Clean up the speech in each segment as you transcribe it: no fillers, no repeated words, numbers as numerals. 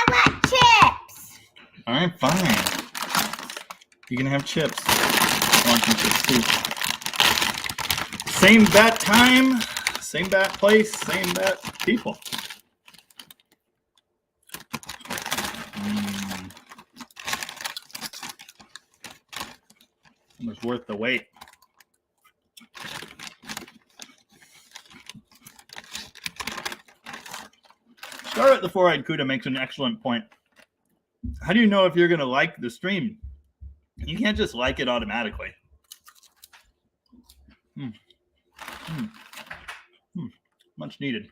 I want chips. All right, fine. You can have chips. I want some chips too. Same bat time, same bat place, same bat people. It was worth the wait. Scarlet the Four-Eyed Cuda makes an excellent point. How do you know if you're going to like the stream? You can't just like it automatically. Much needed.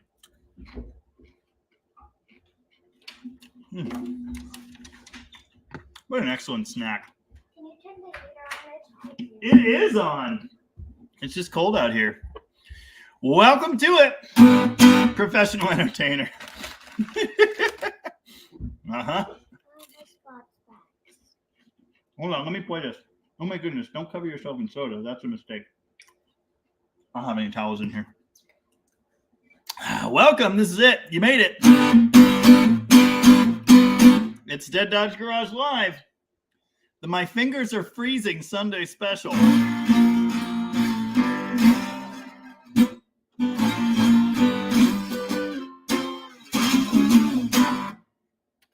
What an excellent snack. Can you turn the heater on? It is on. It's just cold out here. Welcome to it, professional entertainer. Hold on, let me play this. Oh my goodness, don't cover yourself in soda. That's a mistake. I don't have any towels in here. Welcome, this is it. You made it. It's Dead Dodge Garage Live. The My Fingers Are Freezing Sunday special. I'm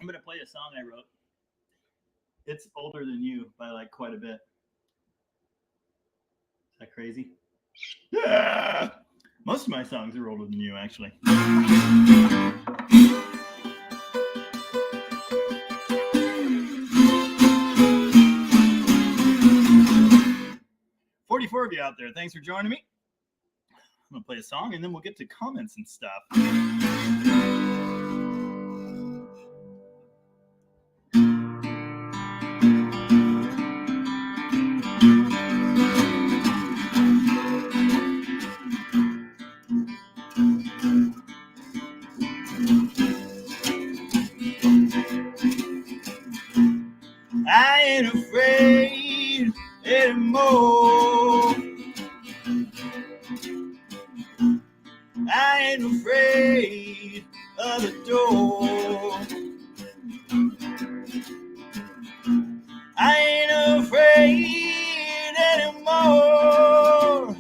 going to play a song I wrote. It's older than you by like quite a bit. Is that crazy? Yeah! Most of my songs are older than you, actually. 44 of you out there, thanks for joining me. I'm going to play a song and then we'll get to comments and stuff. I ain't afraid anymore. I ain't afraid of the door. I ain't afraid anymore.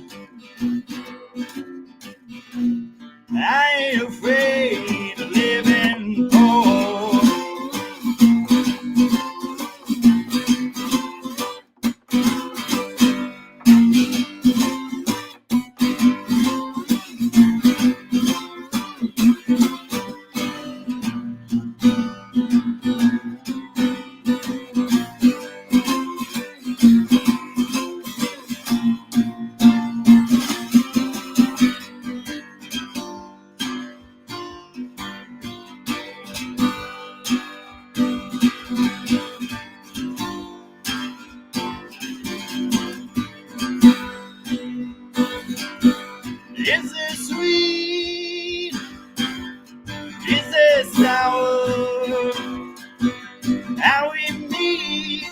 I ain't afraid of living poor. Is it sweet? Is it sour? How we meet?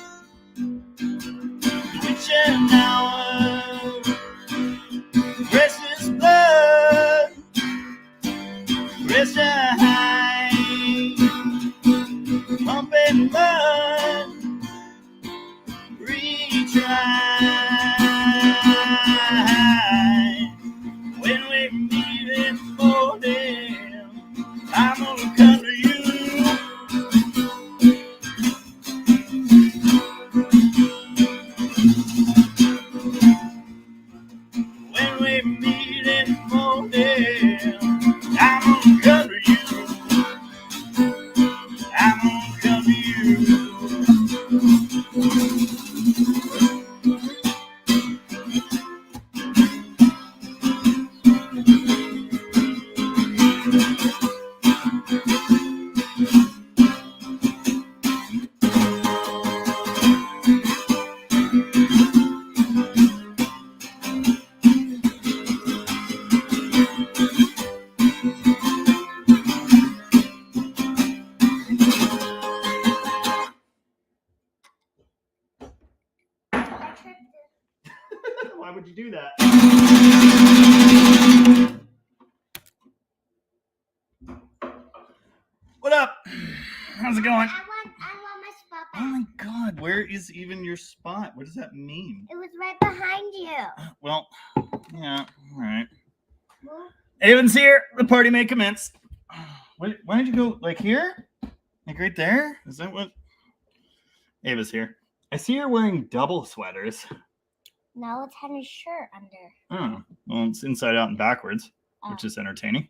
Which an hour? Precious blood, pressure high, pumping mud, retry. When we meet in the morning, I'm gonna come to you. When we meet in the morning, I'm gonna come to you. I'm gonna come to you. Why would you do that? What up? How's it going? I want my spot back. Oh my God, where is even your spot? What does that mean? It was right behind you. Well, yeah, all right. Well, Avon's here. The party may commence. Why did you go like here? Like right there? Is that what? Ava's here. I see you're wearing double sweaters. no, it's Henry's shirt under. Oh, well, it's inside out and backwards, which is entertaining.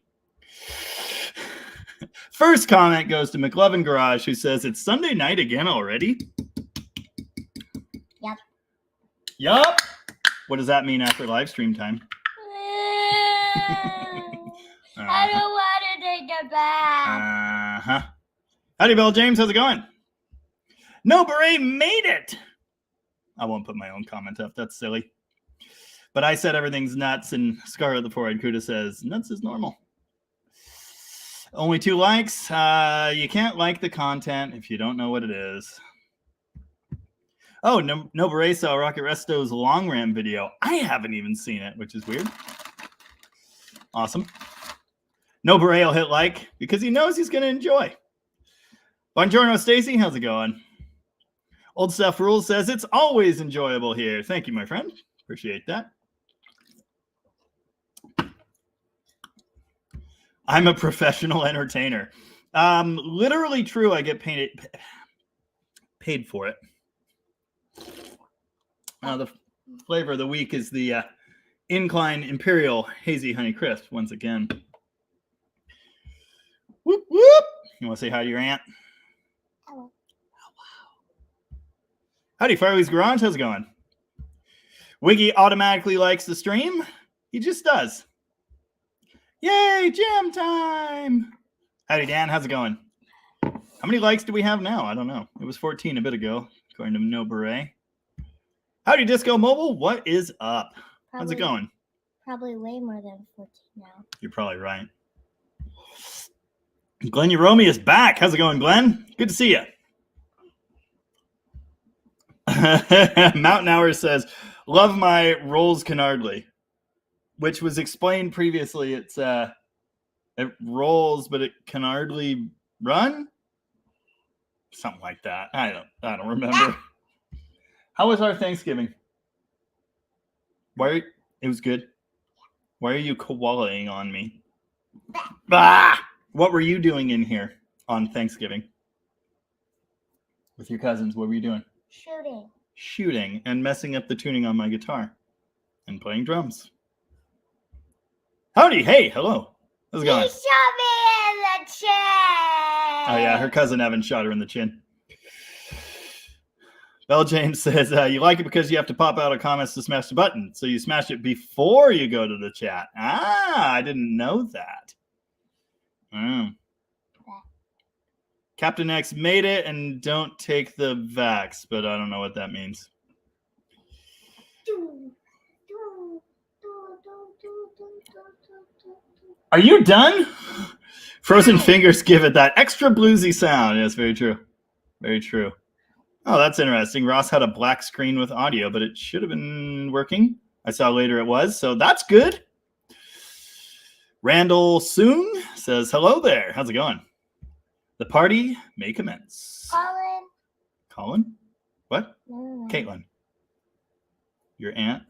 First comment goes to McLovin Garage, who says, it's Sunday night again already? Yep. Yup. What does that mean after live stream time? I don't want to take it back. Uh-huh. Howdy, Bell James. How's it going? No Beret made it. I won't put my own comment up. That's silly. But I said everything's nuts, and Scarlet the Four-Eyed Cuda says nuts is normal. Only 2 likes. You can't like the content if you don't know what it is. Oh, no Beret saw Rocket Resto's Long Ram video. I haven't even seen it, which is weird. Awesome. No Beret will hit like because he knows he's going to enjoy. Buongiorno, Stacy. How's it going? Old Stuff Rules says it's always enjoyable here. Thank you, my friend. Appreciate that. I'm a professional entertainer. Literally true. I get paid for it. The flavor of the week is the Incline Imperial Hazy Honey Crisp once again. Whoop, whoop. You want to say hi to your aunt? Hello. Howdy, Farley's Garage. How's it going? Wiggy automatically likes the stream. He just does. Yay, jam time. Howdy, Dan. How's it going? How many likes do we have now? I don't know. It was 14 a bit ago, according to No Beret. Howdy, Disco Mobile. What is up? How's it going? Probably way more than 14 now. You're probably right. Glenn Uromi is back. How's it going, Glenn? Good to see you. Mountain Hours says, love my rolls canardly, which was explained previously. It's it rolls, but it can hardly run. Something like that. I don't remember. How was our Thanksgiving? It was good. Why are you koalaing on me? Ah! What were you doing in here on Thanksgiving? With your cousins, what were you doing? Shooting and messing up the tuning on my guitar and playing drums. Howdy, hey, hello. How's it going? He shot me in the chin. Oh yeah, her cousin Evan shot her in the chin. Bell James says, you like it because you have to pop out of comments to smash the button. So you smash it before you go to the chat. Ah, I didn't know that. Captain X made it and don't take the vax, but I don't know what that means. Are you done? Frozen fingers give it that extra bluesy sound. Yes, very true. Very true. Oh, that's interesting. Ross had a black screen with audio, but it should have been working. I saw later it was, so that's good. Randall Soong says, hello there. How's it going? The party may commence. Colin? What? No. Caitlin. Your aunt?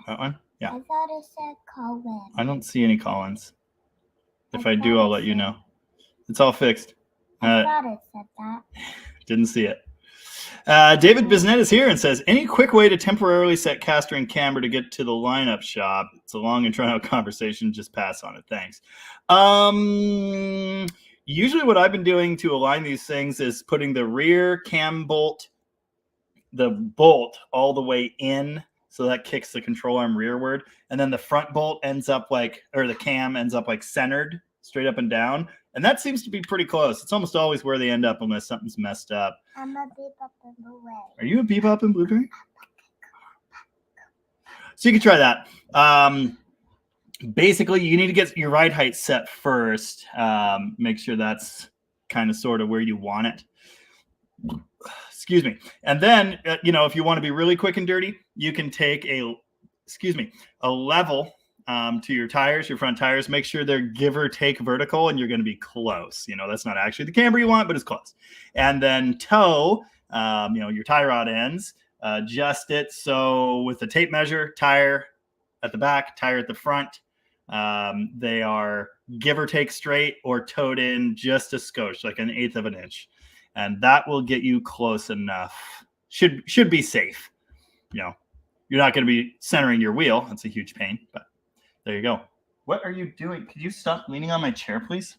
That one? Yeah. I thought it said Colin. I don't see any Collins. If I do, I'll let you know. It's all fixed. I thought it said that. Didn't see it. David Biznett is here and says, any quick way to temporarily set caster and camera to get to the lineup shop? It's a long and drawn out conversation. Just pass on it. Thanks. Usually what I've been doing to align these things is putting the rear cam bolt, the bolt all the way in. So that kicks the control arm rearward. And then the front bolt ends up like, or the cam ends up like centered straight up and down. And that seems to be pretty close. It's almost always where they end up unless something's messed up. I'm a bebop and blueberry. Are you a bebop and blueberry? So you can try that. Basically, you need to get your ride height set first. Make sure that's kind of sort of where you want it. Excuse me. And then, if you want to be really quick and dirty, you can take a level to your tires, your front tires. Make sure they're give or take vertical, and you're going to be close. That's not actually the camber you want, but it's close. And then toe, your tie rod ends. Adjust it so with the tape measure, tire at the back, tire at the front, they are give or take straight or towed in just a skosh, like 1/8 of an inch, and that will get you close enough. Should be safe. You're not going to be centering your wheel. That's a huge pain, but there you go. What are you doing? Could you stop leaning on my chair, please?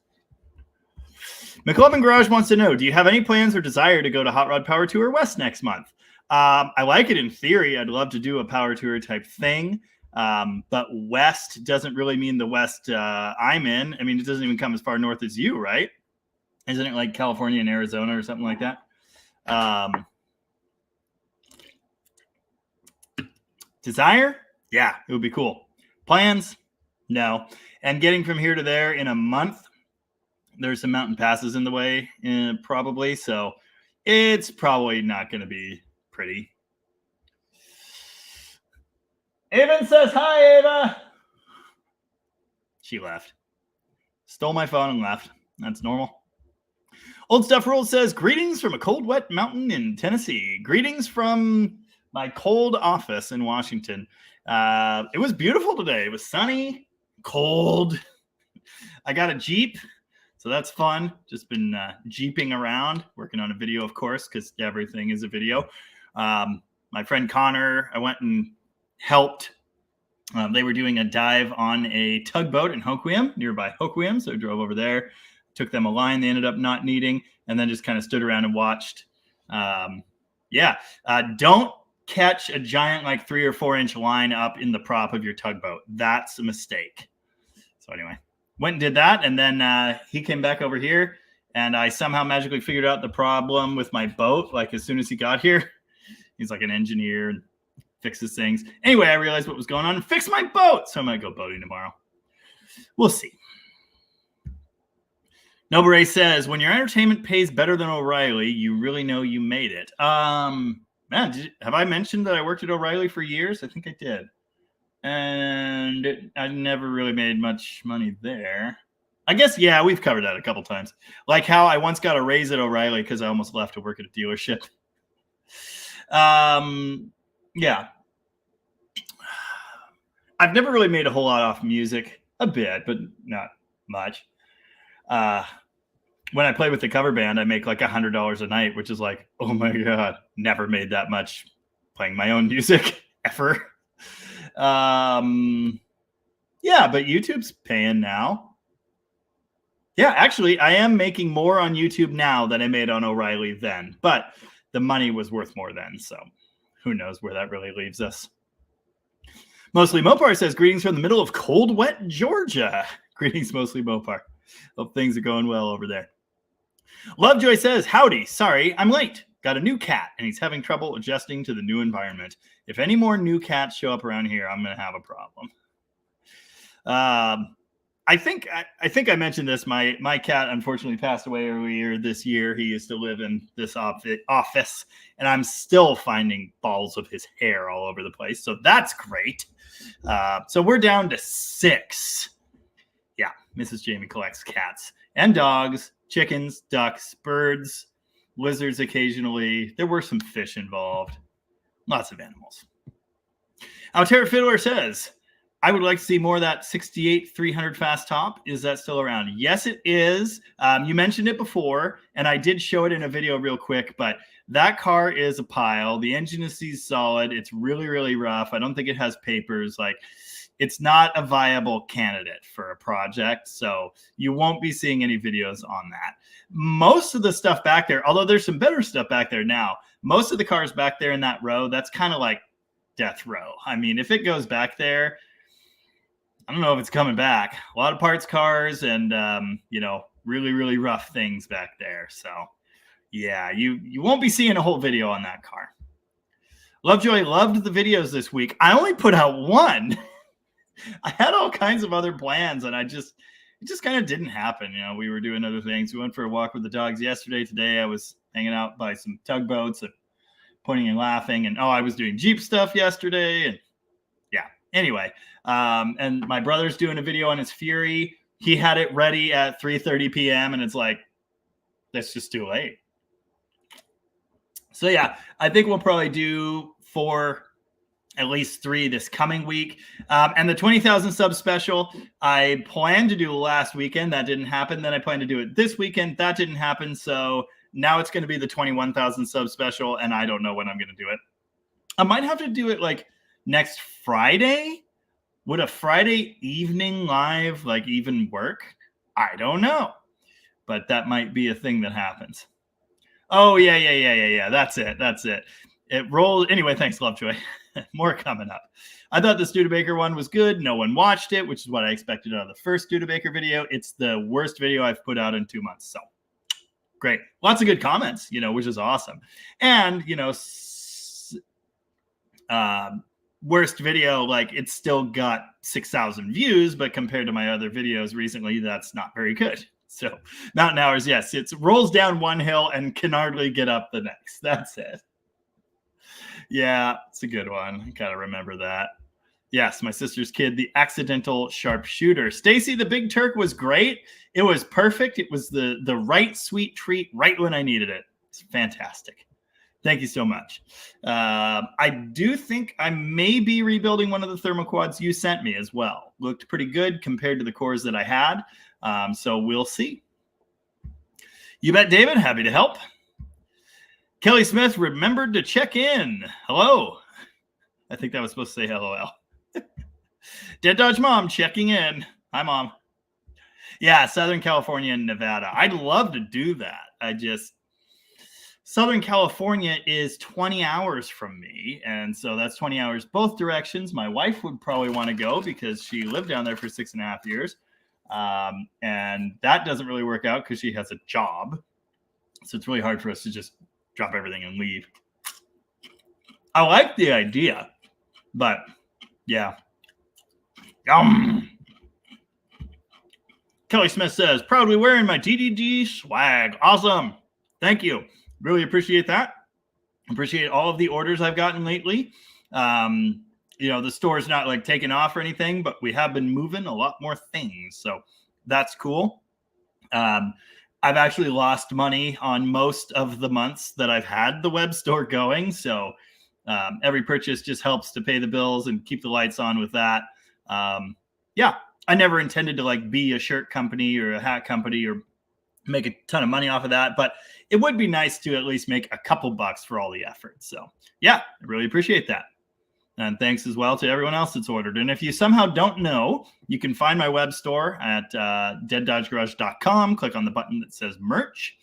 McLovin Garage wants to know, do you have any plans or desire to go to Hot Rod Power Tour West next month? I like it in theory. I'd love to do a power tour type thing. But West doesn't really mean the West I'm in. I mean, it doesn't even come as far north as you, right? Isn't it like California and Arizona or something like that? Desire? Yeah, it would be cool. Plans? No. And getting from here to there in a month, there's some mountain passes in the way, probably. So it's probably not going to be pretty. Ava says, hi, Ava. She left. Stole my phone and left. That's normal. Old Stuff Rules says, greetings from a cold, wet mountain in Tennessee. Greetings from my cold office in Washington. It was beautiful today. It was sunny, cold. I got a Jeep, so that's fun. Just been Jeeping around, working on a video, of course, because everything is a video. My friend Connor, I went and helped. They were doing a dive on a tugboat in Hoquiam, nearby Hoquiam, so I drove over there, took them a line they ended up not needing, and then just kind of stood around and watched. Don't catch a giant like 3 or 4 inch line up in the prop of your tugboat. That's a mistake. So anyway, went and did that, and then he came back over here, and I somehow magically figured out the problem with my boat. Like as soon as he got here, he's like an engineer and fixes things. Anyway, I realized what was going on and fixed my boat. So I'm going to go boating tomorrow. We'll see. Noble Ray says, when your entertainment pays better than O'Reilly, you really know you made it. Man, have I mentioned that I worked at O'Reilly for years? I think I did. And I never really made much money there. I guess, yeah, we've covered that a couple times. Like how I once got a raise at O'Reilly because I almost left to work at a dealership. Yeah. I've never really made a whole lot off music. A bit, but not much. When I play with the cover band, I make like $100 a night, which is like, oh my God, never made that much playing my own music ever. Yeah, but YouTube's paying now. Yeah, actually, I am making more on YouTube now than I made on O'Reilly then, but the money was worth more then, so who knows where that really leaves us. Mostly Mopar says, greetings from the middle of cold, wet Georgia. Greetings, Mostly Mopar. Hope things are going well over there. Lovejoy says, howdy. Sorry, I'm late. Got a new cat, and he's having trouble adjusting to the new environment. If any more new cats show up around here, I'm going to have a problem. I think I mentioned this. My cat unfortunately passed away earlier this year. He used to live in this office, and I'm still finding balls of his hair all over the place. So that's great. So we're down to 6. Yeah, Mrs. Jamie collects cats and dogs, chickens, ducks, birds, lizards occasionally. There were some fish involved. Lots of animals. Altera Fiddler says, I would like to see more of that 68 300 fast top. Is that still around? Yes, it is. You mentioned it before, and I did show it in a video real quick, but that car is a pile. The engine is solid. It's really, really rough. I don't think it has papers. Like, it's not a viable candidate for a project, so you won't be seeing any videos on that. Most of the stuff back there, although there's some better stuff back there now, most of the cars back there in that row, that's kind of like death row. I mean, if it goes back there, I don't know if it's coming back. A lot of parts cars and, really, really rough things back there. So, yeah, you won't be seeing a whole video on that car. Lovejoy loved the videos this week. I only put out one. I had all kinds of other plans, and it just kind of didn't happen. We were doing other things. We went for a walk with the dogs yesterday. Today, I was hanging out by some tugboats and pointing and laughing. And, I was doing Jeep stuff yesterday. And, yeah, Anyway, and my brother's doing a video on his Fury. He had it ready at 3:30 p.m. and it's like, that's just too late. So yeah, I think we'll probably do 4, at least 3 this coming week. And the 20,000 sub special, I planned to do last weekend. That didn't happen. Then I planned to do it this weekend. That didn't happen. So now it's going to be the 21,000 sub special, and I don't know when I'm going to do it. I might have to do it like next Friday. Would a Friday evening live like even work? I don't know. But that might be a thing that happens. Oh, yeah. That's it. It rolled. Anyway, thanks, Lovejoy. More coming up. I thought the Studebaker one was good. No one watched it, which is what I expected out of the first Studebaker video. It's the worst video I've put out in 2 months. So great. Lots of good comments, which is awesome. And, worst video, like it's still got 6,000 views, but compared to my other videos recently, that's not very good. So Mountain Hours, yes, it rolls down one hill and can hardly get up the next. That's it. Yeah, it's a good one. I gotta remember that. Yes, my sister's kid, the accidental sharpshooter. Stacy the Big Turk was great. It was perfect. It was the right sweet treat right when I needed it. It's fantastic. Thank you so much. I do think I may be rebuilding one of the thermoquads you sent me as well. Looked pretty good compared to the cores that I had. So we'll see. You bet, David. Happy to help. Kelly Smith remembered to check in. Hello. I think that was supposed to say LOL. Dead Dodge Mom checking in. Hi, Mom. Yeah, Southern California and Nevada. I'd love to do that. Southern California is 20 hours from me, and so that's 20 hours both directions. My wife would probably want to go because she lived down there for 6.5 years, and that doesn't really work out because she has a job, so it's really hard for us to just drop everything and leave. I like the idea, but yeah. Kelly Smith says, proudly wearing my DDG swag. Awesome. Thank you. Really appreciate that. Appreciate all of the orders I've gotten lately. The store's not like taking off or anything, but we have been moving a lot more things. So that's cool. I've actually lost money on most of the months that I've had the web store going. So every purchase just helps to pay the bills and keep the lights on with that. I never intended to like be a shirt company or a hat company or make a ton of money off of that, but it would be nice to at least make a couple bucks for all the effort. So yeah, I really appreciate that. And thanks as well to everyone else that's ordered. And if you somehow don't know, you can find my web store at deaddodgegarage.com. Click on the button that says merch,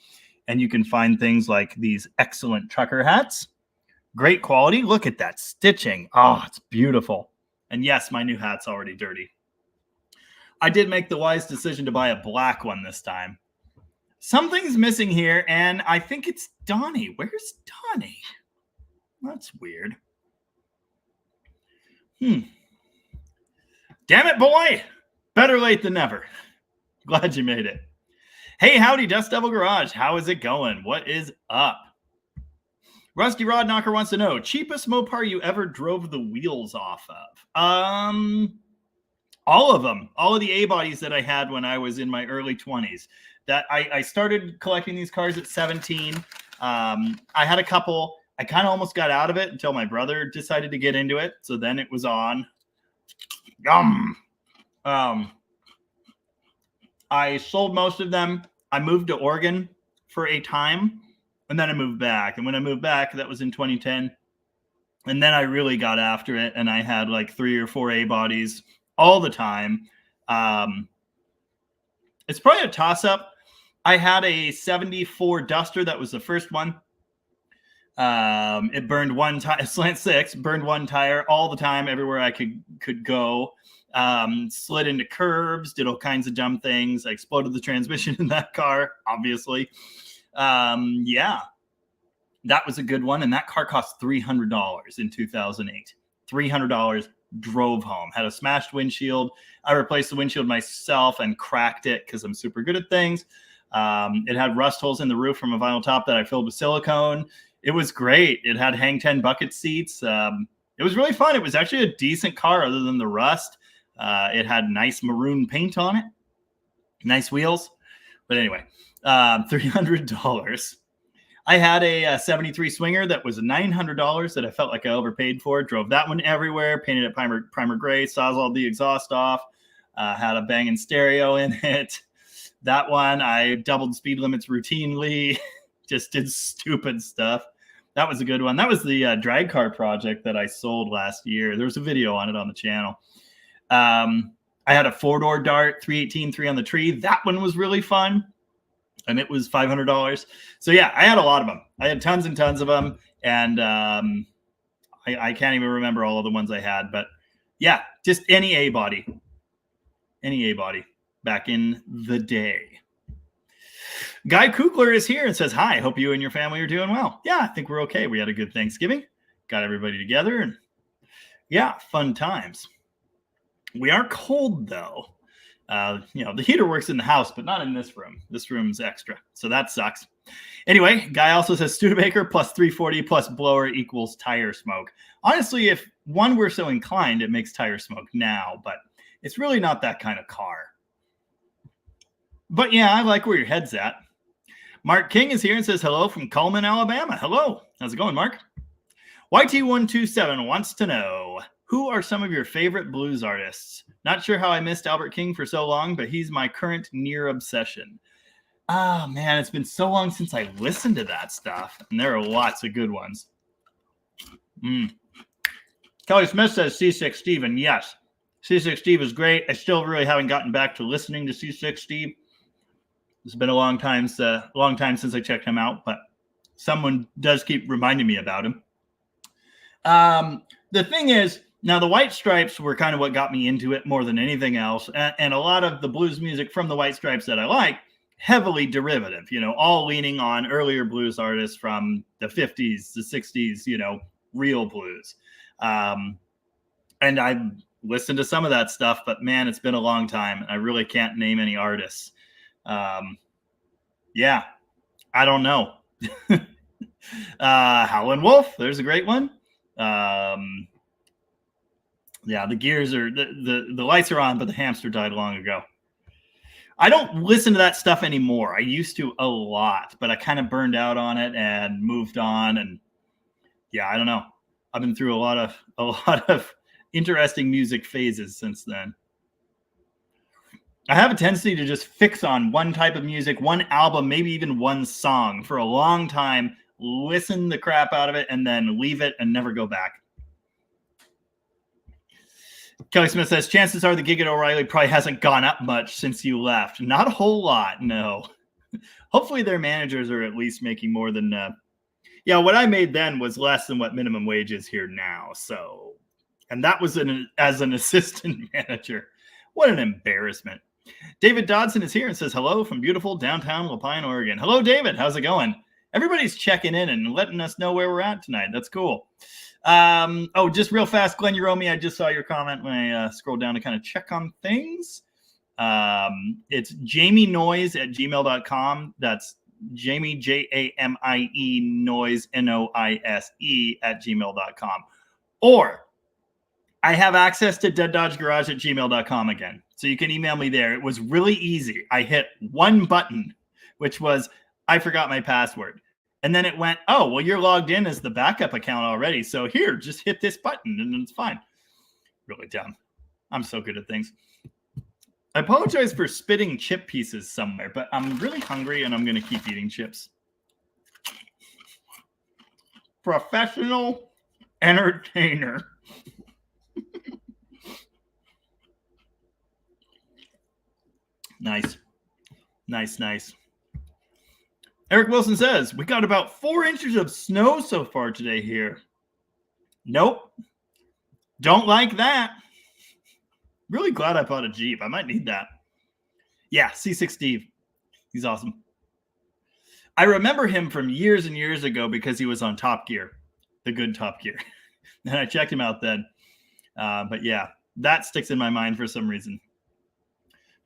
and you can find things like these excellent trucker hats. Great quality. Look at that stitching. Oh, it's beautiful. And yes, my new hat's already dirty. I did make the wise decision to buy a black one this time. Something's missing here, and I think it's Donnie. Where's Donnie? That's weird. Damn it, boy. Better late than never. Glad you made it. Hey, howdy, Dust Devil Garage. How is it going? What is up? Rusty Rod Knocker wants to know, cheapest Mopar you ever drove the wheels off of? All of them. All of the A-bodies that I had when I was in my early 20s. That I started collecting these cars at 17. I had a couple. I kind of almost got out of it until my brother decided to get into it. So then it was on. I sold most of them. I moved to Oregon for a time, and then I moved back. And when I moved back, that was in 2010. And then I really got after it, and I had like 3 or 4 A-bodies all the time. It's probably a toss-up. I had a 74 Duster. That was the first one. It burned one tire, slant 6, burned one tire all the time, everywhere I could go. Slid into curbs, did all kinds of dumb things. I exploded the transmission in that car, obviously. Yeah, that was a good one. And that car cost $300 in 2008. $300, drove home, had a smashed windshield. I replaced the windshield myself and cracked it because I'm super good at things. It had rust holes in the roof from a vinyl top that I filled with silicone. It was great. It had hang 10 bucket seats. It was really fun. It was actually a decent car other than the rust. It had nice maroon paint on it, nice wheels. But anyway, $300. I had a 73 Swinger that was $900 that I felt like I overpaid for. Drove that one everywhere, painted it primer gray, sawzalled the exhaust off, had a banging stereo in it. That one, I doubled speed limits routinely, just did stupid stuff. That was a good one. That was the drag car project that I sold last year. There was a video on it on the channel. I had a 4-door Dart, 318, 3 on the tree. That one was really fun. And it was $500. So yeah, I had a lot of them. I had tons and tons of them. And I can't even remember all of the ones I had. But yeah, just any A-body. Any A-body back in the day. Guy Kugler is here and says, hi, hope you and your family are doing well. Yeah, I think we're okay. We had a good Thanksgiving. Got everybody together. And yeah, fun times. We are cold, though. The heater works in the house, but not in this room. This room's extra, so that sucks. Anyway, Guy also says Studebaker plus 340 plus blower equals tire smoke. Honestly, if one were so inclined, it makes tire smoke now, but it's really not that kind of car. But yeah, I like where your head's at. Mark King is here and says hello from Cullman, Alabama. Hello. How's it going, Mark? YT127 wants to know, who are some of your favorite blues artists? Not sure how I missed Albert King for so long, but he's my current near obsession. Ah, man, it's been so long since I listened to that stuff, and there are lots of good ones. Kelly Smith says C6 Steve, and yes, C6 Steve is great. I still really haven't gotten back to listening to C6 Steve. It's been a long time since I checked him out, but someone does keep reminding me about him. The thing is, now the White Stripes were kind of what got me into it more than anything else. And a lot of the blues music from the White Stripes that I like, heavily derivative, all leaning on earlier blues artists from the 50s, the 60s, real blues. And I listened to some of that stuff, but man, it's been a long time. And I really can't name any artists. Yeah, I don't know. Howlin' Wolf, there's a great one. Yeah, the gears are the lights are on, but the hamster died long ago. I don't listen to that stuff anymore. I used to a lot, but I kind of burned out on it and moved on. And yeah, I don't know. I've been through a lot of interesting music phases since then. I have a tendency to just fix on one type of music, one album, maybe even one song for a long time, listen the crap out of it, and then leave it and never go back. Kelly Smith says, chances are the gig at O'Reilly probably hasn't gone up much since you left. Not a whole lot, no. Hopefully their managers are at least making more than... what I made then was less than what minimum wage is here now. So, and that was as an assistant manager. What an embarrassment. David Dodson is here and says, hello from beautiful downtown Lapine, Oregon. Hello, David. How's it going? Everybody's checking in and letting us know where we're at tonight. That's cool. Just real fast, Glenn Uromi, I just saw your comment when I scrolled down to kind of check on things. It's jamienoise@gmail.com. That's Jamie, Jamie, noise, NOISE @gmail.com. Or I have access to deaddodgegarage@gmail.com again. So you can email me there. It was really easy. I hit one button, which was, I forgot my password. And then it went, oh, well, you're logged in as the backup account already. So here, just hit this button and it's fine. Really dumb. I'm so good at things. I apologize for spitting chip pieces somewhere, but I'm really hungry and I'm going to keep eating chips. Professional entertainer. Nice. Eric Wilson says, we got about 4 inches of snow so far today here. Nope. Don't like that. Really glad I bought a Jeep. I might need that. Yeah, C6 Steve. He's awesome. I remember him from years and years ago because he was on Top Gear, the good Top Gear. And I checked him out then. But yeah, that sticks in my mind for some reason.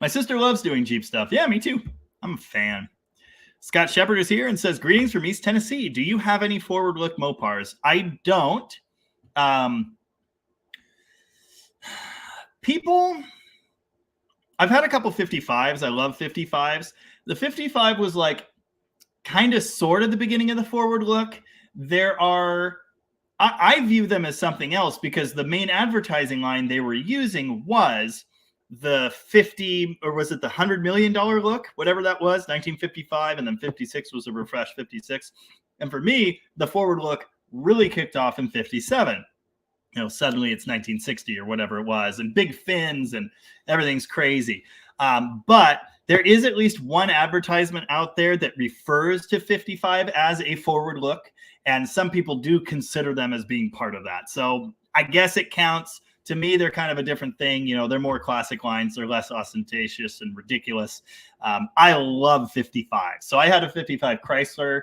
My sister loves doing Jeep stuff. Yeah, me too. I'm a fan. Scott Shepard is here and says, greetings from East Tennessee. Do you have any forward look Mopars? I don't. People, I've had a couple 55s. I love 55s. The 55 was like kind of sort of the beginning of the forward look. There are, I view them as something else because the main advertising line they were using was the 50, or was it the $100 million look, whatever that was, 1955, and then 56 was a refreshed 56. And for me, the forward look really kicked off in 57. You know, suddenly it's 1960 or whatever it was, and big fins and everything's crazy. But there is at least one advertisement out there that refers to 55 as a forward look, and some people do consider them as being part of that. So I guess it counts. To me, they're kind of a different thing. You know, they're more classic lines. They're less ostentatious and ridiculous. I love 55. So I had a 55 Chrysler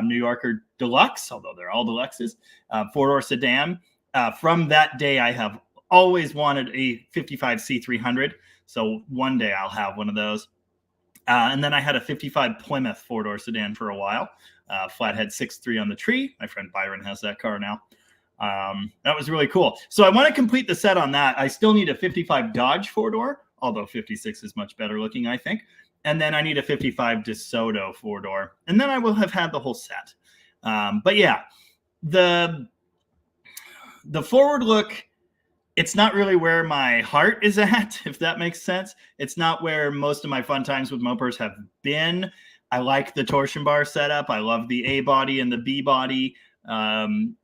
New Yorker Deluxe, although they're all Deluxes, four-door sedan. From that day, I have always wanted a 55 C300. So one day I'll have one of those. And then I had a 55 Plymouth four-door sedan for a while. Flathead 6.3 on the tree. My friend Byron has that car now. That was really cool. So I want to complete the set on that. I still need a 55 Dodge four-door, although 56 is much better looking, I think. And then I need a 55 DeSoto four-door. And then I will have had the whole set. But yeah, the forward look, it's not really where my heart is at, if that makes sense. It's not where most of my fun times with mopers have been. I like the torsion bar setup. I love the A body and the B body.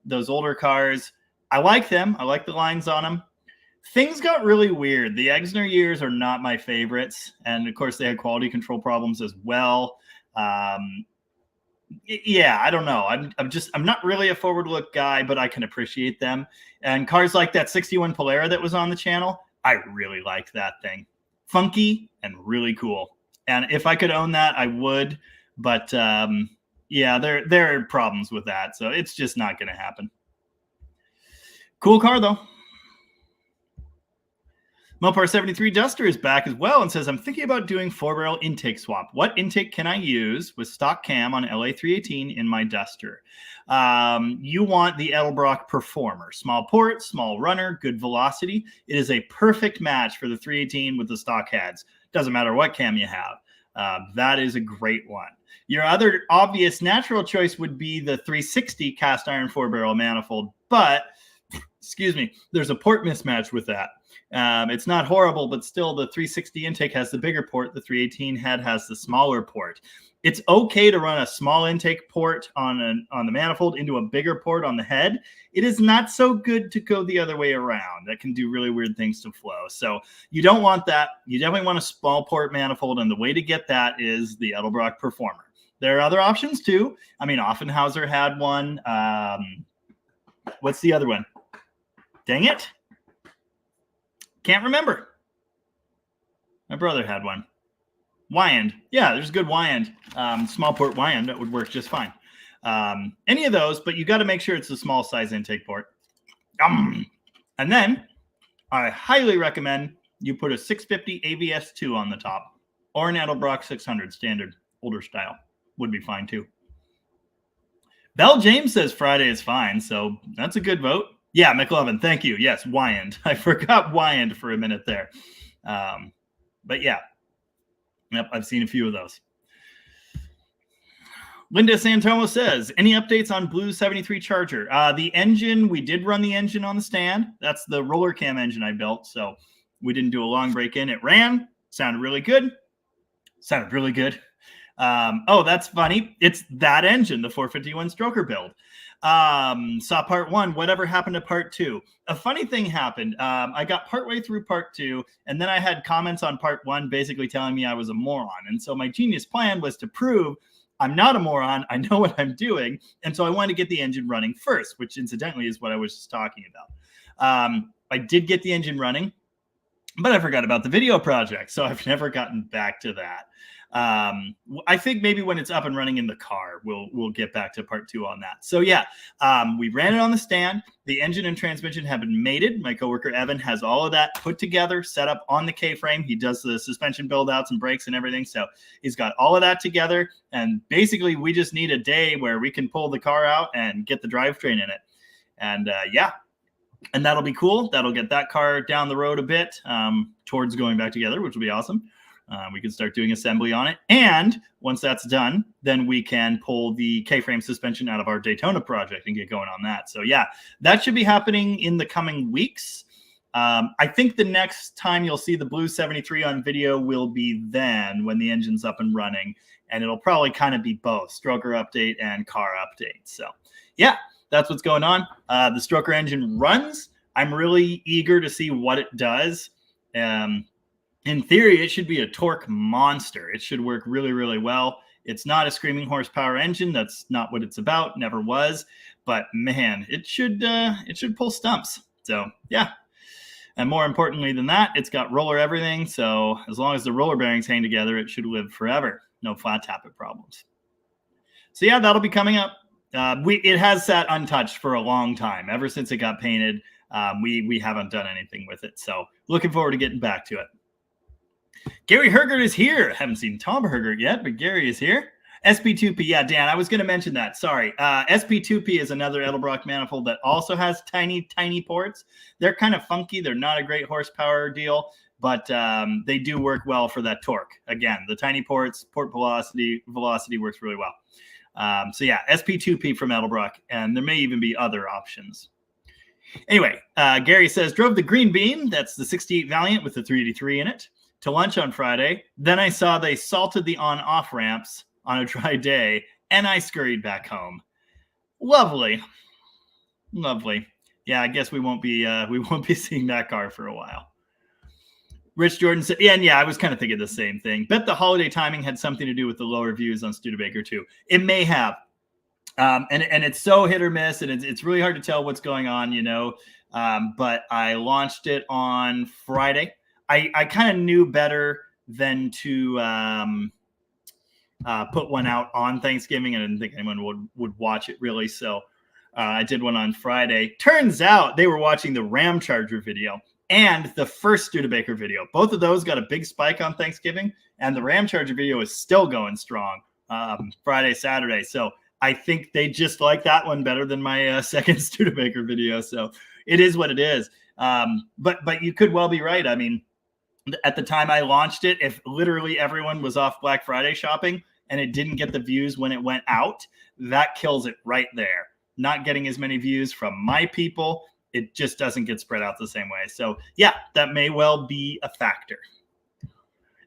Those older cars, I like them. I like the lines on them. Things got really weird. The Exner years are not my favorites. And of course they had quality control problems as well. Yeah, I don't know. I'm not really a forward look guy, but I can appreciate them. And cars like that 61 Polara that was on the channel, I really like that thing. Funky and really cool. And if I could own that, I would. But yeah, there are problems with that. So it's just not going to happen. Cool car, though. Mopar 73 Duster is back as well and says, I'm thinking about doing 4-barrel intake swap. What intake can I use with stock cam on LA318 in my Duster? You want the Edelbrock Performer. Small port, small runner, good velocity. It is a perfect match for the 318 with the stock heads. Doesn't matter what cam you have. That is a great one. Your other obvious natural choice would be the 360 cast iron 4-barrel manifold, but excuse me, there's a port mismatch with that. It's not horrible, but still the 360 intake has the bigger port. The 318 head has the smaller port. It's okay to run a small intake port on the manifold into a bigger port on the head. It is not so good to go the other way around. That can do really weird things to flow. So you don't want that. You definitely want a small port manifold, and the way to get that is the Edelbrock Performer. There are other options too. I mean, Offenhauser had one. What's the other one? Dang it. Can't remember. My brother had one. Wyand. Yeah, there's a good Wyand. Small port Wyand. That would work just fine. Any of those, but you got to make sure it's a small size intake port. And then I highly recommend you put a 650 AVS2 on the top, or an Edelbrock 600 standard, older style. Would be fine too. Bell James says Friday is fine, so that's a good vote. Yeah, McLovin, thank you. Yes, Wyand. I forgot Wyand for a minute there. But yeah, yep, I've seen a few of those. Linda Santomo says, any updates on Blue 73 Charger? The engine, we did run the engine on the stand. That's the roller cam engine I built, so we didn't do a long break-in. It ran, sounded really good. Sounded really good. Oh, that's funny. It's that engine, the 451 stroker build. Saw part 1. Whatever happened to part 2? A funny thing happened. I got partway through part 2, and then I had comments on part 1 basically telling me I was a moron. And so my genius plan was to prove I'm not a moron. I know what I'm doing. And so I wanted to get the engine running first, which incidentally is what I was just talking about. I did get the engine running, but I forgot about the video project. So I've never gotten back to that. I think maybe when it's up and running in the car, we'll get back to part 2 on that. So yeah, we ran it on the stand. The engine and transmission have been mated. My coworker Evan has all of that put together, set up on the K-frame. He does the suspension build outs and brakes and everything. So he's got all of that together. And basically we just need a day where we can pull the car out and get the drivetrain in it. And yeah, And that'll be cool. That'll get that car down the road a bit towards going back together, which will be awesome. We can start doing assembly on it. And once that's done, then we can pull the K-frame suspension out of our Daytona project and get going on that. So yeah, that should be happening in the coming weeks. I think the next time you'll see the Blue 73 on video will be then when the engine's up and running. And it'll probably kind of be both Stroker update and car update. So yeah, that's what's going on. The Stroker engine runs. I'm really eager to see what it does. In theory, it should be a torque monster. It should work really, really well. It's not a screaming horsepower engine. That's not what it's about. Never was. But man, it should pull stumps. So yeah. And more importantly than that, it's got roller everything. So as long as the roller bearings hang together, it should live forever. No flat tappet problems. So yeah, that'll be coming up. It has sat untouched for a long time. Ever since it got painted, we haven't done anything with it. So looking forward to getting back to it. Gary Hergert is here. Haven't seen Tom Hergert yet, but Gary is here. SP2P. Yeah, Dan, I was going to mention that. Sorry. SP2P is another Edelbrock manifold that also has tiny, tiny ports. They're kind of funky. They're not a great horsepower deal, but they do work well for that torque. Again, the tiny ports, port velocity works really well. So yeah, SP2P from Edelbrock, and there may even be other options. Anyway, Gary says, drove the Green Bean, that's the 68 Valiant with the 383 in it, to lunch on Friday. Then I saw they salted the on-off ramps on a dry day, and I scurried back home. Lovely. Lovely. Yeah, I guess we won't be seeing that car for a while. Rich Jordan said, yeah, I was kind of thinking the same thing. Bet the holiday timing had something to do with the lower views on Studebaker too. It may have. And it's so hit or miss, and it's really hard to tell what's going on, you know. But I launched it on Friday. I kind of knew better than to put one out on Thanksgiving. I didn't think anyone would watch it really. So I did one on Friday. Turns out they were watching the Ram Charger video and the first Studebaker video. Both of those got a big spike on Thanksgiving, and the Ram Charger video is still going strong Friday, Saturday. So I think they just like that one better than my second Studebaker video. So it is what it is. But you could well be right. I mean, at the time I launched it, if literally everyone was off Black Friday shopping and it didn't get the views when it went out, that kills it right there. Not getting as many views from my people, it just doesn't get spread out the same way. So yeah, that may well be a factor.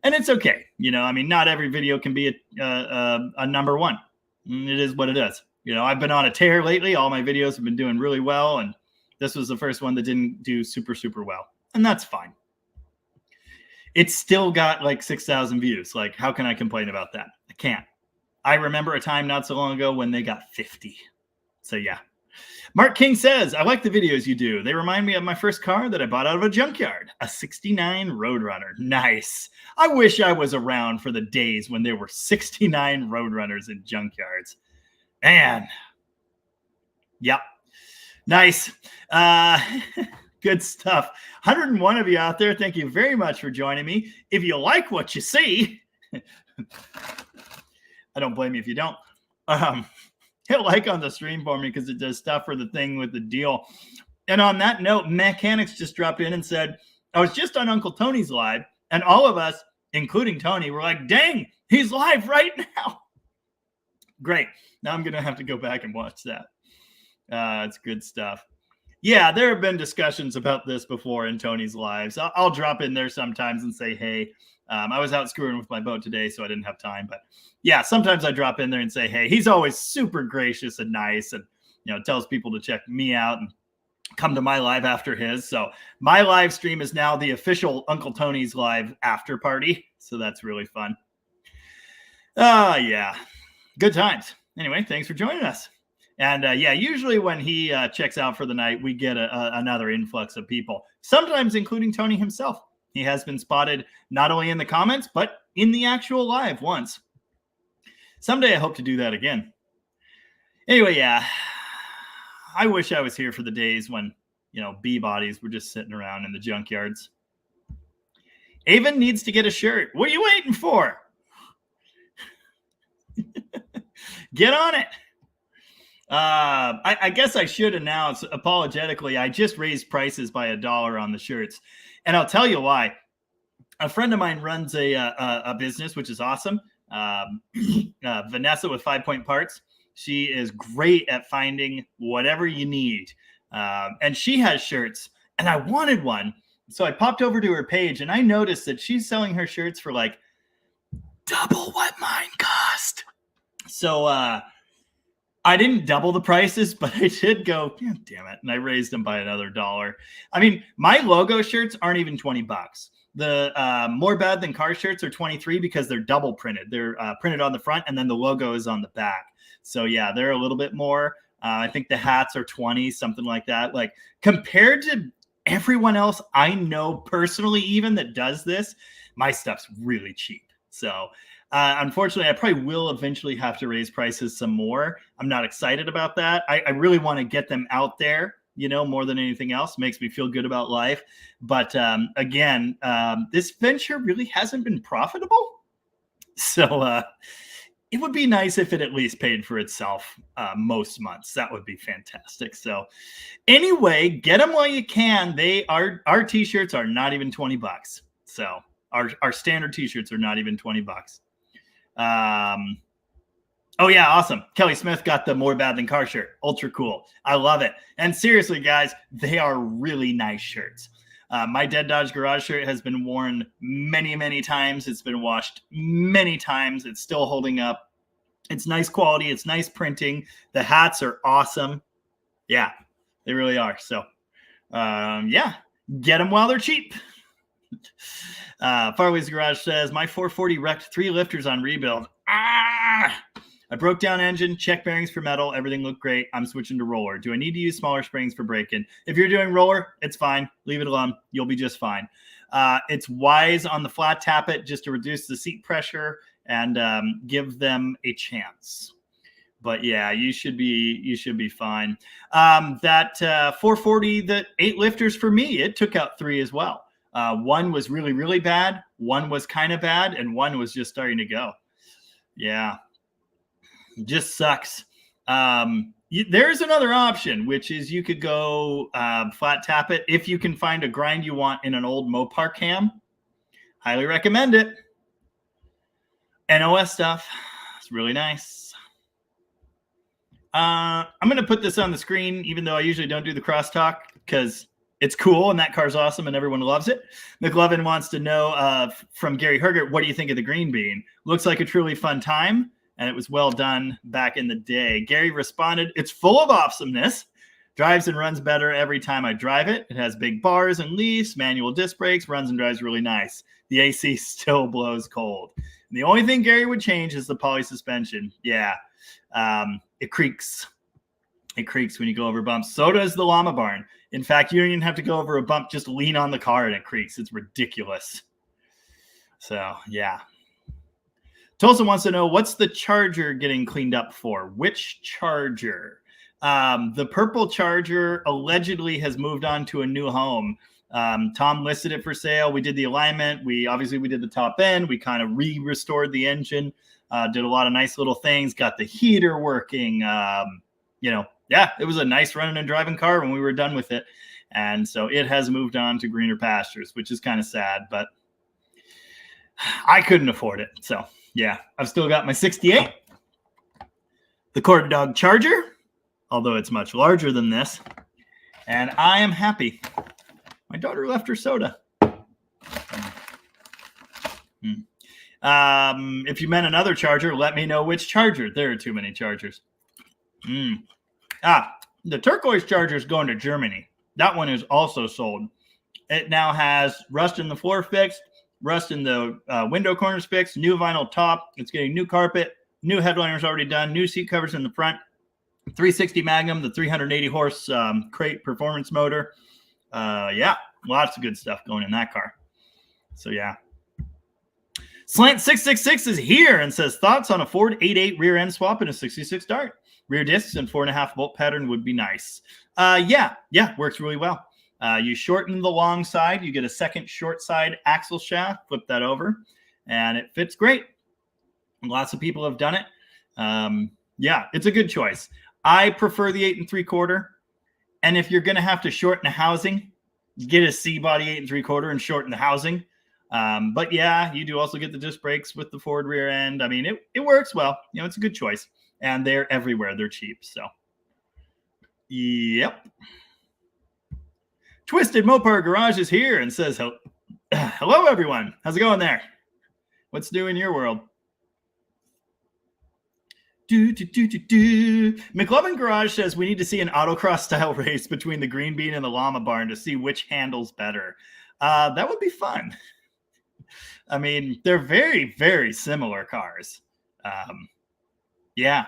And it's okay. You know, I mean, not every video can be a number one. It is what it is. You know, I've been on a tear lately. All my videos have been doing really well. And this was the first one that didn't do super, super well. And that's fine. It's still got like 6,000 views. Like, how can I complain about that? I can't. I remember a time not so long ago when they got 50. So yeah. Mark King says, I like the videos you do. They remind me of my first car that I bought out of a junkyard, a 69 Roadrunner. Nice. I wish I was around for the days when there were 69 Roadrunners in junkyards. Man. Yep. Nice. Good stuff. 101 of you out there, thank you very much for joining me. If you like what you see, I don't blame you if you don't. Hit like on the stream for me because it does stuff for the thing with the deal. And on that note, Mechanics just dropped in and said, I was just on Uncle Tony's live, and all of us, including Tony, were like, dang, he's live right now. Great. Now I'm going to have to go back and watch that. It's good stuff. Yeah, there have been discussions about this before in Tony's lives. I'll drop in there sometimes and say, hey, I was out screwing with my boat today, so I didn't have time. But yeah, sometimes I drop in there and say, hey, he's always super gracious and nice and, you know, tells people to check me out and come to my live after his. So my live stream is now the official Uncle Tony's live after party. So that's really fun. Yeah, good times. Anyway, thanks for joining us. And yeah, usually when he checks out for the night, we get another influx of people, sometimes including Tony himself. He has been spotted not only in the comments, but in the actual live once. Someday I hope to do that again. Anyway, yeah, I wish I was here for the days when, you know, B-bodies were just sitting around in the junkyards. Avon needs to get a shirt. What are you waiting for? Get on it. I guess I should announce apologetically, I just raised prices by $1 on the shirts. And I'll tell you why. A friend of mine runs a business, which is awesome. Vanessa with 5 Point Parts. She is great at finding whatever you need. And she has shirts, and I wanted one. So I popped over to her page, and I noticed that she's selling her shirts for like double what mine cost. So I didn't double the prices, but I did go, yeah, damn it. And I raised them by another $1. I mean, my logo shirts aren't even $20. The More Bad Than Car shirts are 23 because they're double printed. They're printed on the front, and then the logo is on the back. So yeah, they're a little bit more. I think the hats are 20, something like that. Like compared to everyone else I know personally, even that does this, my stuff's really cheap. So unfortunately, I probably will eventually have to raise prices some more. I'm not excited about that. I really want to get them out there, you know, more than anything else. Makes me feel good about life. But again, this venture really hasn't been profitable. So it would be nice if it at least paid for itself most months. That would be fantastic. So anyway, get them while you can. Our t-shirts are not even $20. So our standard t-shirts are not even $20. Oh yeah, awesome. Kelly Smith got the More Bad Than Car shirt. Ultra cool. I love it. And seriously, guys, they are really nice shirts. My Dead Dodge Garage shirt has been worn many, many times. It's been washed many times. It's still holding up. It's nice quality. It's nice printing. The hats are awesome. Yeah, they really are. So, yeah, get them while they're cheap. Farley's Garage says, my 440 wrecked 3 lifters on rebuild. I broke down engine, check bearings for metal. Everything looked great. I'm switching to roller. Do I need to use smaller springs for braking? If you're doing roller, it's fine. Leave it alone. You'll be just fine. It's wise on the flat tappet just to reduce the seat pressure and give them a chance. But yeah, you should be fine. That 440, the 8 lifters for me, it took out 3 as well. One was really, really bad. One was kind of bad, and one was just starting to go. Yeah. Just sucks. There's another option, which is you could go flat tap it if you can find a grind you want in an old Mopar cam. Highly recommend it. NOS stuff. It's really nice. I'm going to put this on the screen, even though I usually don't do the crosstalk because it's cool and that car's awesome and everyone loves it. McLovin wants to know from Gary Hergert, what do you think of the green bean? Looks like a truly fun time. And it was well done back in the day. Gary responded, it's full of awesomeness. Drives and runs better every time I drive it. It has big bars and leaves, manual disc brakes, runs and drives really nice. The AC still blows cold. And the only thing Gary would change is the poly suspension. Yeah, it creaks. It creaks when you go over bumps. So does the Llama Barn. In fact, you don't even have to go over a bump. Just lean on the car and it creaks. It's ridiculous. So, yeah. Tulsa wants to know, what's the Charger getting cleaned up for? Which Charger? The purple Charger allegedly has moved on to a new home. Tom listed it for sale. We did the alignment. We did the top end. We kind of restored the engine. Did a lot of nice little things. Got the heater working. Yeah, it was a nice running and driving car when we were done with it. And so it has moved on to greener pastures, which is kind of sad, but I couldn't afford it. So yeah, I've still got my 68, the Corn Dog Charger, although it's much larger than this, and I am happy. My daughter left her soda. If you meant another Charger, let me know which Charger. There are too many Chargers. The turquoise Charger is going to Germany. That one is also sold. It now has rust in the floor fixed, rust in the window corners fixed, new vinyl top. It's getting new carpet, new headliners already done, new seat covers in the front, 360 Magnum, the 380 horse crate performance motor. Yeah, lots of good stuff going in that car. So yeah. Slant 666 is here and says, thoughts on a Ford 8.8 rear end swap and a 66 Dart? Rear discs and 4.5 bolt pattern would be nice. Yeah, works really well. You shorten the long side, you get a second short side axle shaft, flip that over, and it fits great. Lots of people have done it. Yeah, it's a good choice. I prefer the 8 3/4. And if you're going to have to shorten the housing, get a C body 8 3/4 and shorten the housing. But yeah, you do also get the disc brakes with the Ford rear end. I mean, it works well. You know, it's a good choice. And they're everywhere. They're cheap. So, yep. Twisted Mopar Garage is here and says, hello, everyone. How's it going there? What's new in your world? McLovin Garage says we need to see an autocross style race between the Green Bean and the Llama Barn to see which handles better. That would be fun. I mean, they're very, very similar cars. Yeah.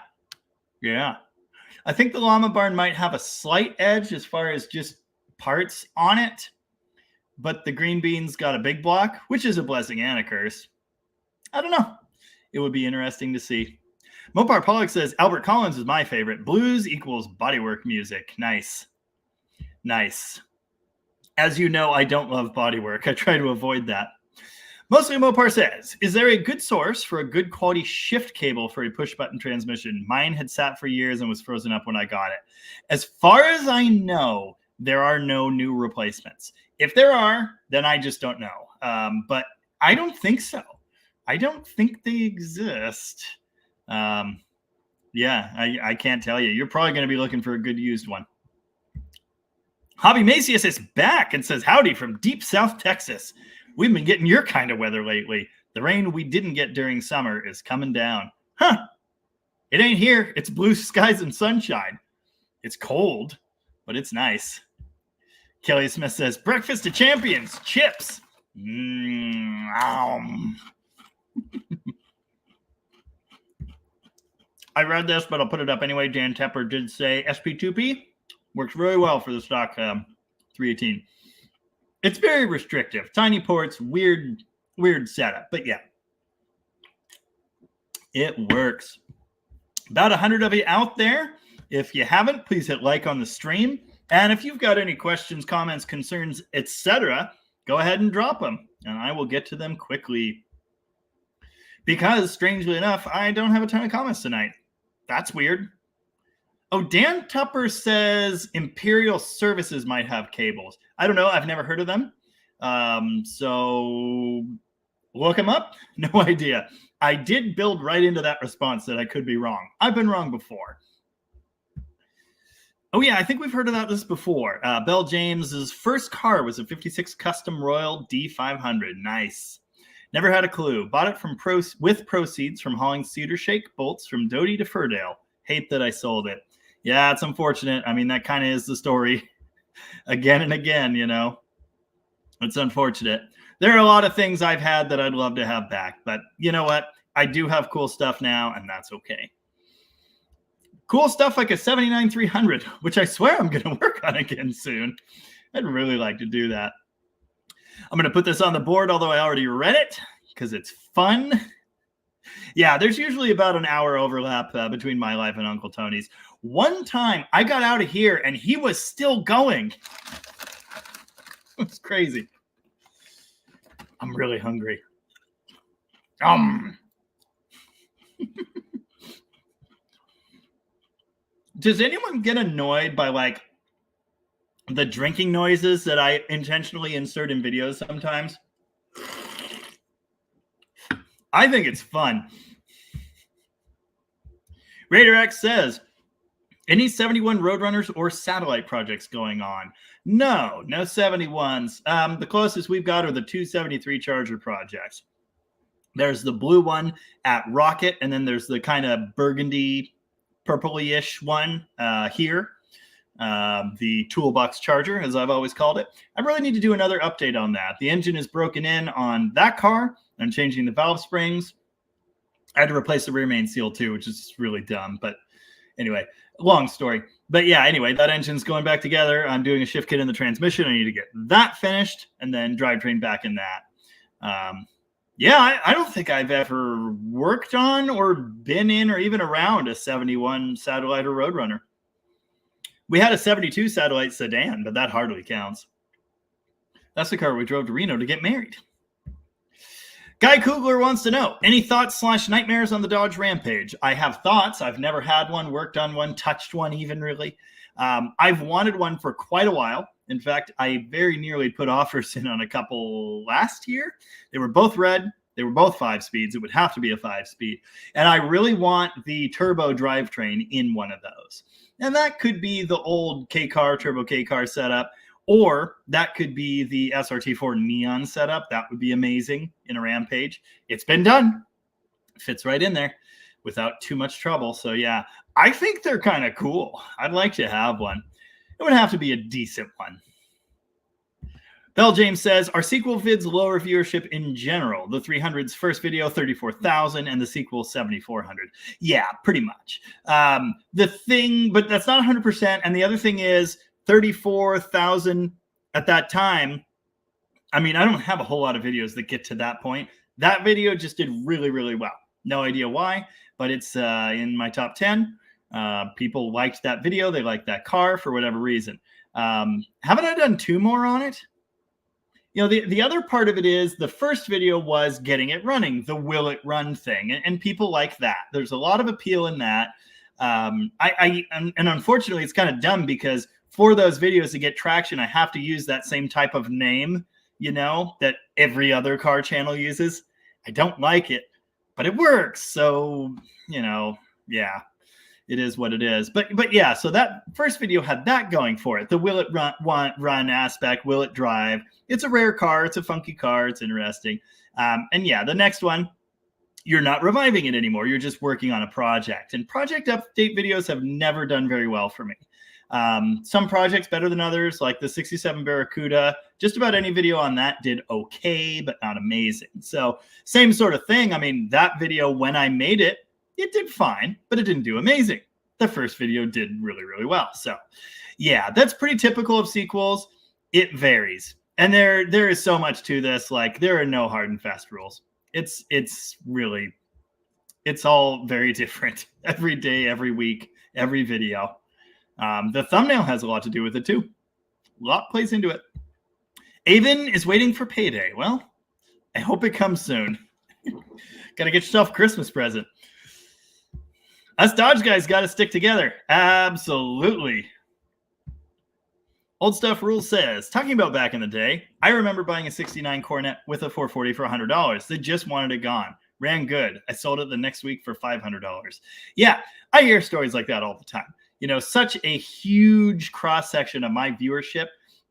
I think the Llama Barn might have a slight edge as far as just parts on it, but the Green Bean's got a big block, which is a blessing and a curse. I don't know. It would be interesting to see. Mopar Pollock says, Albert Collins is my favorite. Blues equals bodywork music. Nice. As you know, I don't love bodywork. I try to avoid that. Mostly Mopar says, is there a good source for a good quality shift cable for a push-button transmission? Mine had sat for years and was frozen up when I got it. As far as I know, there are no new replacements. If there are, then I just don't know. But I don't think so. I don't think they exist. Yeah, I can't tell you. You're probably going to be looking for a good used one. Hobby Macius is back and says, howdy from deep South Texas. We've been getting your kind of weather lately. The rain we didn't get during summer is coming down. Huh. It ain't here. It's blue skies and sunshine. It's cold, but it's nice. Kelly Smith says, breakfast of champions, chips. I read this, but I'll put it up anyway. Dan Tepper did say SP2P works really well for the stock 318. It's very restrictive. Tiny ports, weird setup. But yeah, it works. About 100 of you out there. If you haven't, please hit like on the stream. And if you've got any questions, comments, concerns, etc., go ahead and drop them, and I will get to them quickly. Because, strangely enough, I don't have a ton of comments tonight. That's weird. Oh, Dan Tupper says Imperial Services might have cables. I don't know. I've never heard of them. So look them up. No idea. I did build right into that response that I could be wrong. I've been wrong before. Oh, yeah, I think we've heard about this before. Bell James's first car was a 56 Custom Royal D500. Nice. Never had a clue. Bought it with proceeds from hauling cedar shake bolts from Doty to Furdale. Hate that I sold it. Yeah, it's unfortunate. I mean, that kind of is the story again and again, you know. It's unfortunate. There are a lot of things I've had that I'd love to have back. But you know what? I do have cool stuff now, and that's okay. Cool stuff like a 79 300, which I swear I'm going to work on again soon. I'd really like to do that. I'm going to put this on the board, although I already read it, because it's fun. Yeah, there's usually about an hour overlap between my life and Uncle Tony's. One time, I got out of here, and he was still going. It's crazy. I'm really hungry. Does anyone get annoyed by, like, the drinking noises that I intentionally insert in videos sometimes? I think it's fun. Raider X says, any 71 Roadrunners or satellite projects going on? No 71s. The closest we've got are the 273 Charger projects. There's the blue one at Rocket, and then there's the kind of burgundy, purpley-ish one here. The Toolbox Charger, as I've always called it. I really need to do another update on that. The engine is broken in on that car. I'm changing the valve springs. I had to replace the rear main seal too, which is really dumb. But anyway, long story. But yeah, anyway, that engine's going back together. I'm doing a shift kit in the transmission. I need to get that finished and then drivetrain back in that. Yeah, I don't think I've ever worked on or been in or even around a 71 Satellite or Roadrunner. We had a 72 Satellite sedan, but that hardly counts. That's the car we drove to Reno to get married. Guy Kugler wants to know, any thoughts / nightmares on the Dodge Rampage? I have thoughts. I've never had one, worked on one, touched one even really. I've wanted one for quite a while. In fact, I very nearly put offers in on a couple last year. They were both red. They were both 5 speeds. It would have to be a 5-speed. And I really want the turbo drivetrain in one of those. And that could be the old K-Car, turbo K-Car setup, or that could be the SRT4 Neon setup. That would be amazing in a Rampage. It's been done. Fits right in there without too much trouble. So yeah, I think they're kind of cool. I'd like to have one. It would have to be a decent one. Bell James says, are sequel vids lower viewership in general? The 300's first video, 34,000, and the sequel, 7,400. Yeah, pretty much. The thing, but that's not 100%. And the other thing is 34,000 at that time. I mean, I don't have a whole lot of videos that get to that point. That video just did really, really well. No idea why, but it's in my top 10. People liked that video. They liked that car for whatever reason. Haven't I done 2 more on it? You know, the other part of it is the first video was getting it running, the will it run thing. And people like that. There's a lot of appeal in that. And unfortunately, it's kind of dumb because for those videos to get traction, I have to use that same type of name, you know, that every other car channel uses. I don't like it, but it works. So, you know, yeah. It is what it is. But yeah, so that first video had that going for it. The will it run aspect, will it drive? It's a rare car. It's a funky car. It's interesting. And yeah, the next one, you're not reviving it anymore. You're just working on a project. And project update videos have never done very well for me. Some projects better than others, like the 67 Barracuda. Just about any video on that did okay, but not amazing. So same sort of thing. I mean, that video, when I made it, it did fine, but it didn't do amazing. The first video did really, really well. So yeah, that's pretty typical of sequels. It varies. And there is so much to this. Like, there are no hard and fast rules. It's all very different every day, every week, every video. The thumbnail has a lot to do with it too. A lot plays into it. Avon is waiting for payday. Well, I hope it comes soon. Got to get yourself a Christmas present. Us Dodge guys got to stick together. Absolutely. Old Stuff Rules says, talking about back in the day, I remember buying a 69 Cornet with a 440 for $100. They just wanted it gone. Ran good. I sold it the next week for $500. Yeah, I hear stories like that all the time. You know, such a huge cross-section of my viewership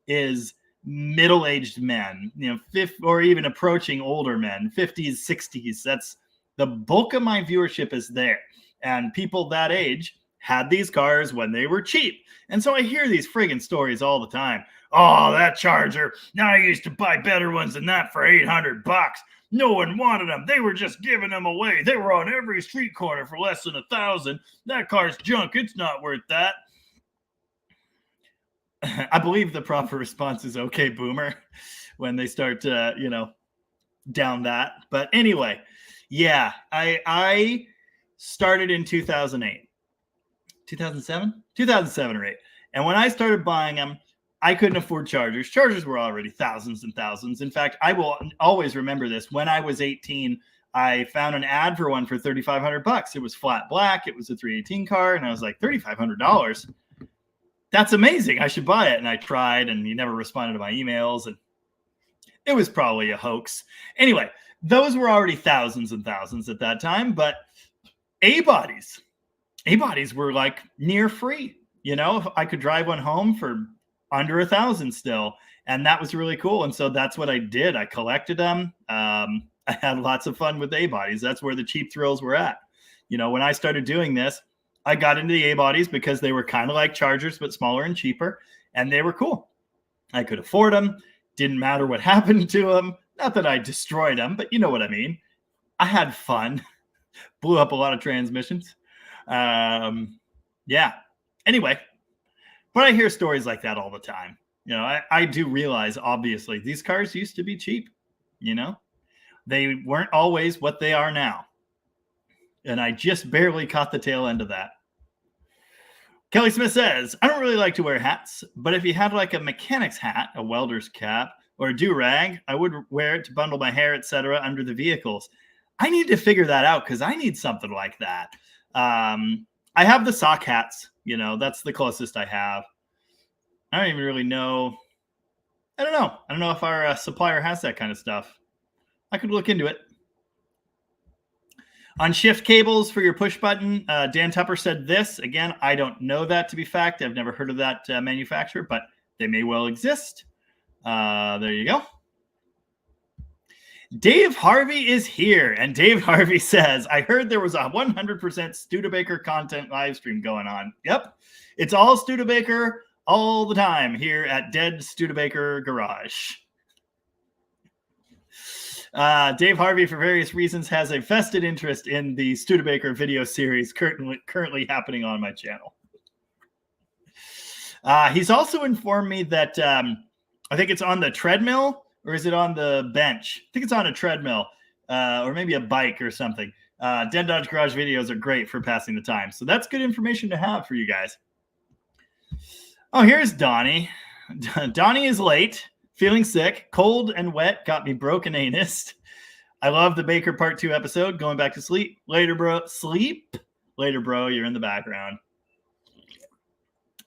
is middle-aged men, you know, or even approaching older men, 50s, 60s. That's the bulk of my viewership is there. And people that age had these cars when they were cheap. And so I hear these friggin' stories all the time. Oh, that Charger. Now I used to buy better ones than that for $800. No one wanted them. They were just giving them away. They were on every street corner for less than $1,000. That car's junk. It's not worth that. I believe the proper response is okay, boomer, when they start to, you know, down that. But anyway, yeah, I started in 2008, 2007 or 8. And when I started buying them, I couldn't afford Chargers. Chargers were already thousands and thousands. In fact, I will always remember this. When I was 18, I found an ad for one for $3,500. It was flat black. It was a 318 car. And I was like, $3,500? That's amazing. I should buy it. And I tried, and he never responded to my emails. And it was probably a hoax. Anyway, those were already thousands and thousands at that time. But A-bodies were like near free. You know, I could drive one home for under $1,000 still. And that was really cool. And so that's what I did. I collected them. I had lots of fun with A-bodies. That's where the cheap thrills were at. You know, when I started doing this, I got into the A-bodies because they were kind of like Chargers, but smaller and cheaper. And they were cool. I could afford them. Didn't matter what happened to them. Not that I destroyed them, but you know what I mean. I had fun. Blew up a lot of transmissions. Yeah. Anyway, but I hear stories like that all the time. You know, I do realize, obviously, these cars used to be cheap. You know, they weren't always what they are now. And I just barely caught the tail end of that. Kelly Smith says, I don't really like to wear hats, but if you had like a mechanic's hat, a welder's cap, or a do-rag. I would wear it to bundle my hair, etc., under the vehicles. I need to figure that out because I need something like that. I have the sock hats. That's the closest I have. I don't even really know. I don't know if our supplier has that kind of stuff. I could look into it. On shift cables for your push button, Dan Tupper said this. Again, I don't know that to be fact. I've never heard of that manufacturer, but they may well exist. There you go. Dave Harvey is here, and Dave Harvey says, I heard there was a 100% Studebaker content live stream going on. Yep, it's all Studebaker all the time here at Dead Studebaker Garage. Dave Harvey, for various reasons, has a vested interest in the Studebaker video series currently happening on my channel. He's also informed me that I think it's on the treadmill, or is it on the bench? I think it's on a treadmill or maybe a bike or something. Dead Dodge Garage videos are great for passing the time. So that's good information to have for you guys. Oh, here's Donnie. Donnie is late, feeling sick, cold and wet, got me broken anus. I love the Baker Part 2 episode. Going back to sleep. Later, bro. Sleep. Later, bro. You're in the background.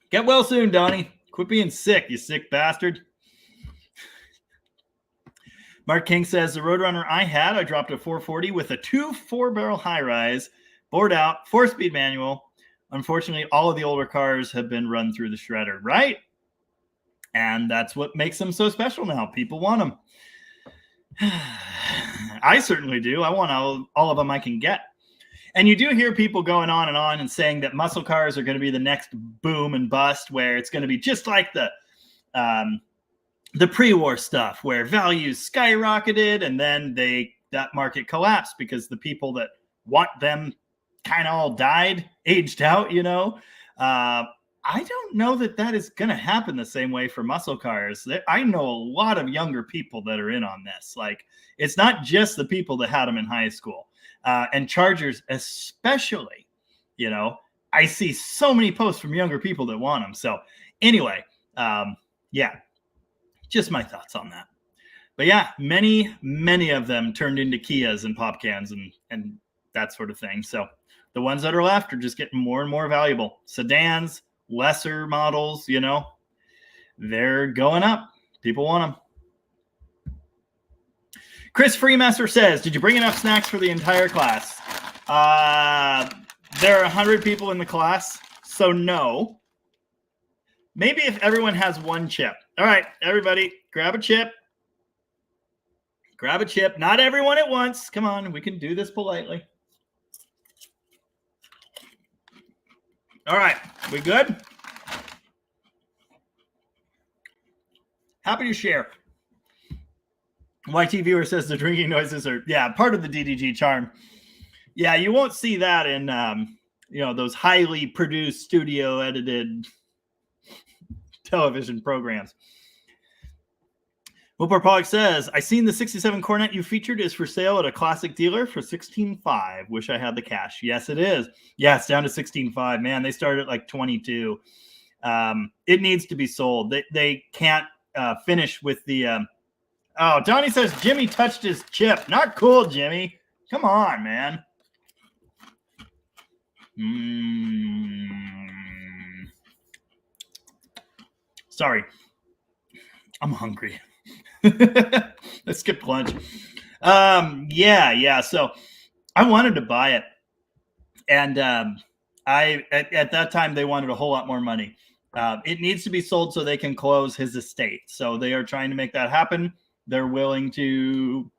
Get well soon, Donnie. Quit being sick, you sick bastard. Mark King says, the Roadrunner I dropped a 440 with a 2 4-barrel high-rise, bored out, 4-speed manual. Unfortunately, all of the older cars have been run through the shredder, right? And that's what makes them so special now. People want them. I certainly do. I want all of them I can get. And you do hear people going on and saying that muscle cars are going to be the next boom and bust, where it's going to be just like the pre-war stuff, where values skyrocketed and then that market collapsed because the people that want them kind of all died, aged out, I don't know that is going to happen the same way for muscle cars. I know a lot of younger people that are in on this. Like, it's not just the people that had them in high school. And Chargers especially, I see so many posts from younger people that want them. So anyway, yeah, just my thoughts on that. But yeah, many, many of them turned into Kias and pop cans and that sort of thing. So the ones that are left are just getting more and more valuable. Sedans, lesser models, they're going up. People want them. Chris Freemaster says, did you bring enough snacks for the entire class? There are 100 people in the class, so no. Maybe if everyone has one chip. All right, everybody, grab a chip. Grab a chip. Not everyone at once. Come on, we can do this politely. All right, we good? Happy to share. YT viewer says the drinking noises are, part of the DDG charm. Yeah, you won't see that in, those highly produced, studio edited television programs. Wilbur Pollock says, I seen the 67 Cornet you featured is for sale at a classic dealer for $16,500. Wish I had the cash. Yes, it is. Yeah, it's down to $16,500. Man, they started at like $22,000. It needs to be sold. They can't finish with the... Oh, Donnie says Jimmy touched his chip. Not cool, Jimmy. Come on, man. Sorry. I'm hungry. Let's skip lunch. Yeah. So I wanted to buy it. And at that time, they wanted a whole lot more money. It needs to be sold so they can close his estate. So they are trying to make that happen. They're willing to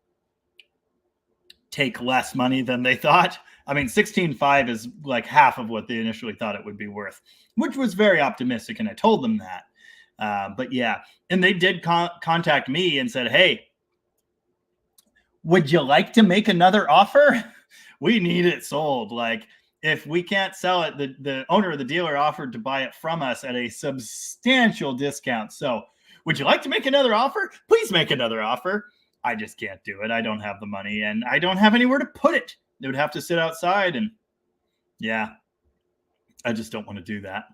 take less money than they thought. I mean, $16,500 is like half of what they initially thought it would be worth, which was very optimistic. And I told them that. But yeah, and they did contact me and said, hey, would you like to make another offer? We need it sold. Like, if we can't sell it, the owner of the dealer offered to buy it from us at a substantial discount. So would you like to make another offer? Please make another offer. I just can't do it. I don't have the money and I don't have anywhere to put it. It would have to sit outside. And yeah, I just don't want to do that.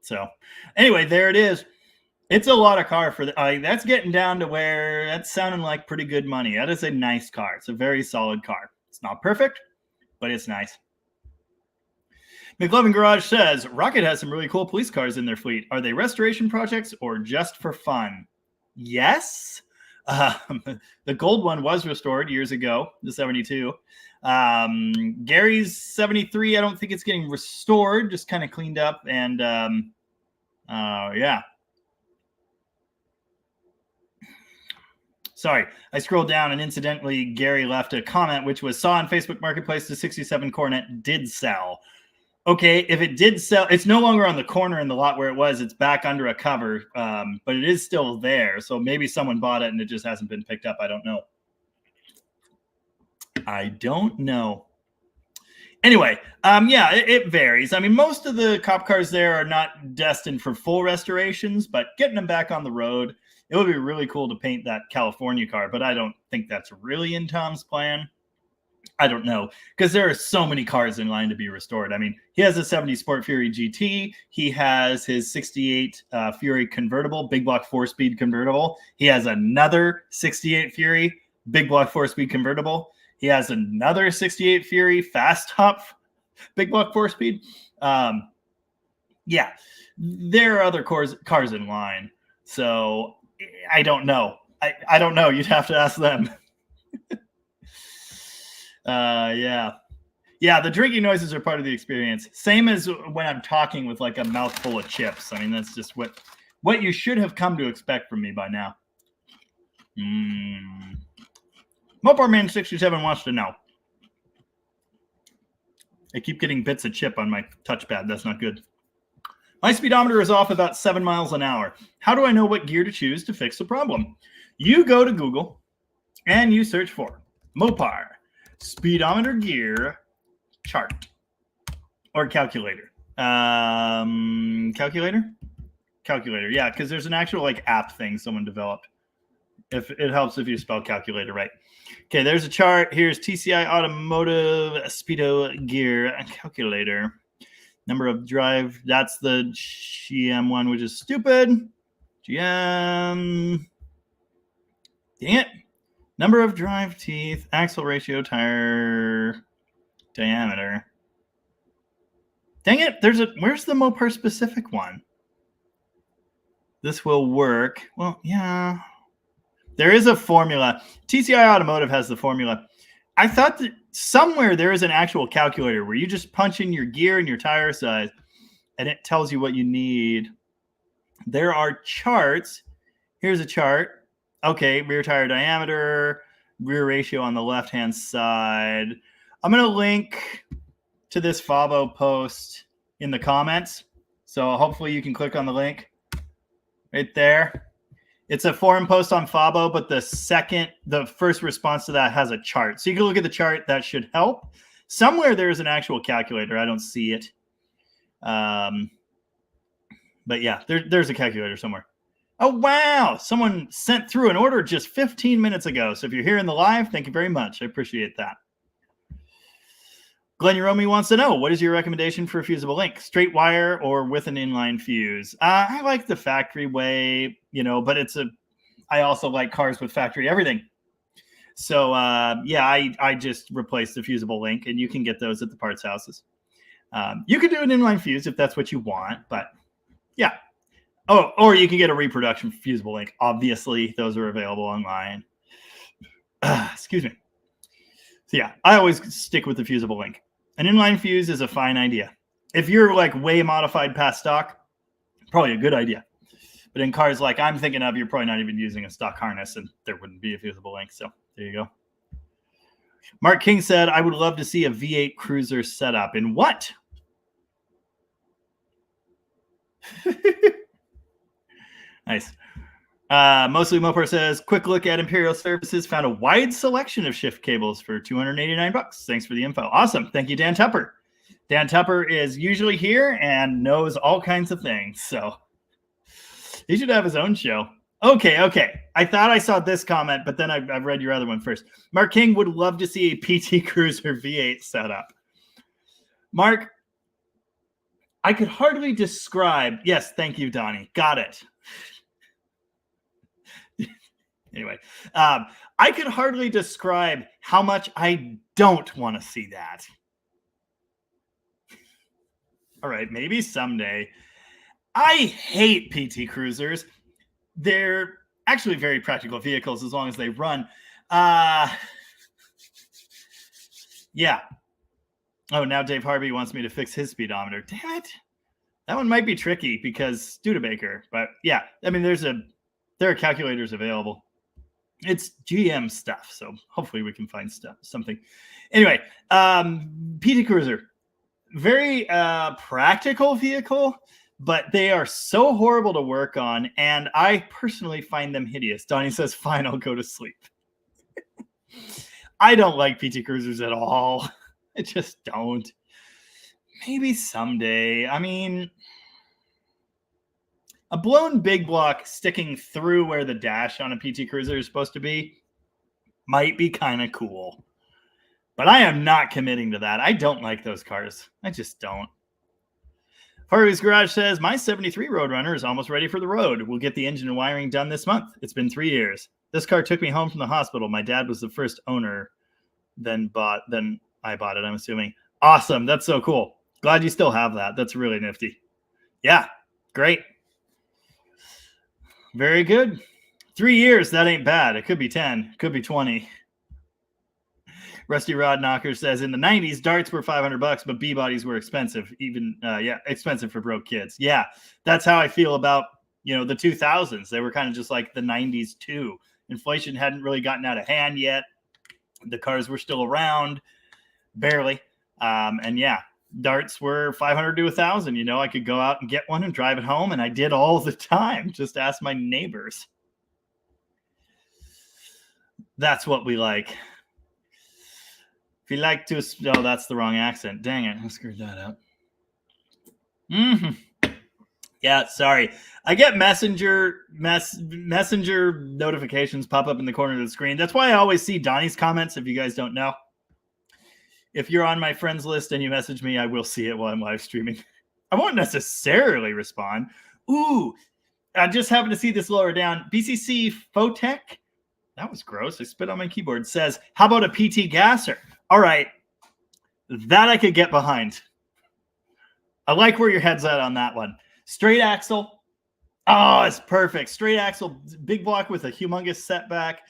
So anyway, there it is. It's a lot of car for that's getting down to where that's sounding like pretty good money. That is a nice car. It's a very solid car. It's not perfect, but it's nice. McLovin Garage says Rocket has some really cool police cars in their fleet. Are they restoration projects or just for fun? Yes. The gold one was restored years ago, the 72. Gary's 73, I don't think it's getting restored, just kind of cleaned up. And yeah. Sorry, I scrolled down and incidentally, Gary left a comment, which was saw on Facebook Marketplace the 67 Coronet did sell. Okay, if it did sell, it's no longer on the corner in the lot where it was. It's back under a cover, but it is still there. So maybe someone bought it and it just hasn't been picked up. I don't know. Anyway, yeah, it varies. I mean, most of the cop cars there are not destined for full restorations, but getting them back on the road, it would be really cool to paint that California car, but I don't think that's really in Tom's plan. I don't know, because there are so many cars in line to be restored. I mean, he has a 70 Sport Fury GT. He has his 68 Fury convertible, big block 4-speed convertible. He has another 68 Fury, big block 4-speed convertible. He has another 68 Fury fast top, big block 4-speed. Yeah, there are other cars in line. So I don't know. I don't know. You'd have to ask them. Yeah, the drinking noises are part of the experience. Same as when I'm talking with like a mouthful of chips. I mean, that's just what you should have come to expect from me by now. Mopar Man 67 wants to know. I keep getting bits of chip on my touchpad. That's not good. My speedometer is off about 7 miles an hour. How do I know what gear to choose to fix the problem? You go to Google and you search for Mopar speedometer gear chart or calculator. Calculator, yeah, because there's an actual like app thing someone developed. If it helps if you spell calculator right. Okay, there's a chart. Here's TCI Automotive Speedo Gear calculator. Number of drive. That's the GM one, which is stupid. GM. Dang it. Number of drive teeth, axle ratio, tire diameter. Dang it, where's the Mopar specific one? This will work. Well, yeah. There is a formula. TCI Automotive has the formula. I thought that somewhere there is an actual calculator where you just punch in your gear and your tire size and it tells you what you need. There are charts. Here's a chart. Okay, rear tire diameter, rear ratio on the left-hand side. I'm going to link to this Favo post in the comments. So hopefully you can click on the link right there. It's a forum post on Favo, but the first response to that has a chart. So you can look at the chart. That should help. Somewhere there's an actual calculator. I don't see it. But yeah, there's a calculator somewhere. Oh, wow. Someone sent through an order just 15 minutes ago. So if you're here in the live, thank you very much. I appreciate that. Glenn Uromi wants to know, what is your recommendation for a fusible link? Straight wire or with an inline fuse? I like the factory way, but I also like cars with factory everything. So, yeah, I just replaced the fusible link, and you can get those at the parts houses. You could do an inline fuse if that's what you want, but yeah. Oh, or you can get a reproduction fusible link. Obviously, those are available online. Excuse me. So yeah, I always stick with the fusible link. An inline fuse is a fine idea. If you're like way modified past stock, probably a good idea. But in cars like I'm thinking of, you're probably not even using a stock harness and there wouldn't be a fusible link. So there you go. Mark King said, I would love to see a V8 Cruiser setup. In what? Nice. Mostly Mopar says, quick look at Imperial Services, found a wide selection of shift cables for $289. Thanks for the info. Awesome. Thank you, Dan Tupper. Dan Tupper is usually here and knows all kinds of things. So he should have his own show. Okay. I thought I saw this comment, but then I've read your other one first. Mark King would love to see a PT Cruiser V8 setup. Mark, I could hardly describe. Yes, thank you, Donnie. Got it. Anyway, I could hardly describe how much I don't want to see that. All right, maybe someday. I hate PT Cruisers. They're actually very practical vehicles as long as they run. Yeah. Oh, now Dave Harvey wants me to fix his speedometer. Damn it. That one might be tricky because Studebaker. But yeah, I mean, there are calculators available. It's GM stuff, so hopefully we can find something. Anyway, PT Cruiser, very practical vehicle, but they are so horrible to work on, and I personally find them hideous. Donnie says, fine, I'll go to sleep. I don't like PT Cruisers at all. I just don't. Maybe someday. I mean, a blown big block sticking through where the dash on a PT Cruiser is supposed to be might be kind of cool. But I am not committing to that. I don't like those cars. I just don't. Harvey's Garage says, my 73 Roadrunner is almost ready for the road. We'll get the engine and wiring done this month. It's been 3 years. This car took me home from the hospital. My dad was the first owner, then I bought it, I'm assuming. Awesome. That's so cool. Glad you still have that. That's really nifty. Yeah, great. Very good. 3 years, that ain't bad. It could be 10, could be 20. Rusty Rod Knocker says, in the 90s, darts were $500, but B-bodies were expensive. Expensive for broke kids. Yeah, that's how I feel about, the 2000s. They were kind of just like the 90s too. Inflation hadn't really gotten out of hand yet. The cars were still around, barely. And yeah, darts were 500 to 1,000. I could go out and get one and drive it home, and I did all the time. Just ask my neighbors. That's what we like. If you like to, oh, that's the wrong accent. Dang it, I screwed that up. Yeah, sorry. I get messenger notifications pop up in the corner of the screen. That's why I always see Donnie's comments, if you guys don't know. If you're on my friends list and you message me, I will see it while I'm live streaming. I won't necessarily respond. Ooh, I just happened to see this lower down. BCC Photech, that was gross. I spit on my keyboard. Says, how about a PT Gasser? All right, that I could get behind. I like where your head's at on that one. Straight axle. Oh, it's perfect. Straight axle, big block with a humongous setback.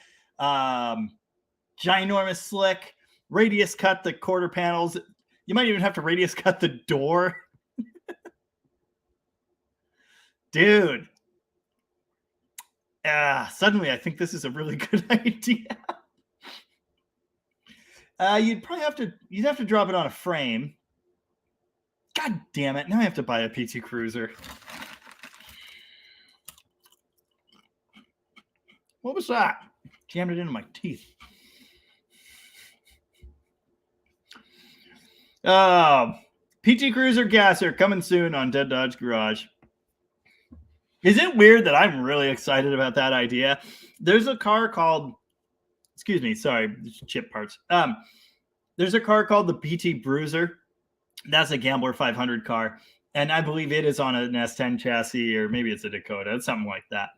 Ginormous slick. Radius cut the quarter panels. You might even have to radius cut the door. Dude. Suddenly I think this is a really good idea. You'd have to drop it on a frame. God damn it. Now I have to buy a PT Cruiser. What was that? Jammed it into my teeth. PT Cruiser Gasser coming soon on Dead Dodge Garage. Is it weird that I'm really excited about that idea? There's a car called, chip parts. There's a car called the PT Bruiser. That's a Gambler 500 car. And I believe it is on an S10 chassis, or maybe it's a Dakota. It's something like that.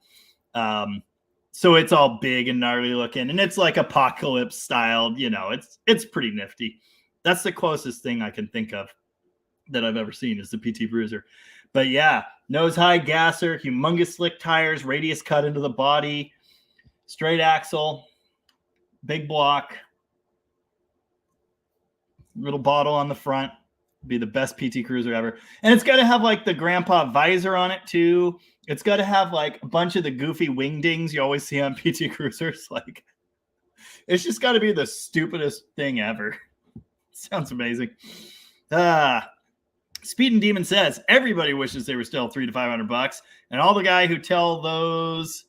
So it's all big and gnarly looking, and it's like apocalypse styled. It's pretty nifty. That's the closest thing I can think of that I've ever seen is the PT Bruiser. But yeah, nose high gasser, humongous slick tires, radius cut into the body, straight axle, big block, little bottle on the front. Be the best PT Cruiser ever. And it's got to have like the grandpa visor on it too. It's got to have like a bunch of the goofy wingdings you always see on PT Cruisers. Like, it's just got to be the stupidest thing ever. Sounds amazing. Speed and Demon says everybody wishes they were still $300 to $500, and all the guy who tell those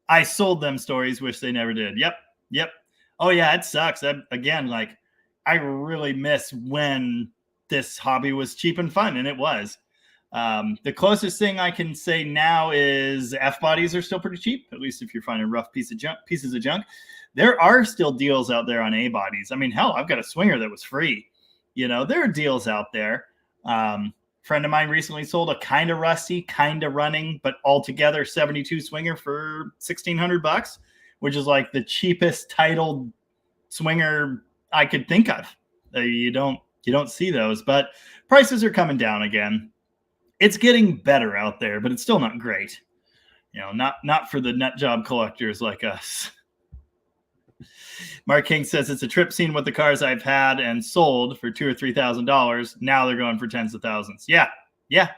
I sold them stories wish they never did. Yep. Oh yeah, it sucks. I really miss when this hobby was cheap and fun, and it was. The closest thing I can say now is F-bodies are still pretty cheap, at least if you're finding rough pieces of junk. There are still deals out there on A-bodies. I mean, hell, I've got a Swinger that was free. There are deals out there. Friend of mine recently sold a kind of rusty, kind of running, but altogether 72 Swinger for $1,600, which is like the cheapest titled swinger I could think of. You don't see those, but prices are coming down again. It's getting better out there, but it's still not great. Not for the nut job collectors like us. Mark King says it's a trip seeing what the cars I've had and sold for $2,000 or $3,000. Now they're going for tens of thousands. Yeah. Yep.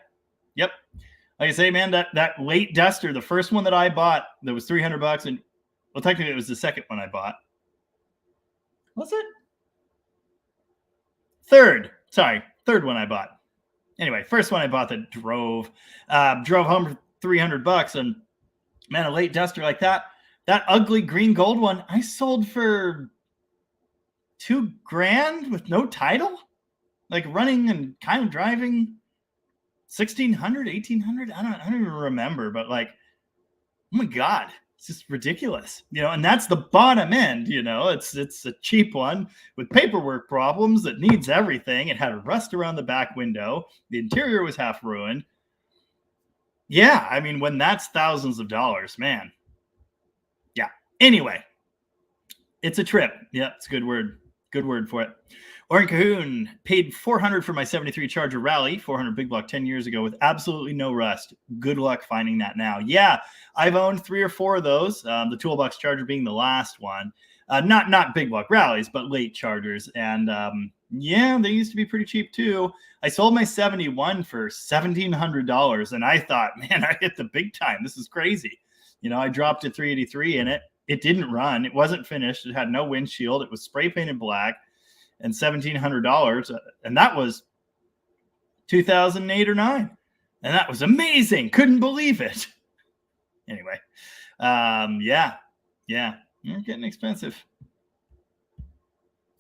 Like I say, man, that late Duster, the first one that I bought, that was $300, and well, technically it was the second one I bought. Was it? Third one I bought. Anyway, first one I bought that drove home for $300, and man, a late Duster like that ugly green gold one, I sold for $2,000 with no title, like running and kind of driving. $1,600, $1,800. I don't even remember, but like, oh my God, it's just ridiculous, and that's the bottom end, it's a cheap one with paperwork problems that needs everything. It had rust around the back window. The interior was half ruined. Yeah. I mean, when that's thousands of dollars, man. Yeah. Anyway, it's a trip. Yeah. It's a good word. Good word for it. Oren Cahoon paid $400 for my 73 Charger Rally, 400 big block 10 years ago with absolutely no rust. Good luck finding that now. Yeah, I've owned 3 or 4 of those. The Toolbox Charger being the last one. Not big block rallies, but late Chargers. And yeah, they used to be pretty cheap too. I sold my 71 for $1,700, and I thought, man, I hit the big time. This is crazy. I dropped a 383 in it. It didn't run. It wasn't finished. It had no windshield. It was spray painted black. And $1,700, and that was 2008 or 9, and that was amazing. Couldn't believe it. Anyway, yeah, you're getting expensive.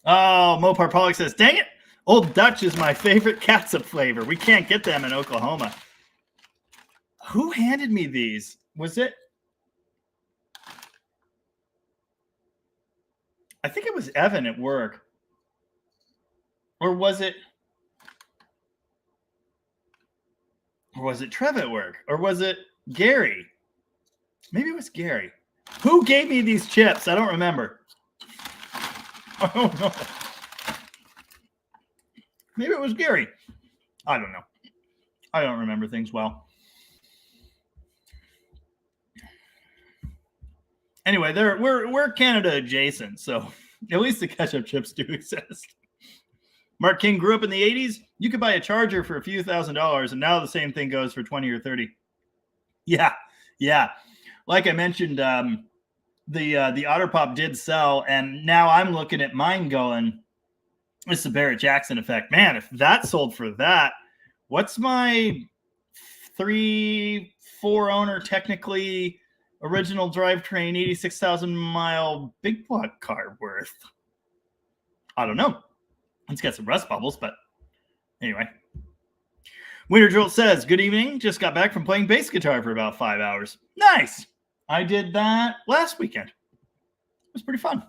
Oh, Mopar Pollock says, "Dang it, Old Dutch is my favorite catsup flavor. We can't get them in Oklahoma." Who handed me these? Was it? I think it was Evan at work. Or was it Trev at work? Or was it Gary? Maybe it was Gary. Who gave me these chips? I don't remember. I don't know. Maybe it was Gary. I don't know. I don't remember things well. Anyway, we're Canada adjacent, so at least the ketchup chips do exist. Mark King grew up in the 80s. You could buy a Charger for a few $1,000s, and now the same thing goes for 20 or 30. Yeah. Like I mentioned, the Otter Pop did sell, and now I'm looking at mine going, it's the Barrett Jackson effect. Man, if that sold for that, what's my 3-4 owner, technically original drivetrain, 86,000 mile big block car worth? I don't know. It's got some rust bubbles, but anyway. Winter Drill says, "Good evening. Just got back from playing bass guitar for about 5 hours. Nice. I did that last weekend. It was pretty fun.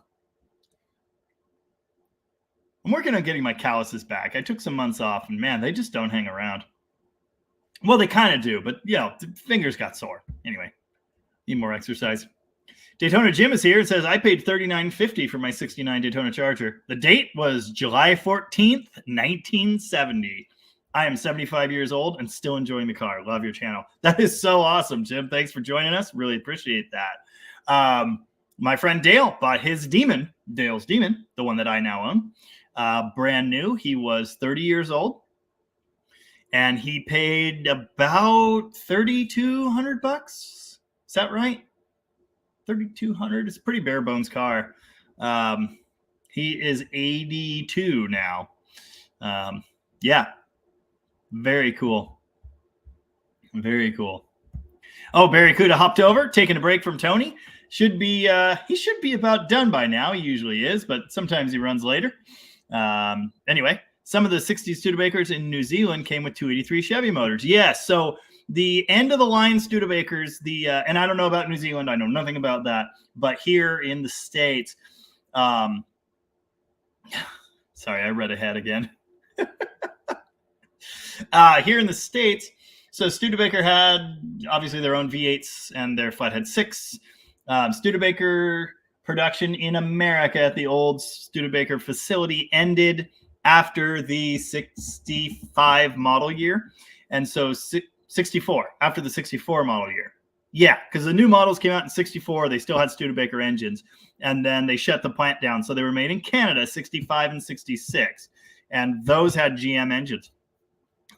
I'm working on getting my calluses back. I took some months off, and man, they just don't hang around. Well, they kind of do, but the fingers got sore. Anyway, need more exercise. Daytona Jim is here and says, "I paid $39.50 for my 69 Daytona Charger. The date was July 14th, 1970. I am 75 years old and still enjoying the car. Love your channel." That is so awesome, Jim. Thanks for joining us. Really appreciate that. My friend Dale bought his Demon, Dale's Demon, the one that I now own, brand new. He was 30 years old, and he paid about $3,200. Is that right? $3,200. It's a pretty bare bones car. He is 82 now. Yeah. Very cool. Very cool. Oh, Barracuda hopped over, taking a break from Tony. He should be about done by now. He usually is, but sometimes he runs later. Anyway, some of the 60s Studebakers in New Zealand came with 283 Chevy motors. Yes, so the end of the line Studebakers, and I don't know about New Zealand, I know nothing about that, but here in the States, sorry, I read ahead again. Here in the States, so Studebaker had obviously their own V8s and their Flathead 6. Studebaker production in America at the old Studebaker facility ended after the 65 model year. And so 64, after the 64 model year. Yeah, because the new models came out in 64. They still had Studebaker engines. And then they shut the plant down. So they were made in Canada, 65 and 66. And those had GM engines.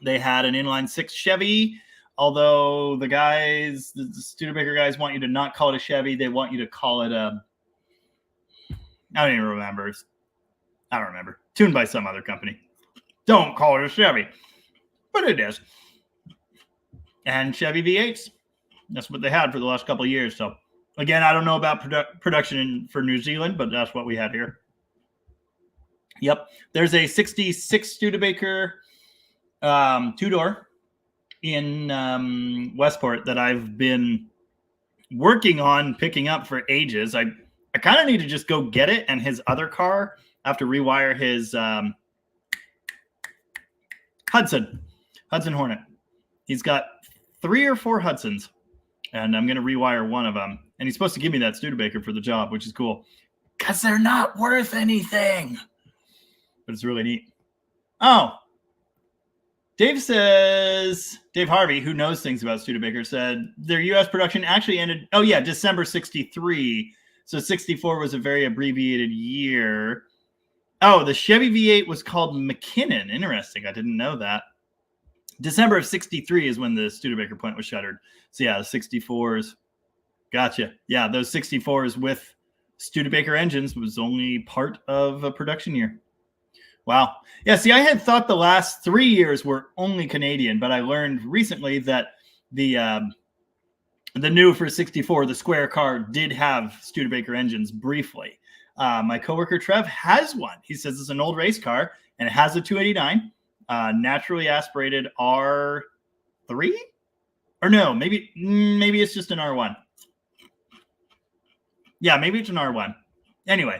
They had an inline six Chevy, although the Studebaker guys want you to not call it a Chevy. They want you to call it a, I don't even remember. I don't remember. Tuned by some other company. Don't call it a Chevy. But it is. And Chevy V8s. That's what they had for the last couple of years. So, again, I don't know about production for New Zealand, but that's what we had here. Yep. There's a 66 Studebaker two-door in Westport that I've been working on picking up for ages. I kind of need to just go get it, and his other car, I have to rewire his Hudson Hornet. He's got 3 or 4 Hudsons, and I'm going to rewire one of them. And he's supposed to give me that Studebaker for the job, which is cool, because they're not worth anything. But it's really neat. Oh, Dave Harvey, who knows things about Studebaker, said their U.S. production actually ended, December 63. So 64 was a very abbreviated year. Oh, the Chevy V8 was called McKinnon. Interesting. I didn't know that. December of 63 is when the Studebaker plant was shuttered. So yeah, the 64s. Gotcha. Yeah, those 64s with Studebaker engines was only part of a production year. Wow. Yeah, see, I had thought the last 3 years were only Canadian, but I learned recently that the new for 64, the square car, did have Studebaker engines briefly. My coworker Trev has one. He says it's an old race car, and it has a 289, naturally aspirated R3? Or no, maybe it's just an R1. Yeah, maybe it's an R1. Anyway,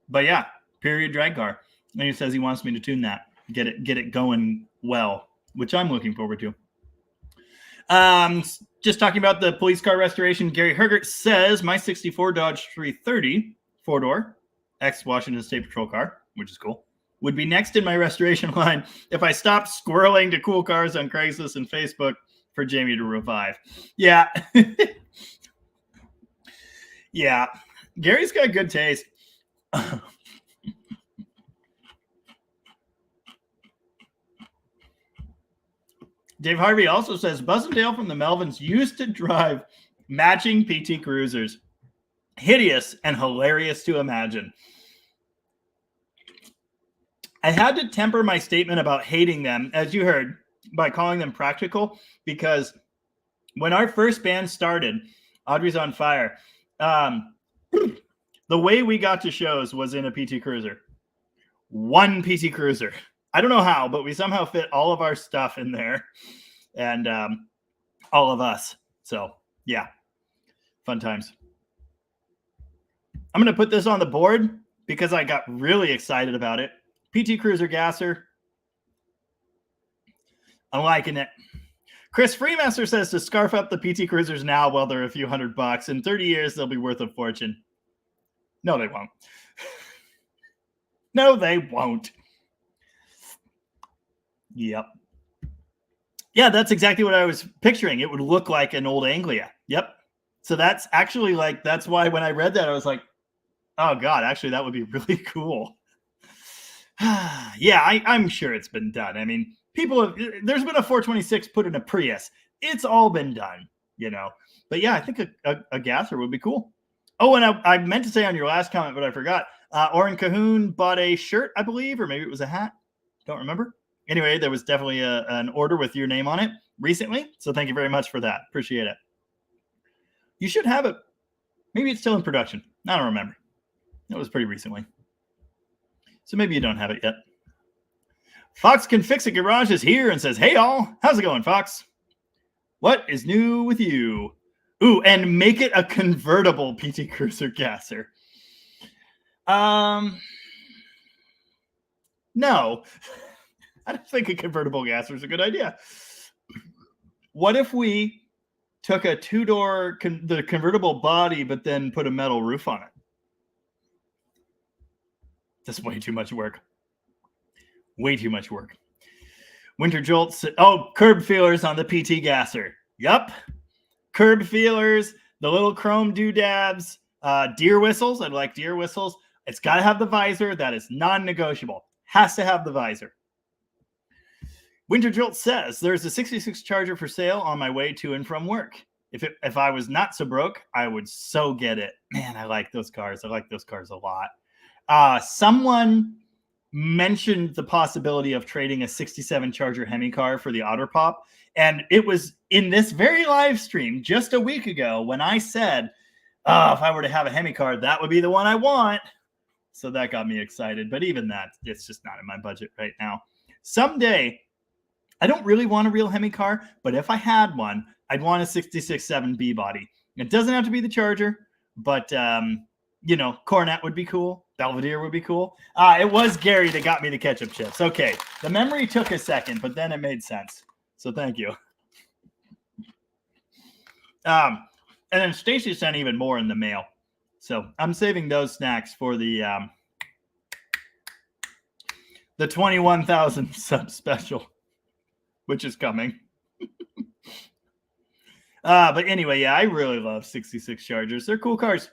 but yeah, period drag car. And he says he wants me to tune that, get it going well, which I'm looking forward to. Just talking about the police car restoration, Gary Hergert says my 64 Dodge 330 4-door ex-Washington State Patrol car, which is cool, would be next in my restoration line if I stopped squirreling to cool cars on Craigslist and Facebook for Jamie to revive. Yeah. Yeah. Gary's got good taste. Dave Harvey also says Buzz and Dale from the Melvins used to drive matching PT Cruisers. Hideous and hilarious to imagine. I had to temper my statement about hating them, as you heard, by calling them practical, because when our first band started, Audrey's on Fire, the way we got to shows was in a PT Cruiser. One PT Cruiser. I don't know how, but we somehow fit all of our stuff in there, and all of us. So, yeah, fun times. I'm going to put this on the board because I got really excited about it. PT Cruiser Gasser. I'm liking it. Chris Freemaster says to scarf up the PT Cruisers now while they're a few $100. In 30 years, they'll be worth a fortune. No, they won't. No, they won't. Yep. Yeah, that's exactly what I was picturing. It would look like an old Anglia. Yep. So that's actually that's why when I read that, I was like, oh God, actually that would be really cool. Yeah, I'm sure it's been done. I mean, there's been a 426 put in a Prius. It's all been done, But yeah, I think a gasser would be cool. Oh, and I meant to say on your last comment, but I forgot. Oren Cahoon bought a shirt, I believe, or maybe it was a hat. Don't remember. Anyway, there was definitely an order with your name on it recently. So thank you very much for that. Appreciate it. You should have it. Maybe it's still in production. I don't remember. It was pretty recently. So maybe you don't have it yet. Fox Can Fix It Garage is here and says, hey, all. How's it going, Fox? What is new with you? Ooh, and make it a convertible PT Cruiser gasser. No. I don't think a convertible gasser is a good idea. What if we took a two-door, the convertible body, but then put a metal roof on it. That's way too much work. Way too much work. Winter Jolts. Oh, curb feelers on the PT gasser. Yup. Curb feelers, the little chrome doodads, deer whistles. I like deer whistles. It's got to have the visor. That is non-negotiable. Has to have the visor. Winter Jolt says, there's a 66 Charger for sale on my way to and from work. If I was not so broke, I would so get it. Man, I like those cars. I like those cars a lot. Someone mentioned the possibility of trading a 67 Charger Hemi car for the Otter Pop. And it was in this very live stream just a week ago when I said, if I were to have a Hemi car, that would be the one I want. So that got me excited. But even that, it's just not in my budget right now. Someday, I don't really want a real Hemi car, but if I had one, I'd want a 66.7 B body. It doesn't have to be the Charger, but, Coronet would be cool. Belvedere would be cool. It was Gary that got me the ketchup chips. Okay, the memory took a second, but then it made sense. So thank you. And then Stacy sent even more in the mail. So I'm saving those snacks for the 21,000 sub special, which is coming. But anyway, yeah, I really love 66 Chargers. They're cool cars.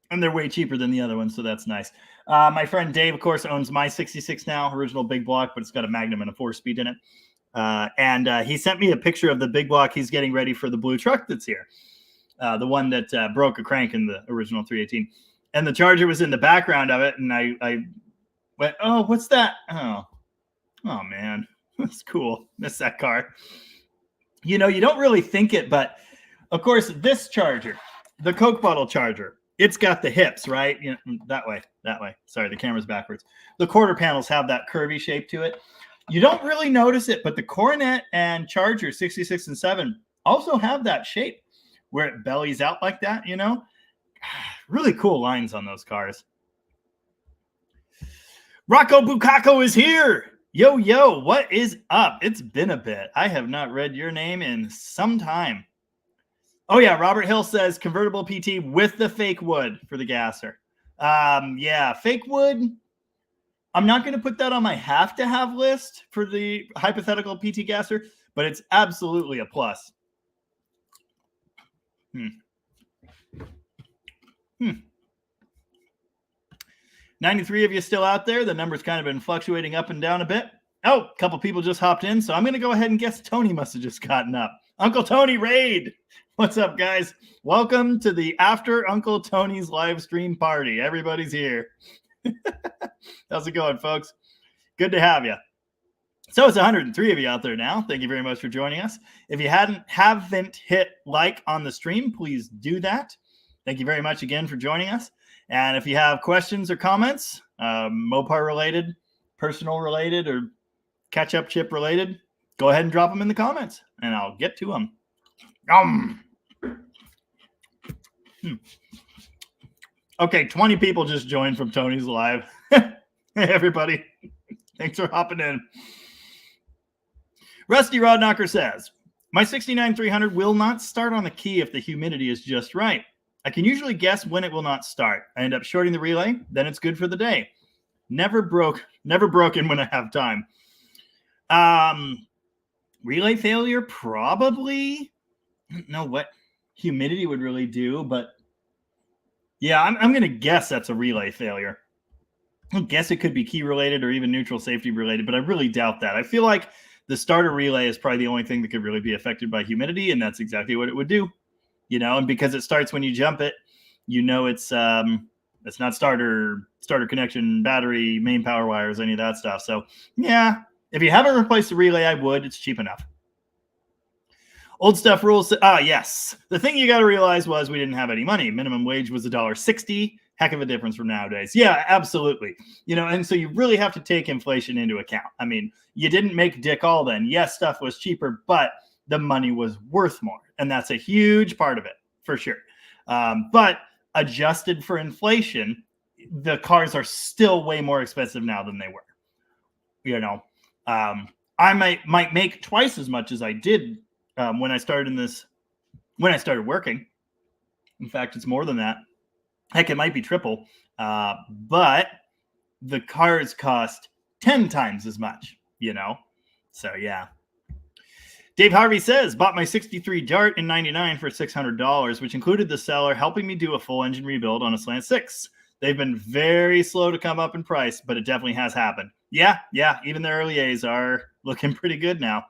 And they're way cheaper than the other ones, so that's nice. My friend Dave, of course, owns my 66 now, original big block, but it's got a Magnum and a 4-speed in it. And he sent me a picture of the big block he's getting ready for the blue truck that's here. The one that broke a crank in the original 318. And the Charger was in the background of it, and I went, oh, what's that? Oh, man, that's cool. Miss that car. You don't really think it, but, of course, this Charger, the Coke bottle Charger, it's got the hips, right? That way. Sorry, the camera's backwards. The quarter panels have that curvy shape to it. You don't really notice it, but the Coronet and Charger 66 and 7 also have that shape where it bellies out like that, Really cool lines on those cars. Rocco Bukako is here. Yo, what is up? It's been a bit. I have not read your name in some time. Oh, yeah, Robert Hill says convertible PT with the fake wood for the gasser. Yeah, fake wood. I'm not going to put that on my have-to-have list for the hypothetical PT gasser, but it's absolutely a plus. 93 of you still out there. The number's kind of been fluctuating up and down a bit. Oh, a couple people just hopped in, so I'm going to go ahead and guess Tony must have just gotten up. Uncle Tony Raid. What's up, guys? Welcome to the After Uncle Tony's live stream party. Everybody's here. How's it going, folks? Good to have you. So it's 103 of you out there now. Thank you very much for joining us. If you haven't hit like on the stream, please do that. Thank you very much again for joining us. And if you have questions or comments, Mopar related, personal related, or ketchup chip related, go ahead and drop them in the comments, and I'll get to them. Okay, 20 people just joined from Tony's live. Hey, everybody. Thanks for hopping in. Rusty Rodknocker says, my 69 300 will not start on the key if the humidity is just right. I can usually guess when it will not start. I end up shorting the relay, then it's good for the day. Never broken when I have time. Relay failure, probably. I don't know what humidity would really do, but yeah, I'm going to guess that's a relay failure. I guess it could be key related or even neutral safety related, but I really doubt that. I feel like the starter relay is probably the only thing that could really be affected by humidity, and that's exactly what it would do. And because it starts when you jump it, it's not starter connection, battery, main power wires, any of that stuff. So yeah, if you haven't replaced the relay, I would. It's cheap enough. Old stuff rules. Yes. The thing you got to realize was we didn't have any money. Minimum wage was $1.60. Heck of a difference from nowadays. Yeah, absolutely. And so you really have to take inflation into account. I mean, you didn't make dick all then. Yes, stuff was cheaper, but the money was worth more. And that's a huge part of it, for sure. But adjusted for inflation, the cars are still way more expensive now than they were. I might make twice as much as I did when I started in this when I started working. In fact, it's more than that. Heck, it might be triple. But the cars cost 10 times as much, you know? So, yeah. Dave Harvey says, bought my 63 Dart in 99 for $600, which included the seller helping me do a full engine rebuild on a Slant 6. They've been very slow to come up in price, but it definitely has happened. Yeah, even the early A's are looking pretty good now.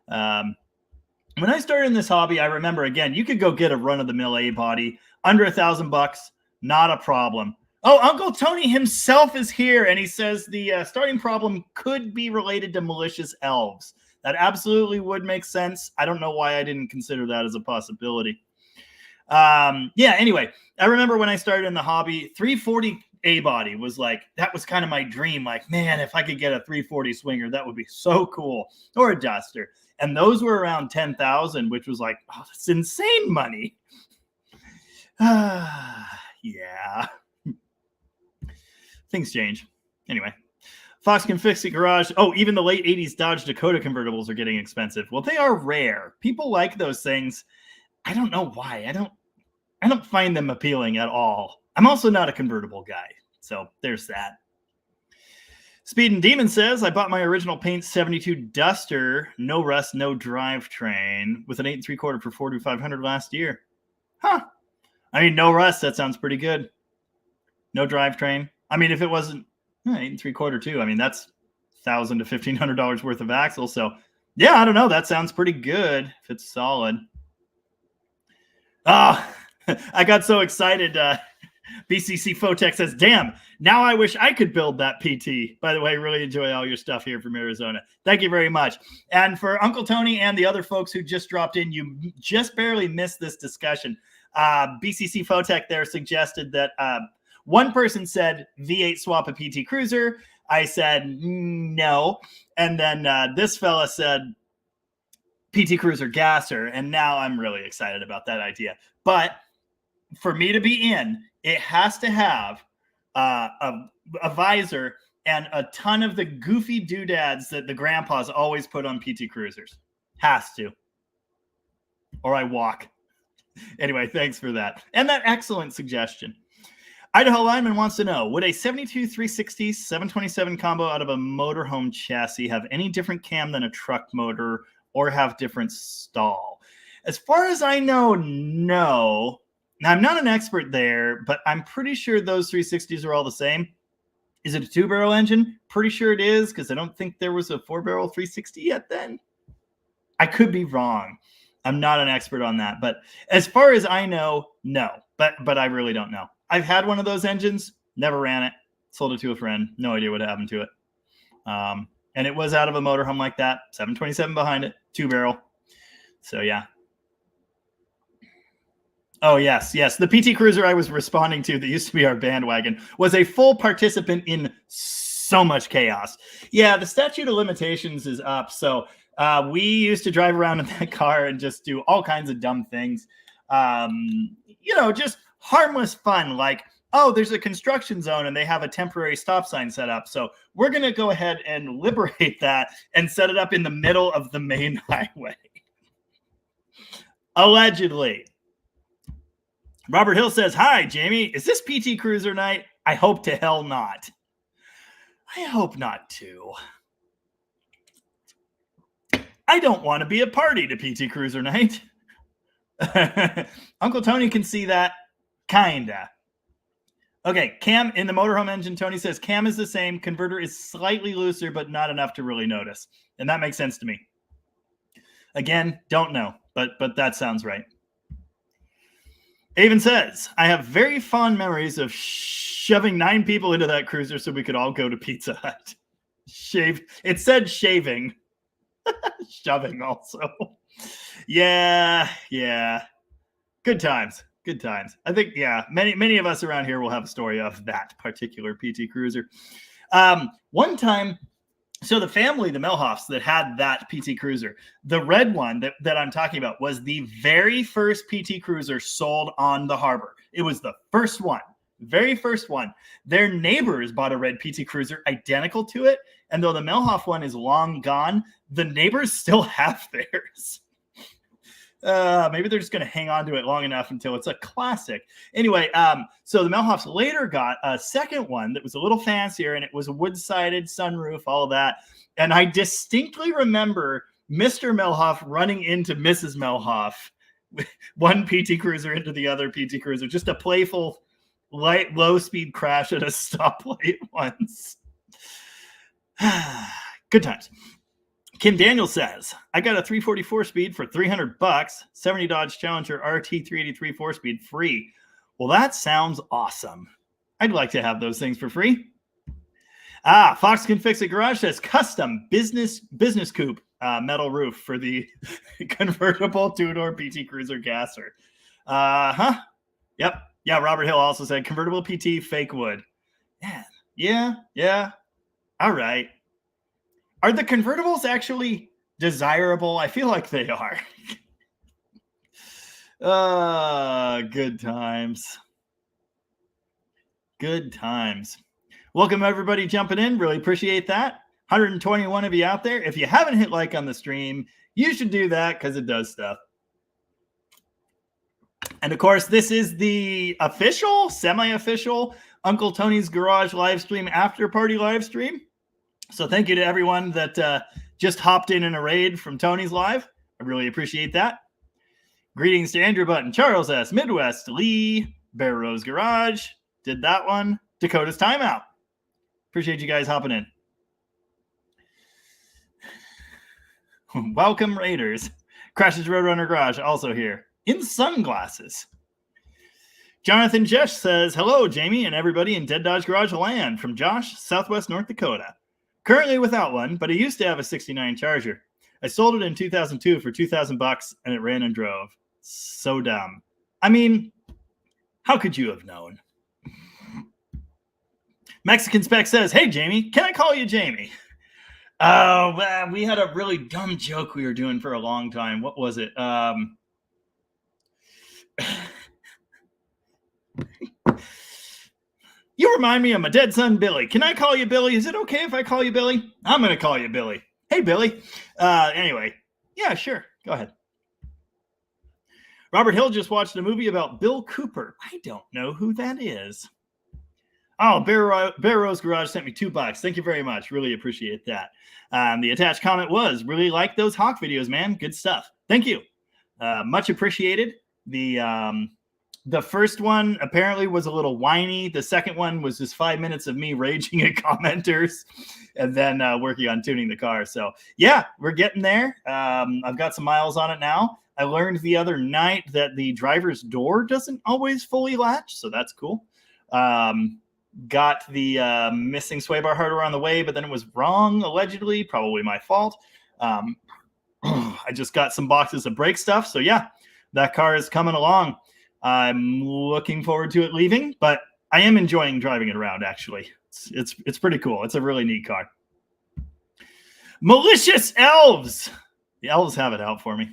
When I started in this hobby, I remember, again, you could go get a run-of-the-mill A body under $1,000, not a problem. Oh, Uncle Tony himself is here, and he says the starting problem could be related to malicious elves. That absolutely would make sense. I don't know why I didn't consider that as a possibility. Anyway, I remember when I started in the hobby, 340 A body was like, that was kind of my dream. Like, man, if I could get a 340 swinger, that would be so cool. Or a duster. And those were around 10,000, which was like, oh, that's insane money. Yeah. Things change. Anyway. Fox Can Fix It Garage. Oh, even the late 80s Dodge Dakota convertibles are getting expensive. Well, they are rare. People like those things. I don't know why. I don't find them appealing at all. I'm also not a convertible guy. So there's that. Speed and Demon says, I bought my original paint 72 Duster, no rust, no drivetrain, with an 8 3/4 for $4,500 last year. Huh. I mean, no rust. That sounds pretty good. No drivetrain. I mean, if it wasn't 8 3/4 too. I mean, that's $1,000 to $1,500 worth of axle. So, yeah, I don't know. That sounds pretty good if it's solid. I got so excited. BCC Photech says, damn, now I wish I could build that PT. By the way, really enjoy all your stuff here from Arizona. Thank you very much. And for Uncle Tony and the other folks who just dropped in, you just barely missed this discussion. BCC Photech there suggested that one person said V8 swap a PT Cruiser. I said no. And then this fella said PT Cruiser gasser. And now I'm really excited about that idea. But for me to be in, it has to have a visor and a ton of the goofy doodads that the grandpas always put on PT Cruisers. Has to. Or I walk. Anyway, thanks for that. And that excellent suggestion. Idaho Lineman wants to know, would a 72 360 727 combo out of a motorhome chassis have any different cam than a truck motor or have different stall? As far as I know, no. Now, I'm not an expert there, but I'm pretty sure those 360s are all the same. Is it a 2-barrel engine? Pretty sure it is, because I don't think there was a 4-barrel 360 yet then. I could be wrong. I'm not an expert on that. But as far as I know, no. But I really don't know. I've had one of those engines, never ran it, sold it to a friend, no idea what happened to it. And it was out of a motorhome like that, 727 behind it, 2-barrel. So, yeah. Oh, yes. The PT Cruiser I was responding to that used to be our bandwagon was a full participant in so much chaos. Yeah, the statute of limitations is up. So we used to drive around in that car and just do all kinds of dumb things. Just harmless fun. Like, oh, there's a construction zone and they have a temporary stop sign set up. So we're going to go ahead and liberate that and set it up in the middle of the main highway. Allegedly. Robert Hill says, hi, Jamie. Is this PT Cruiser night? I hope to hell not. I hope not, too. I don't want to be a party to PT Cruiser night. Uncle Tony can see that. Kinda. Okay, cam in the motorhome engine, Tony says, cam is the same. Converter is slightly looser, but not enough to really notice. And that makes sense to me. Again, don't know, but that sounds right. Avon says, I have very fond memories of shoving 9 people into that cruiser so we could all go to Pizza Hut. It said shaving. Shoving also. Yeah. Good times. I think, many of us around here will have a story of that particular PT Cruiser. One time, so the family, the Melhoffs that had that PT Cruiser, the red one that I'm talking about was the very first PT Cruiser sold on the harbor. It was the first one, very first one. Their neighbors bought a red PT Cruiser identical to it. And though the Melhoff one is long gone, the neighbors still have theirs. Maybe they're just going to hang on to it long enough until it's a classic. Anyway, so the Melhoffs later got a second one that was a little fancier, and it was a wood-sided sunroof, all of that. And I distinctly remember Mr. Melhoff running into Mrs. Melhoff, one PT Cruiser into the other PT Cruiser, just a playful, light, low-speed crash at a stoplight once. Good times. Kim Daniels says, I got a 344 speed for $300, 70 Dodge Challenger RT 383 4-speed free. Well, that sounds awesome. I'd like to have those things for free. Fox Can Fix It Garage says, custom business coupe metal roof for the convertible two-door PT Cruiser gasser. Yep. Yeah, Robert Hill also said, convertible PT fake wood. Yeah. All right. Are the convertibles actually desirable? I feel like they are. Good times. Good times. Welcome, everybody jumping in. Really appreciate that. 121 of you out there. If you haven't hit like on the stream, you should do that because it does stuff. And of course, this is the official, semi-official Uncle Tony's Garage live stream, after party live stream. So thank you to everyone that just hopped in a raid from Tony's Live. I really appreciate that. Greetings to Andrew Button, Charles S., Midwest, Lee, Bear Rose Garage, did that one, Dakota's Timeout. Appreciate you guys hopping in. Welcome, Raiders. Crashes Roadrunner Garage, also here, in sunglasses. Jonathan Jesh says, hello, Jamie and everybody in Dead Dodge Garage land, from Josh, Southwest North Dakota. Currently without one, but I used to have a 69 Charger. I sold it in 2002 for $2,000 and it ran and drove. So dumb. I mean, how could you have known? Mexican Spec says, hey, Jamie, can I call you Jamie? Oh, we had a really dumb joke we were doing for a long time. What was it? You remind me of my dead son, Billy. Can I call you Billy? Is it okay if I call you Billy? I'm going to call you Billy. Hey, Billy. Anyway, yeah, sure. Go ahead. Robert Hill just watched a movie about Bill Cooper. I don't know who that is. Oh, Bear Rose Garage sent me $2. Thank you very much. Really appreciate that. The attached comment was, really like those Hawk videos, man. Good stuff. Thank you. Much appreciated. The first one apparently was a little whiny. The second one was just 5 minutes of me raging at commenters and then working on tuning the car. So yeah, we're getting there. I've got some miles on it now. I learned the other night that the driver's door doesn't always fully latch. So that's cool. Got the missing sway bar hardware on the way, but then it was wrong, allegedly, probably my fault. I just got some boxes of brake stuff. So yeah, that car is coming along. I'm looking forward to it leaving, but I am enjoying driving it around, actually. It's pretty cool. It's a really neat car. Malicious Elves. The elves have it out for me.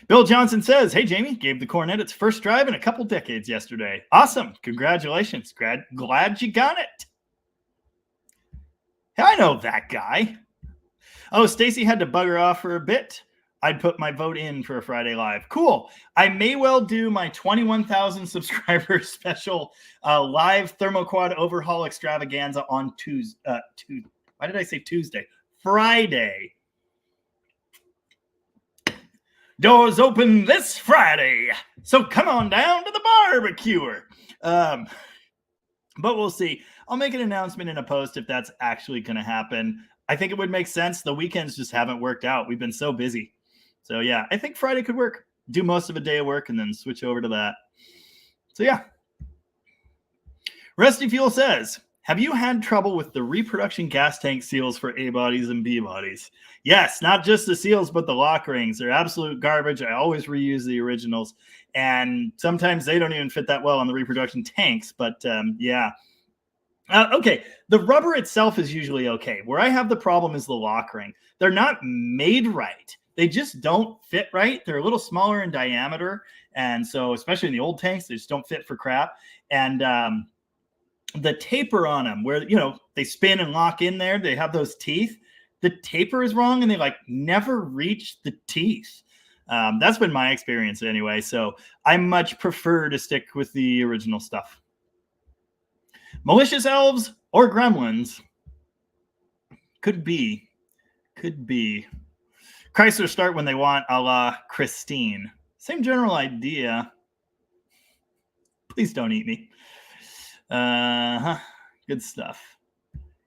Bill Johnson says, hey, Jamie, gave the Cornet its first drive in a couple decades yesterday. Awesome. Congratulations. Glad you got it. I know that guy. Oh, Stacy had to bugger off for a bit. I'd put my vote in for a Friday Live. Cool. I may well do my 21,000 subscriber special live thermoquad overhaul extravaganza on Tuesday. Why did I say Tuesday? Friday. Doors open this Friday. So come on down to the barbecuer. But we'll see. I'll make an announcement in a post if that's actually going to happen. I think it would make sense. The weekends just haven't worked out. We've been so busy. So yeah, I think Friday could work. Do most of a day of work and then switch over to that. So yeah. Rusty Fuel says, have you had trouble with the reproduction gas tank seals for A bodies and B bodies? Yes, not just the seals, but the lock rings. They're absolute garbage. I always reuse the originals. And sometimes they don't even fit that well on the reproduction tanks. But yeah. Okay, the rubber itself is usually okay. Where I have the problem is the lock ring. They're not made right. They just don't fit right. They're a little smaller in diameter. And so, especially in the old tanks, they just don't fit for crap. And the taper on them where, you know, they spin and lock in there, they have those teeth. The taper is wrong and they like never reach the teeth. That's been my experience anyway. So I much prefer to stick with the original stuff. Malicious elves or gremlins? Could be. Chrysler start when they want, a la Christine. Same general idea. Please don't eat me. Good stuff.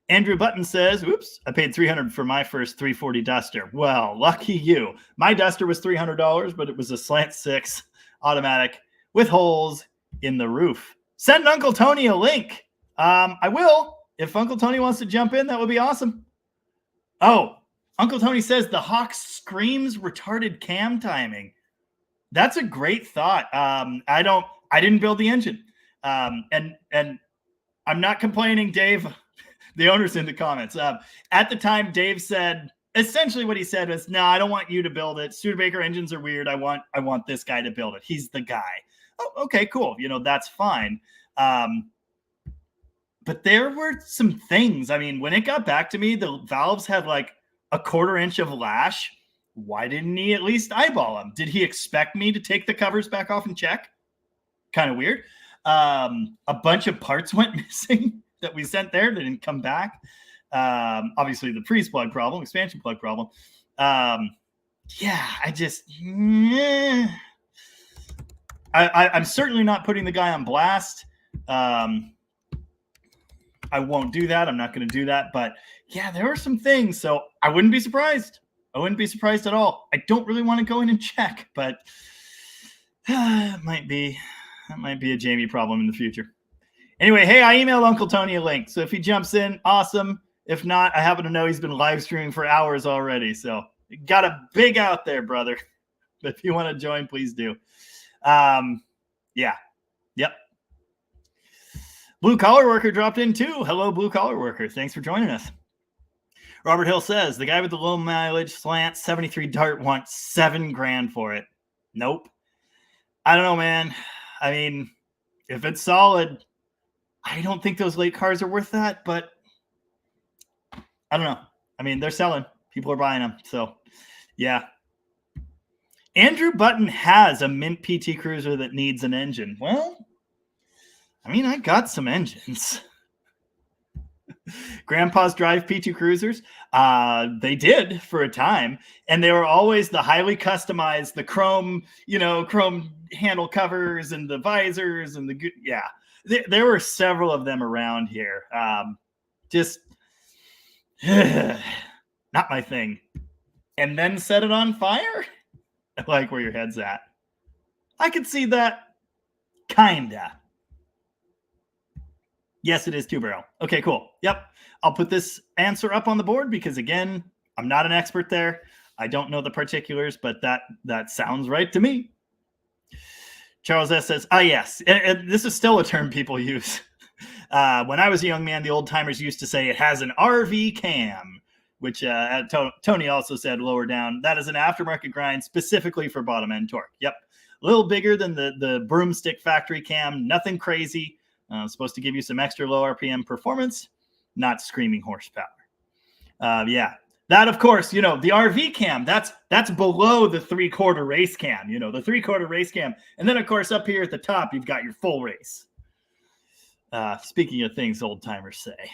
Andrew Button says, oops, I paid $300 for my first 340 duster. Well, lucky you. My duster was $300, but it was a slant 6 automatic with holes in the roof. Send Uncle Tony a link. I will. If Uncle Tony wants to jump in, that would be awesome. Oh, Uncle Tony says the Hawk screams retarded cam timing. That's a great thought. I didn't build the engine. And I'm not complaining, Dave. The owner's in the comments. At the time, Dave said, essentially what he said was, no, I don't want you to build it. Studebaker engines are weird. I want this guy to build it. He's the guy. Oh, okay, cool. That's fine. But there were some things. I mean, when it got back to me, the valves had like a 1/4 inch of lash. Why didn't he at least eyeball them? Did he expect me to take the covers back off and check? Kind of weird. A bunch of parts went missing that we sent there. They didn't come back. Obviously the freeze plug problem, expansion plug problem. Yeah, I'm certainly not putting the guy on blast. I won't do that. I'm not going to do that. But yeah, there were some things. So I wouldn't be surprised. I wouldn't be surprised at all. I don't really want to go in and check, but that might be a Jamie problem in the future. Anyway, hey, I emailed Uncle Tony a link. So if he jumps in, awesome. If not, I happen to know he's been live streaming for hours already. So you got a big out there, brother. But if you want to join, please do. Yeah. Yep. Blue Collar Worker dropped in too. Hello, Blue Collar Worker. Thanks for joining us. Robert Hill says, the guy with the low mileage slant 73 Dart wants $7,000 for it. Nope. I don't know, man. I mean, if it's solid, I don't think those late cars are worth that, but I don't know. I mean, they're selling. People are buying them. So, yeah. Andrew Button has a Mint PT Cruiser that needs an engine. Well, I mean, I got some engines. Grandpa's Drive P2 Cruisers, they did for a time, and they were always the highly customized, the chrome handle covers and the visors and there were several of them around here. Just not my thing. And then set it on fire? I like where your head's at. I could see that. Kinda. Yes, it is 2-barrel. Okay, cool. Yep. I'll put this answer up on the board because, again, I'm not an expert there. I don't know the particulars, but that sounds right to me. Charles S. says, yes. This is still a term people use. When I was a young man, the old timers used to say it has an RV cam, which Tony also said lower down. That is an aftermarket grind specifically for bottom end torque. Yep. A little bigger than the broomstick factory cam. Nothing crazy. Supposed to give you some extra low RPM performance, not screaming horsepower. Yeah. That, of course, the RV cam, that's below the 3/4 race cam, the 3/4 race cam. And then, of course, up here at the top, you've got your full race. Speaking of things old timers say.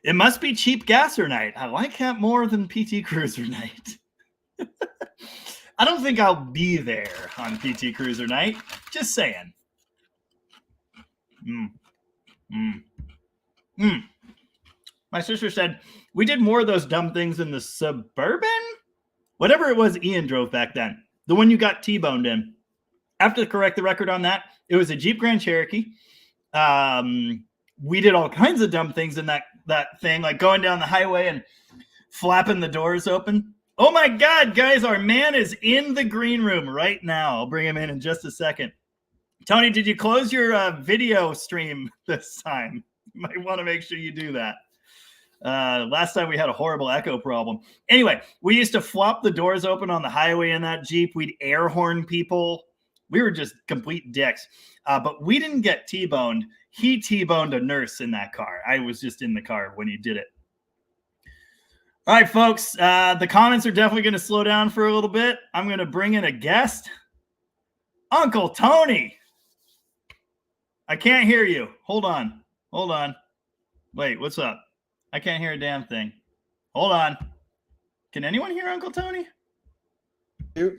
It must be cheap gasser night. I like that more than PT Cruiser night. I don't think I'll be there on PT Cruiser night. Just saying. My sister said, we did more of those dumb things in the Suburban? Whatever it was Ian drove back then. The one you got T-boned in. I have to correct the record on that. It was a Jeep Grand Cherokee. We did all kinds of dumb things in that thing, like going down the highway and flapping the doors open. Oh my God, guys, our man is in the green room right now. I'll bring him in just a second. Tony, did you close your video stream this time? You might want to make sure you do that. Last time we had a horrible echo problem. Anyway, we used to flop the doors open on the highway in that Jeep. We'd air horn people. We were just complete dicks. But we didn't get T-boned. He T-boned a nurse in that car. I was just in the car when he did it. All right, folks. The comments are definitely going to slow down for a little bit. I'm going to bring in a guest. Uncle Tony. I can't hear you. Hold on. Hold on. Wait, what's up? I can't hear a damn thing. Hold on. Can anyone hear Uncle Tony? You?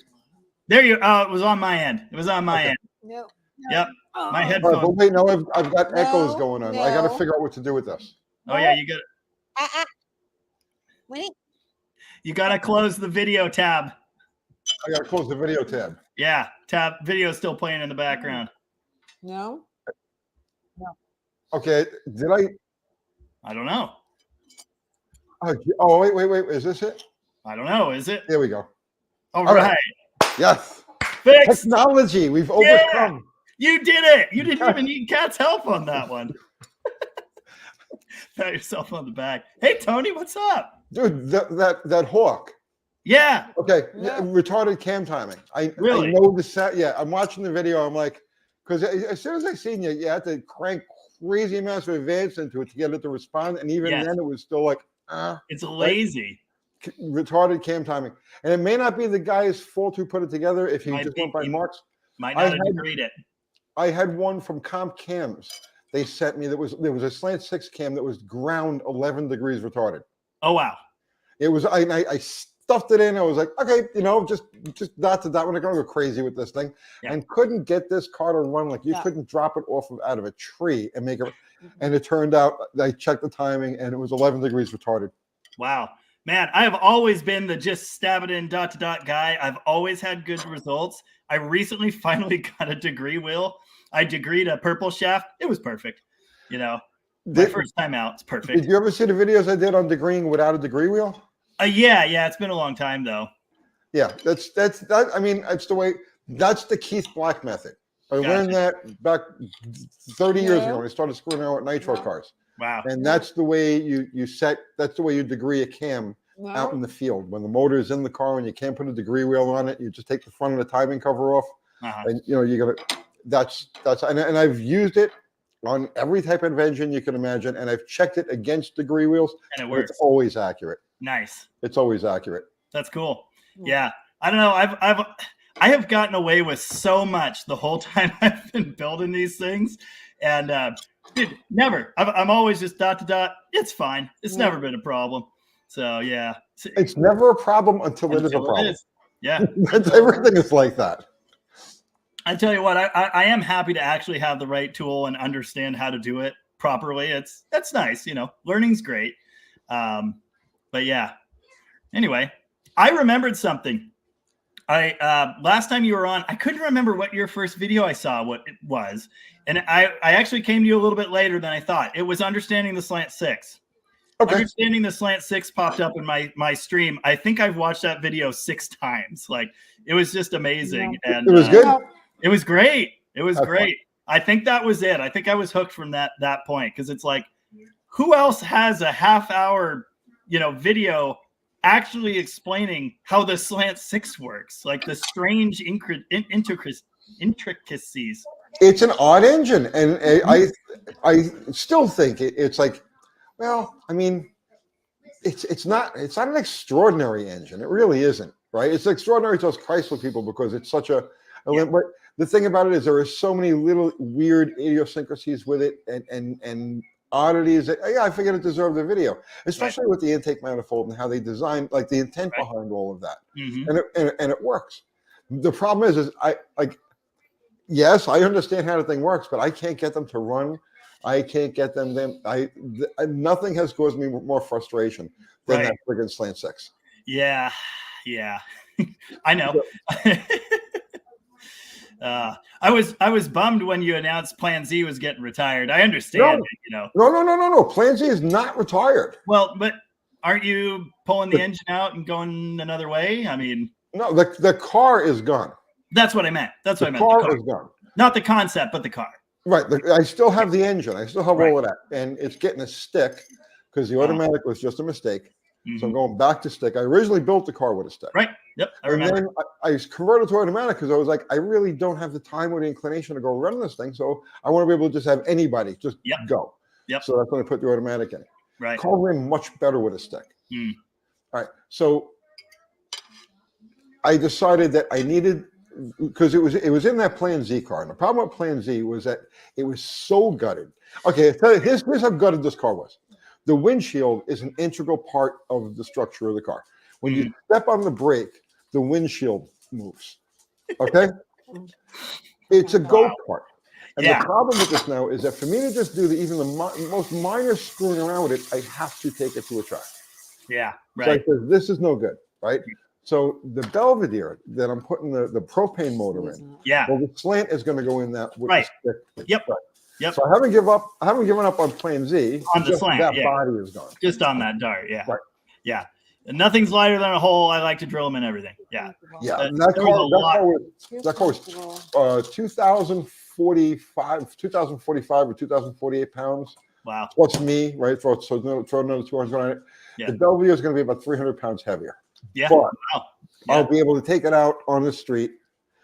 There you it was on my end. It was on my end. No. Yep. My All headphones. right, but wait, no, I've got echoes No, going on. I got to no. figure out what to do with this. Oh yeah, you got Wait. you got to close the video tab. I got to close the video tab. Yeah, tab video is still playing in the background. No. Okay, did I? I don't know. Oh, wait. Is this it? I don't know. Is it? There we go. All All right. right. Yes. Fixed. Technology. We've overcome. You did it. You didn't even need Cat's help on that one. Pat yourself on the back. Hey, Tony, what's up? Dude, that hawk. Yeah. Okay, Yeah. retarded cam timing. I Really? know the set. Yeah, I'm watching the video. I'm like, because as soon as I seen you, you had to crank crazy amounts of advance into it to get it to respond, and even Yes. then, it was still like, It's lazy. retarded cam timing. And it may not be the guy's fault who put it together if he Might just be- went by he- marks. Might I not have had- agreed it. I had one from Comp Cams. They sent me there was a slant 6 cam that was ground 11 degrees retarded. Oh wow. It was I stuffed it in. I was like, okay, just dot to dot. We're not gonna go crazy with this thing, Yeah. and couldn't get this car to run like you Yeah. couldn't drop it out of a tree and make it. And it turned out I checked the timing and it was 11 degrees retarded. Wow. Man, I have always been the just stab it in dot to dot guy. I've always had good results. I recently finally got a degree wheel. I degreed a purple shaft. It was perfect. My first time out, it's perfect. Did you ever see the videos I did on degreeing without a degree wheel? Yeah. It's been a long time though. Yeah, that's that. I mean, that's the way. That's the Keith Black method. I learned that back 30 years ago when I started screwing around with nitro cars. Wow. And that's the way you set. That's the way you degree a cam out in the field. When the motor is in the car and you can't put a degree wheel on it, you just take the front of the timing cover off, and you gotta. That's and I've used it on every type of engine you can imagine, and I've checked it against degree wheels, And it works. It's always accurate. Nice. It's always accurate. That's cool. Yeah. I don't know. I have gotten away with so much the whole time I've been building these things, and dude, never. I'm always just dot to dot. It's fine. It's never been a problem. So yeah. It's never a problem until it is a problem. Yeah. That's everything is like that. I tell you what, I am happy to actually have the right tool and understand how to do it properly. That's nice, learning's great. But yeah. Anyway, I remembered something. Last time you were on, I couldn't remember what your first video I saw what it was. And I actually came to you a little bit later than I thought. It was Understanding the Slant 6. Okay. Understanding the Slant 6 popped up in my stream. I think I've watched that video 6 times. Like, it was just amazing. Yeah. And It was good. it was great. It was That's great. I think that was it. I think I was hooked from that point, because it's like, who else has a half-hour, video actually explaining how the Slant 6 works, like the strange intricacies. It's an odd engine, and I still think it's like, well, I mean, it's not an extraordinary engine. It really isn't, right? It's extraordinary to us Chrysler people because it's such a. But the thing about it is there are so many little weird idiosyncrasies with it and oddities that I figured it deserved a video, especially with the intake manifold and how they designed, like the intent behind all of that, and it works. The problem is yes, I understand how the thing works, but I can't get them to run. I can't get them. Nothing has caused me more frustration than that friggin' Slant 6. Yeah, I know. I was bummed when you announced Plan Z was getting retired. I understand it, No. Plan Z is not retired. Well, but aren't you pulling the engine out and going another way? I mean, no, the car is gone. That's what I meant. That's what I meant. The car is gone. Not the concept, but the car. Right. I still have the engine. I still have all of that, and it's getting a stick because the automatic was just a mistake. So I'm going back to stick. I originally built the car with a stick. Right. Yep. I remember. And then I converted to automatic because I was like, I really don't have the time or the inclination to go run this thing. So I want to be able to just have anybody just go. Yep. So that's when I put the automatic in. Right. Car ran much better with a stick. All right. So I decided that I needed, because it was in that Plan Z car. And the problem with Plan Z was that it was so gutted. Okay, here's how gutted this car was. The windshield is an integral part of the structure of the car. When you step on the brake, the windshield moves. Okay? It's a go-kart. And the problem with this now is that for me to just do even the most minor screwing around with it, I have to take it to a track. Yeah, right. So I said, this is no good, right? So the Belvedere that I'm putting the propane motor in, well, the slant is going to go in that. With right. The stick. Yep. Right. Yep. So I haven't given up on Plan Z. On the slant, that body is gone. Just on that dart, yeah. Right. Yeah. And nothing's lighter than a hole. I like to drill them in everything. Yeah. Yeah. That car was 2,045 or 2,048 pounds. Wow. Plus me, right? So throw another 200 on it. Yeah. The Belvedere is going to be about 300 pounds heavier. Yeah. But wow. I'll be able to take it out on the street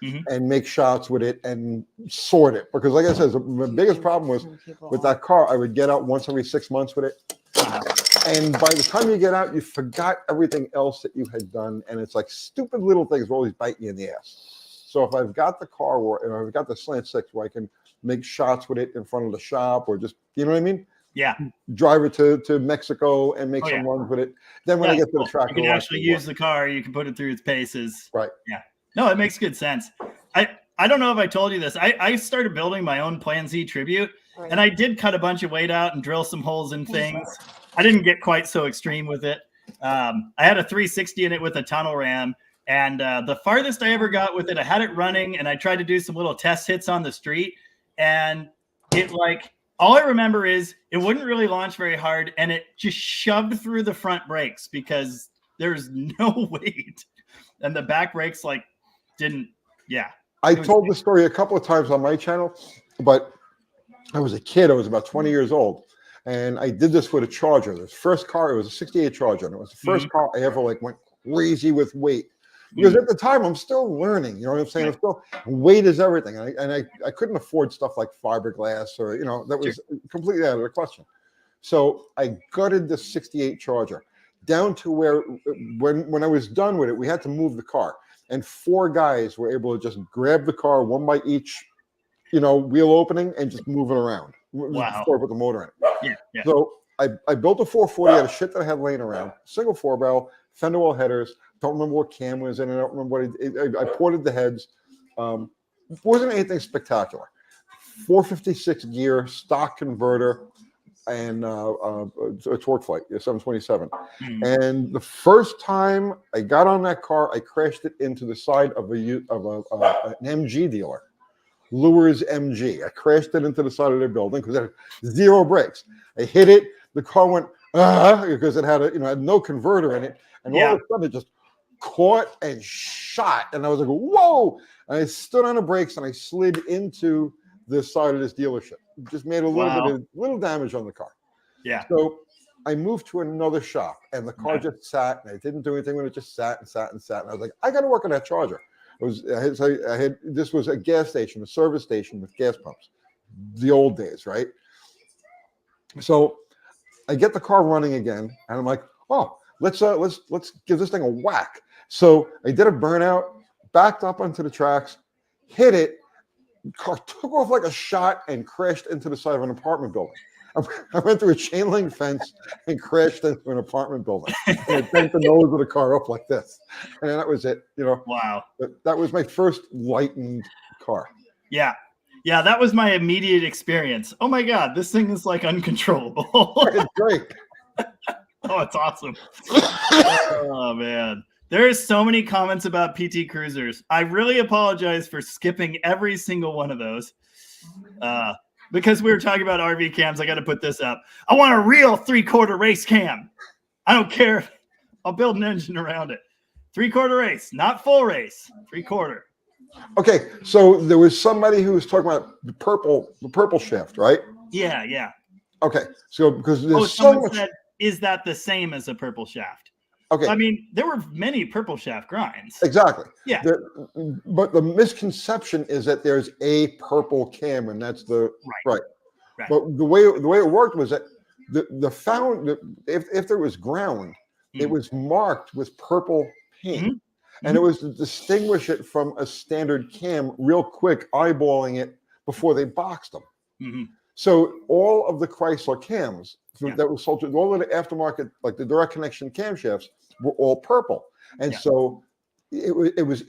and make shots with it and sort it. Because like I said, the biggest problem was with that car, I would get out once every 6 months with it. And by the time you get out, you forgot everything else that you had done. And it's like stupid little things will always bite you in the ass. So if I've got the car or I've got the Slant 6 where I can make shots with it in front of the shop or just, you know what I mean? Yeah. Drive it to Mexico and make some runs with it. Then when I get to the track, you can actually use the car. You can put it through its paces. Right. Yeah. No, it makes good sense. I don't know if I told you this. I started building my own Plan Z Tribute, and I did cut a bunch of weight out and drill some holes in things. I didn't get quite so extreme with it. I had a 360 in it with a tunnel ram, and the farthest I ever got with it, I had it running, and I tried to do some little test hits on the street, and it all I remember is it wouldn't really launch very hard, and it just shoved through the front brakes because there's no weight, and the back brakes didn't. Yeah. I told the story a couple of times on my channel, but I was a kid. I was about 20 years old. And I did this with a Charger. This first car, it was a 68 Charger. And it was the first car I ever went crazy with weight. Because at the time, I'm still learning. You know what I'm saying? Weight is everything. And I couldn't afford stuff like fiberglass or, that was completely out of the question. So I gutted the 68 Charger down to where when I was done with it, we had to move the car. And 4 guys were able to just grab the car, one by each, wheel opening and just move it around. Wow. Before I put the motor in it. Yeah. So I built a 440 out of shit that I had laying around, single 4-barrel, fender well headers. Don't remember what cam was in it. I don't remember what I ported the heads. Wasn't anything spectacular. 456 gear, stock converter, and a torque flight, 727. And the first time I got on that car, I crashed it into the side of an MG dealer. Lures MG. I crashed it into the side of their building because it had 0 brakes. I hit it. The car went because it had had no converter in it, and all of a sudden it just caught and shot. And I was like, "Whoa!" And I stood on the brakes and I slid into the side of this dealership. Just made a little damage on the car. Yeah. So I moved to another shop, and the car just sat, and I didn't do anything when it just sat and sat and sat. And I was like, I got to work on that Charger. This was a gas station, a service station with gas pumps, the old days, right? So I get the car running again, and I'm like, oh, let's give this thing a whack. So I did a burnout, backed up onto the tracks, hit it. Car took off like a shot and crashed into the side of an apartment building. I went through a chain link fence and crashed into an apartment building. And I bent the nose of the car up like this. And that was it, Wow. That was my first lightened car. Yeah. Yeah, that was my immediate experience. Oh my God, this thing is uncontrollable. It's great. Oh, it's awesome. Oh man. There's so many comments about PT Cruisers. I really apologize for skipping every single one of those. Because we were talking about RV cams, I got to put this up. I want a real 3/4 race cam. I don't care. I'll build an engine around it. 3/4 race, not full race. 3/4. Okay, so there was somebody who was talking about the purple shaft, right? Yeah. Okay, so because there's someone said, is that the same as a purple shaft? Okay. I mean, there were many purple shaft grinds. Exactly. Yeah. But the misconception is that there's a purple cam, and that's the right. But the way it worked was that if there was ground, it was marked with purple paint. And it was to distinguish it from a standard cam real quick, eyeballing it before they boxed them. So all of the Chrysler cams that were sold to all of the aftermarket, like the direct connection camshafts, were all purple. And so it was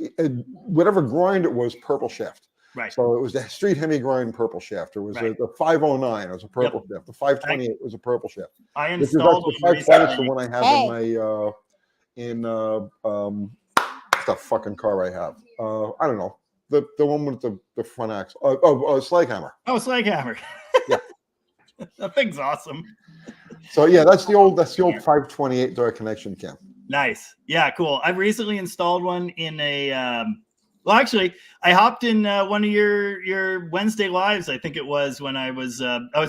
whatever grind it was, purple shaft. Right. So it was the street Hemi grind purple shaft. It was the 509. It was a purple shaft. The 528 was a purple shaft. I installed the 520 is the one I have in my the fucking car I have. I don't know. The one with the front axle. Slaghammer. Oh, Slaghammer. Yeah. That thing's awesome. So yeah, that's the old 528 direct connection cam. Nice. Yeah, cool. I've recently installed one in a well, actually, I hopped in one of your Wednesday lives. I think it was when I was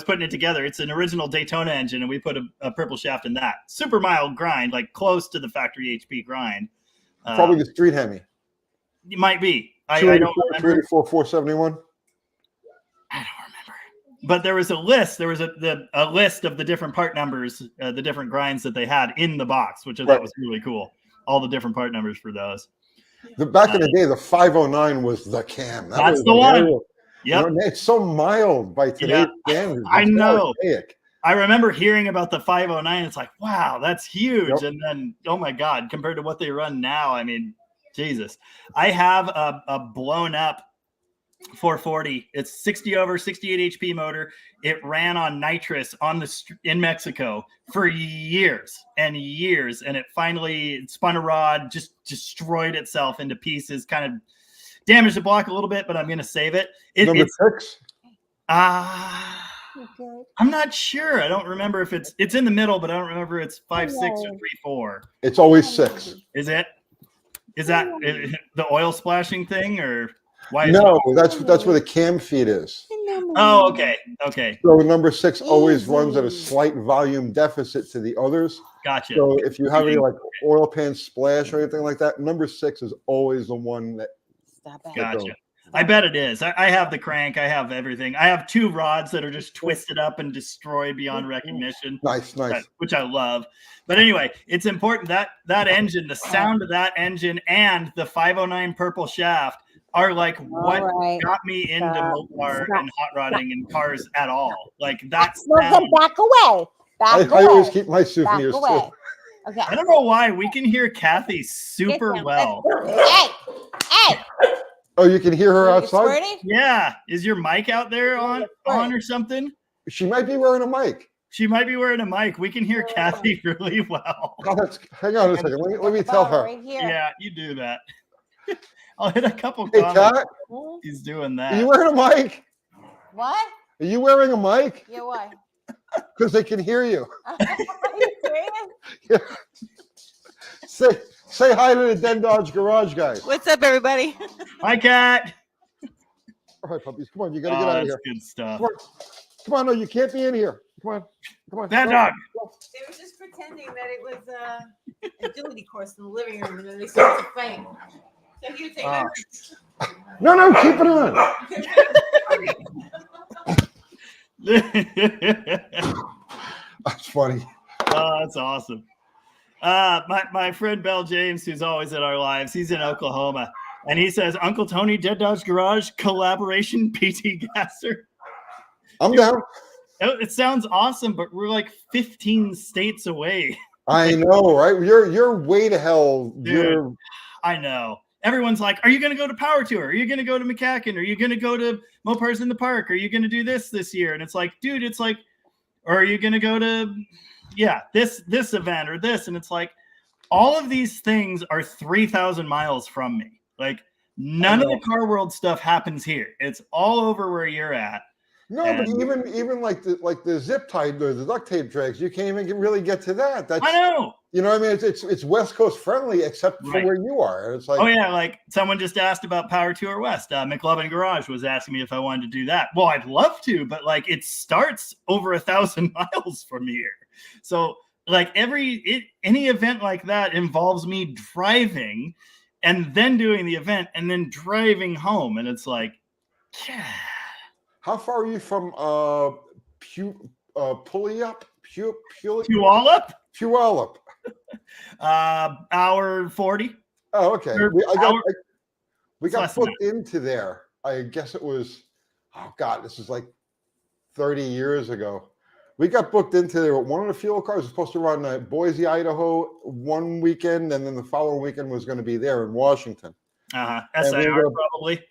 putting it together. It's an original Daytona engine, and we put a purple shaft in that. Super mild grind, like close to the factory HP grind. Probably the street Hemi. It might be. I don't remember. 284, 471. I don't remember. But there was a list. There was a list of the different part numbers, the different grinds that they had in the box, which I thought was really cool. All the different part numbers for those. Back in the day, the 509 was the cam. That's the one. Yep. You know, it's so mild by today's standards. I know. I remember hearing about the 509. It's like, wow, that's huge. Yep. And then, oh my God, compared to what they run now, I mean, Jesus. I have a blown up 440. It's 60 over 68 HP motor. It ran on nitrous in Mexico for years and years. And it finally spun a rod, just destroyed itself into pieces, kind of damaged the block a little bit, but I'm going to save it. Number 6? I'm not sure. I don't remember if it's in the middle, but I don't remember if it's 5.6 or 3.4. It's always 6. Is it? Is that the oil splashing thing, or why? No, that's where the cam feed is. Oh, okay. Okay. So number 6 always runs at a slight volume deficit to the others. Gotcha. So if you have any like oil pan splash or anything like that, number 6 is always the one that. Gotcha. I bet it is. I have the crank. I have everything. I have 2 rods that are just twisted up and destroyed beyond recognition. Nice. Which I love. But anyway, it's important that engine, the sound of that engine, and the 509 purple shaft are like what got me into Mopar and hot rodding and cars at all. Like that's back away. I always keep my souvenirs too. Okay. I don't know why. We can hear Kathy super well. Hey. Oh, you can hear her outside? Yeah. Is your mic out there on or something? She might be wearing a mic. She might be wearing a mic. We can hear Kathy really well. Oh, hang on a second. Let me tell her. Right here. Yeah, you do that. I'll hit a couple Hey, comments. Kat, he's doing that. Are you wearing a mic? What? Are you wearing a mic? Yeah, what? Because they can hear you. Are you serious? Yeah. Say hi to the Den Dodge Garage guys. What's up, everybody? Hi, Kat. All right, puppies. Come on, you got to get out of here. Good stuff. Come on, no, you can't be in here. Come on. Bad dog. They were just pretending that it was an agility course in the living room, and then they started to fight. So you take No, keep it on. That's funny. Oh, that's awesome. My friend Bell James, who's always at our lives, he's in Oklahoma, and he says, Uncle Tony, Dead Dodge Garage collaboration PT Gasser. I'm down. It sounds awesome, but we're like 15 states away. I know, right? You're way to hell. Dude, I know. Everyone's like, are you going to go to Power Tour? Are you going to go to McCacken? Are you going to go to Mopars in the Park? Are you going to do this year? And it's like, dude, it's like, or are you going to go to, this event or this? And it's like, all of these things are 3,000 miles from me. Like, none of the car world stuff happens here. It's all over where you're at. No, but even like the zip tie, the duct tape drags, you can't even really get to that. I know. You know what I mean? It's West Coast friendly, except for where you are. It's like, oh yeah, like someone just asked about Power Tour West. McLovin Garage was asking me if I wanted to do that. Well, I'd love to, but like it starts over 1,000 miles from here. So like any event like that involves me driving and then doing the event and then driving home, and it's like, yeah. How far are you from Puyallup? Puyallup? Puyallup. Hour 40. Oh, okay. Or We hour- got less than booked into there. I guess it was, oh God, this is like 30 years ago. We got booked into there. One of the fuel cars was supposed to run Boise, Idaho one weekend, and then the following weekend was going to be there in Washington. And SIR probably.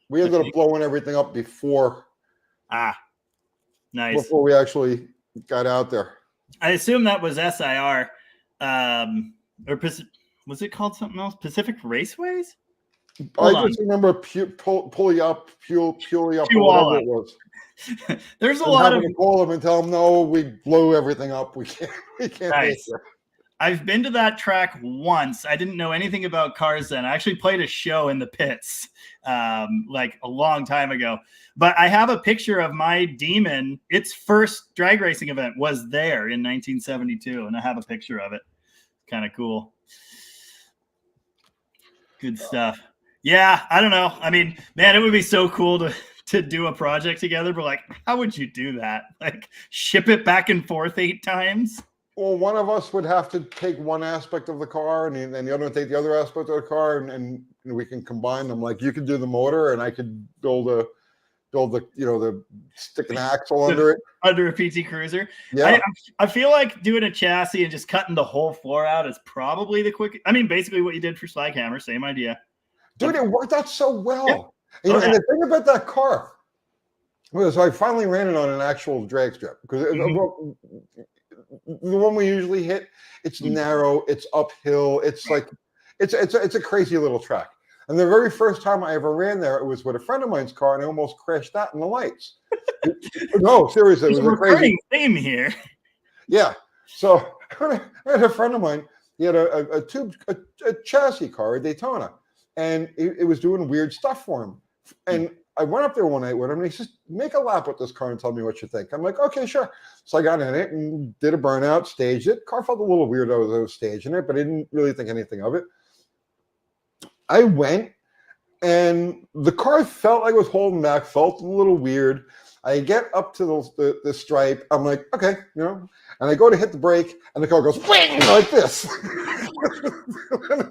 We ended up blowing everything up before Nice. before we actually got out there. I assume that was SIR. Or was it called something else? Pacific Raceways? Hold I just remember pulley up, or whatever it was. There's a and lot having of to call them and tell them, no, we blew everything up. We can't nice. I've been to that track once. I didn't know anything about cars then. I actually played a show in the pits like a long time ago. But I have a picture of my Demon. Its first drag racing event was there in 1972, and I have a picture of it. Kind of cool. Good stuff. Yeah, I don't know. I mean, man, it would be so cool to do a project together, but like, how would you do that? Like, ship it back and forth 8 times? Well, one of us would have to take one aspect of the car, and the other would take the other aspect of the car, and we can combine them. Like, you could do the motor, and I could build the the stick an axle under it, under a PT Cruiser. Yeah, I feel like doing a chassis and just cutting the whole floor out is probably the quickest. I mean, basically what you did for Slaghammer, same idea. Dude, it worked out so well. Yeah. And the thing about that car was I finally ran it on an actual drag strip because the one we usually hit, it's narrow, it's uphill, it's like it's a crazy little track. And the very first time I ever ran there, it was with a friend of mine's car, and I almost crashed out in the lights. No, seriously, it was a crazy theme here. Yeah. So I had a friend of mine. He had a chassis car, a Daytona, and it was doing weird stuff for him. And I went up there one night with him, and he says, "Make a lap with this car and tell me what you think." I'm like, "Okay, sure." So I got in it and did a burnout, staged it. Car felt a little weird as I was staging it, but I didn't really think anything of it. I went, and the car felt like it was holding back, felt a little weird. I get up to the stripe. I'm like, okay, and I go to hit the brake, and the car goes wing like this.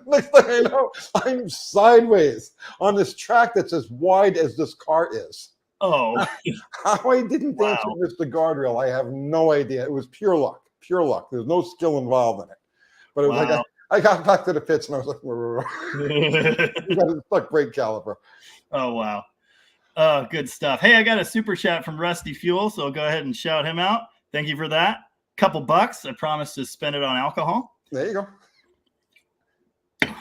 Next thing I know, I'm sideways on this track that's as wide as this car is. Oh, how I didn't dance with the guardrail, I have no idea. It was pure luck. Pure luck. There's no skill involved in it. But it was like I got back to the pits, and I was like, you got a stuck brake caliper. Oh, wow. Oh, good stuff. Hey, I got a super chat from Rusty Fuel, so I'll go ahead and shout him out. Thank you for that. Couple bucks. I promise to spend it on alcohol. There you go.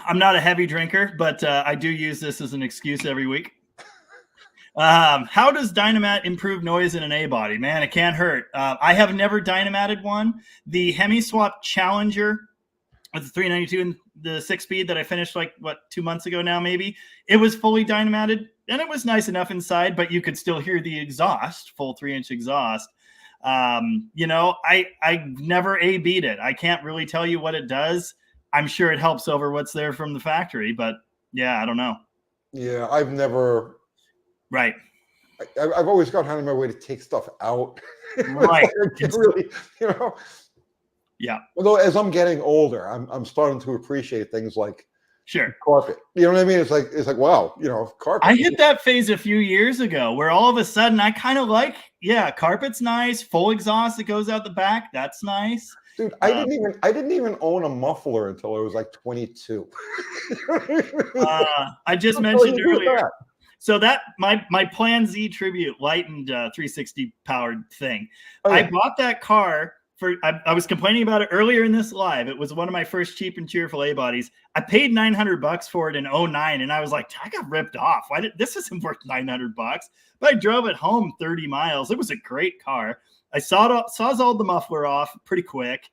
I'm not a heavy drinker, but I do use this as an excuse every week. How does Dynamat improve noise in an A-body? Man, it can't hurt. I have never Dynamated one. The Hemi-Swap Challenger with the 392 and the 6-speed that I finished 2 months ago now, maybe. It was fully Dynamated, and it was nice enough inside, but you could still hear the exhaust, full 3-inch exhaust. I never A-beat it. I can't really tell you what it does. I'm sure it helps over what's there from the factory, but yeah, I don't know. Yeah, I've never. Right. I've always gone out of my way to take stuff out. Right. Really, Yeah. Although as I'm getting older, I'm starting to appreciate things like carpet. You know what I mean? It's like wow, carpet. I hit that phase a few years ago where all of a sudden I kind of like, carpet's nice, full exhaust that goes out the back. That's nice. Dude, I didn't even own a muffler until I was like 22. I just mentioned earlier. So that my Plan Z Tribute lightened 360 powered thing. Oh, yeah. I bought that car for. I was complaining about it earlier in this live. It was one of my first cheap and cheerful A bodies. I paid $900 for it in 2009, and I was like, I got ripped off. This isn't worth $900? But I drove it home 30 miles. It was a great car. I sawzalled the muffler off pretty quick.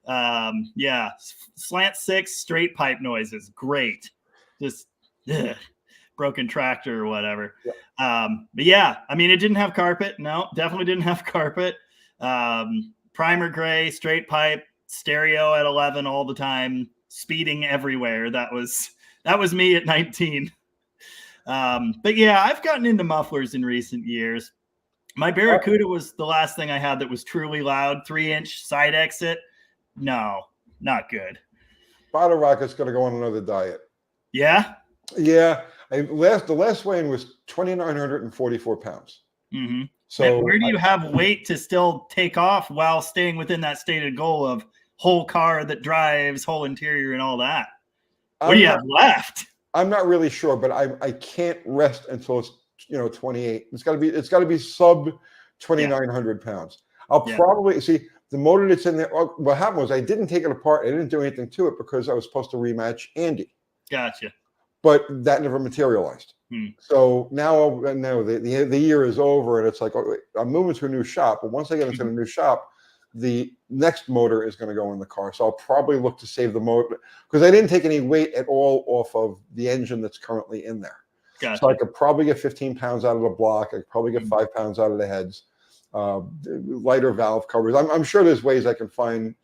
Slant 6 straight pipe noises. Great. Just broken tractor or whatever. Yeah. But yeah, I mean, it didn't have carpet. No, definitely didn't have carpet. Primer gray, straight pipe, stereo at 11 all the time, speeding everywhere. That was me at 19. But yeah, I've gotten into mufflers in recent years. My Barracuda was the last thing I had that was truly loud. 3-inch side exit. No, not good. Bottle Rocket's going to go on another diet. Yeah. Yeah. The last weigh-in was 2,944 pounds. Mm-hmm. So where do you have weight to still take off while staying within that stated goal of whole car that drives, whole interior, and all that? What do you have left? I'm not really sure, but I can't rest until it's 28. It's got to be sub 2,900 pounds. I'll probably see the motor that's in there. What happened was I didn't take it apart. I didn't do anything to it because I was supposed to rematch Andy. Gotcha. But that never materialized. So now the year is over, and it's like I'm moving to a new shop. But once I get into the new shop, the next motor is going to go in the car. So I'll probably look to save the motor because I didn't take any weight at all off of the engine that's currently in there. Gotcha. So I could probably get 15 pounds out of the block. I could probably get 5 pounds out of the heads. Lighter valve covers. I'm sure there's ways I can find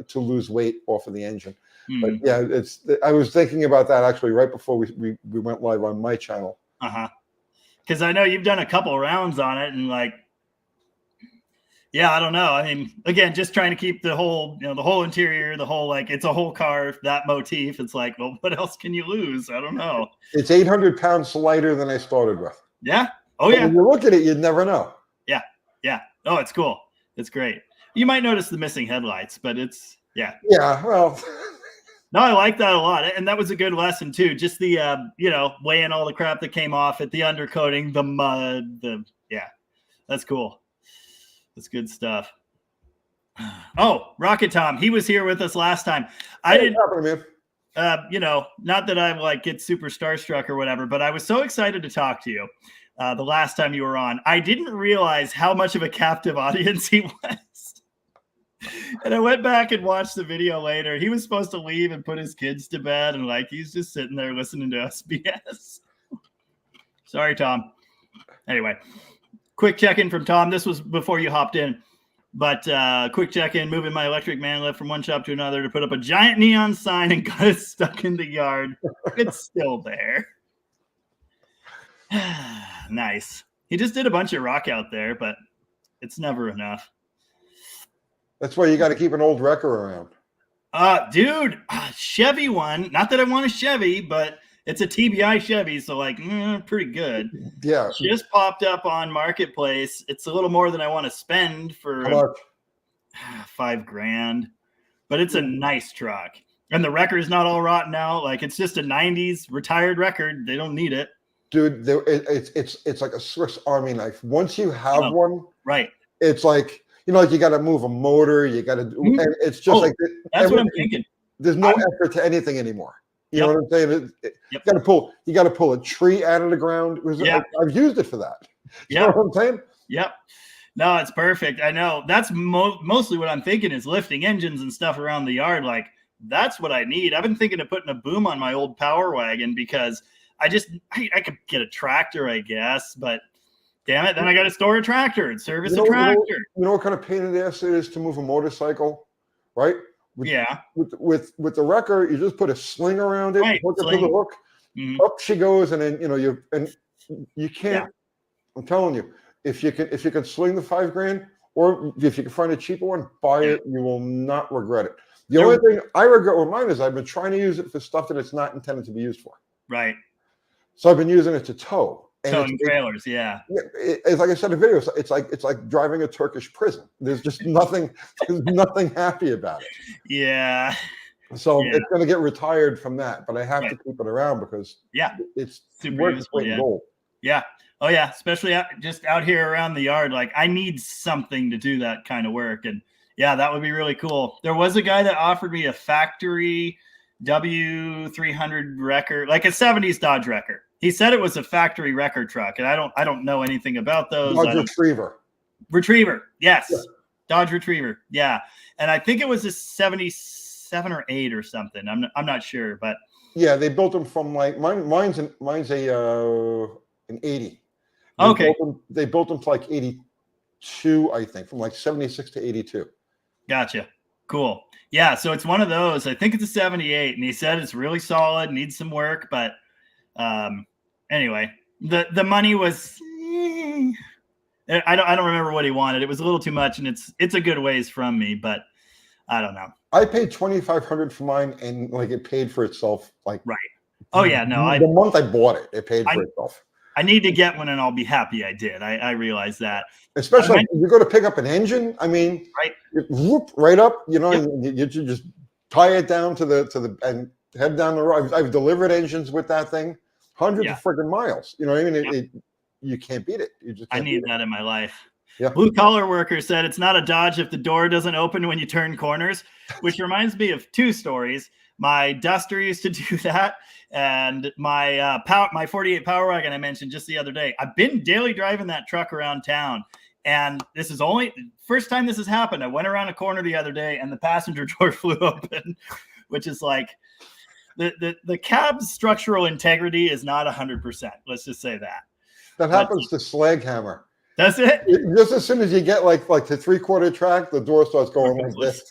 to lose weight off of the engine. But yeah, I was thinking about that actually right before we went live on my channel. Because I know you've done a couple rounds on it, and like, yeah, I don't know. I mean, again, just trying to keep the whole, the whole interior, the whole it's a whole car, that motif. It's like, well, what else can you lose? I don't know. It's 800 pounds lighter than I started with. Yeah. Oh but yeah. When you look at it, you'd never know. Yeah. Yeah. Oh, it's cool. It's great. You might notice the missing headlights, but it's Yeah, well. No, I like that a lot. And that was a good lesson too. Just the, weighing all the crap that came off at the undercoating, the mud, that's cool. That's good stuff. Oh, Rocket Tom. He was here with us last time. I didn't, not that I get super starstruck or whatever, but I was so excited to talk to you the last time you were on. I didn't realize how much of a captive audience he was. And I went back and watched the video later. He was supposed to leave and put his kids to bed, and he's just sitting there listening to us BS. Sorry, Tom. Anyway, quick check-in from Tom. This was before you hopped in, but quick check-in, moving my electric man lift from one shop to another to put up a giant neon sign and got it stuck in the yard. It's still there. Nice. He just did a bunch of rock out there, but it's never enough. That's why you got to keep an old wrecker around. Dude, Chevy one. Not that I want a Chevy, but it's a TBI Chevy, so pretty good. Yeah. Just popped up on Marketplace. It's a little more than I want to spend for $5,000, but it's a nice truck. And the record's not all rotten out. It's just a 90s retired record. They don't need it. Dude, it's like a Swiss Army knife. Once you have one, right? It's like, you got to move a motor. You got to do, and it's just that's what I'm thinking. There's no effort to anything anymore. You know what I'm saying? You got to pull a tree out of the ground. I've used it for that. You know what I'm saying? Yep. No, it's perfect. I know. That's mostly what I'm thinking is lifting engines and stuff around the yard. That's what I need. I've been thinking of putting a boom on my old Power Wagon because I could get a tractor, I guess, but damn it, then I got to store a tractor and service a tractor. You know what kind of pain in the ass it is to move a motorcycle, right? With the wrecker, you just put a sling around it, hook it to the hook, up she goes, and then you can't. Yeah. I'm telling you, if you can sling the $5,000, or if you can find a cheaper one, buy it. You will not regret it. The only thing I regret with mine is I've been trying to use it for stuff that it's not intended to be used for. Right. So I've been using it to tow. Towing trailers, yeah. It's like I said in the video, it's like driving a Turkish prison. There's just nothing happy about it. Yeah. So it's going to get retired from that, but I have to keep it around because it's super useful. Yeah. Oh yeah, especially just out here around the yard. I need something to do that kind of work, and that would be really cool. There was a guy that offered me a factory W300 wrecker, a 70s Dodge wrecker. He said it was a factory wrecker truck, and I don't know anything about those. Dodge Retriever, yes. Yeah. Dodge Retriever, yeah. And I think it was a 77 or 8 or something. I'm not sure, but they built them from mine's an 80. Okay. They built them to 82, I think, from 76 to 82. Gotcha. Cool. Yeah, so it's one of those. I think it's a 78, and he said it's really solid, needs some work, but anyway, the money was I don't remember what he wanted. It was a little too much, and it's a good ways from me, but I don't know. I paid $2,500 for mine, and like it paid for itself. Like Right. Oh yeah, no. The month I bought it, it paid for itself. I need to get one, and I'll be happy I did. I realize that. Especially like, if you go to pick up an engine. I mean, right, whoop, right up. You know, yep. you just tie it down to the and head down the road. I've delivered engines with that thing, hundreds of friggin' miles. You know what I mean? You can't beat it. You just can't need that in my life. Yeah. Blue collar worker said it's not a Dodge if the door doesn't open when you turn corners, which reminds me of two stories. My Duster used to do that, and my my 48 Power Wagon I mentioned just the other day. I've been daily driving that truck around town, and this is only the first time this has happened. I went around a corner the other day, and the passenger door flew open, which is like the cab's structural integrity is not 100%. Let's just say that. That happens to Slag Hammer. That's it. Just as soon as you get like the 3/4 track, the door starts going like this.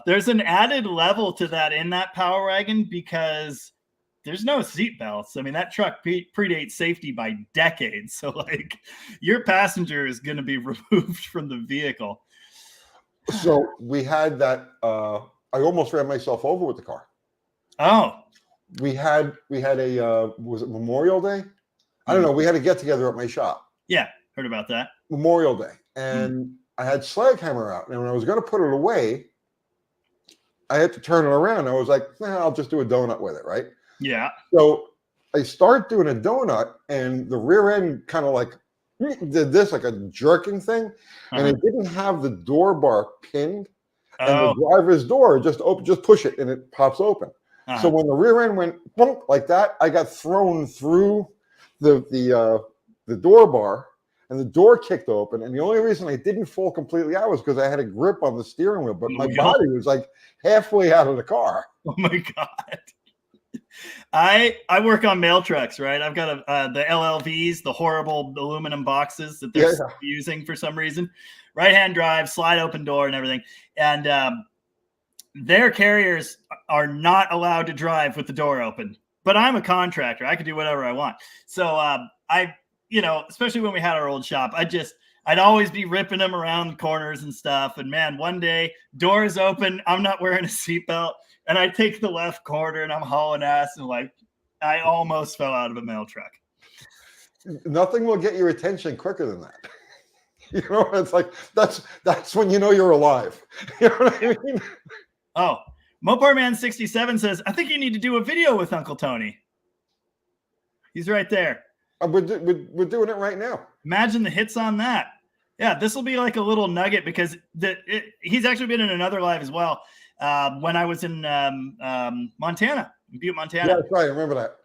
There's an added level to that in that Power Wagon because there's no seat belts. I mean, that truck predates safety by decades. So like your passenger is going to be removed from the vehicle. So we had that. I almost ran myself over with the car. Oh, we had a was it Memorial Day? I don't know. We had a get together at my shop. Yeah, heard about that. Memorial Day, and I had Slag Hammer out, and when I was going to put it away, I had to turn it around. I was like, I'll just do a donut with it, right? Yeah. So I start doing a donut, and the rear end kind of like did this, like a jerking thing, and it didn't have the door bar pinned, and the driver's door just push it, and it pops open. So when the rear end went bump like that, I got thrown through the door bar, and the door kicked open. And the only reason I didn't fall completely out was because I had a grip on the steering wheel, but my body was like halfway out of the car. Oh my God. I work on mail trucks, right? I've got the LLVs, the horrible aluminum boxes that they're using for some reason. Right-hand drive, slide open door and everything. And their carriers are not allowed to drive with the door open. But I'm a contractor. I could do whatever I want. So especially when we had our old shop, I'd always be ripping them around corners and stuff. And man, one day, doors open, I'm not wearing a seatbelt, and I take the left corner and I'm hauling ass, and like I almost fell out of a mail truck. Nothing will get your attention quicker than that. You know, it's like that's when you know you're alive. You know what I mean? Oh. Mopar Man 67 says, I think you need to do a video with Uncle Tony. He's right there. We're doing it right now. Imagine the hits on that. Yeah, this will be like a little nugget because he's actually been in another live as well. When I was in Montana, Butte, Montana. Yeah, that's right. I remember that.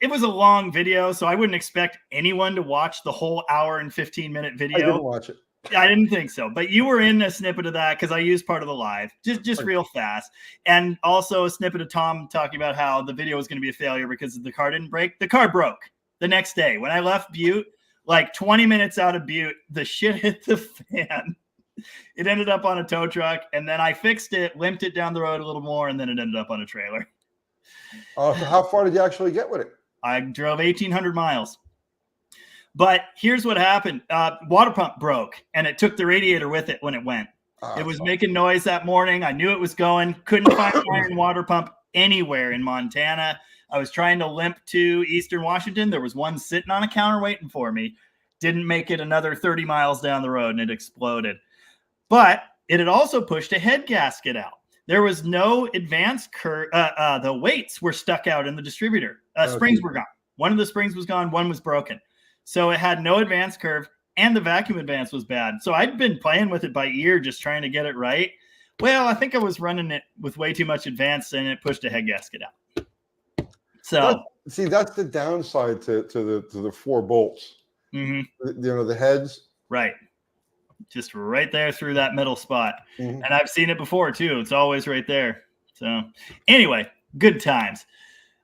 It was a long video, so I wouldn't expect anyone to watch the whole hour and 15-minute video. I didn't watch it. I didn't think so, but you were in a snippet of that because I used part of the live, just real fast, and also a snippet of Tom talking about how the video was going to be a failure because the car didn't break. The car broke the next day when I left Butte, like 20 minutes out of Butte. The shit hit the fan. It ended up on a tow truck, and then I fixed it, limped it down the road a little more, and then it ended up on a trailer. So how far did you actually get with it? I drove 1,800 miles. But here's what happened. Water pump broke, and it took the radiator with it when it went. It was making noise that morning. I knew it was going. Couldn't find an iron water pump anywhere in Montana. I was trying to limp to Eastern Washington. There was one sitting on a counter waiting for me. Didn't make it another 30 miles down the road, and it exploded. But it had also pushed a head gasket out. There was no advance curve. The weights were stuck out in the distributor. Springs were gone. One of the springs was gone. One was broken. So it had no advance curve, and the vacuum advance was bad. So I'd been playing with it by ear, just trying to get it right. Well, I think I was running it with way too much advance, and it pushed a head gasket out. So that's the downside to the 4 bolts. Mm-hmm. The heads. Right. Just right there through that middle spot. Mm-hmm. And I've seen it before too. It's always right there. So anyway, good times.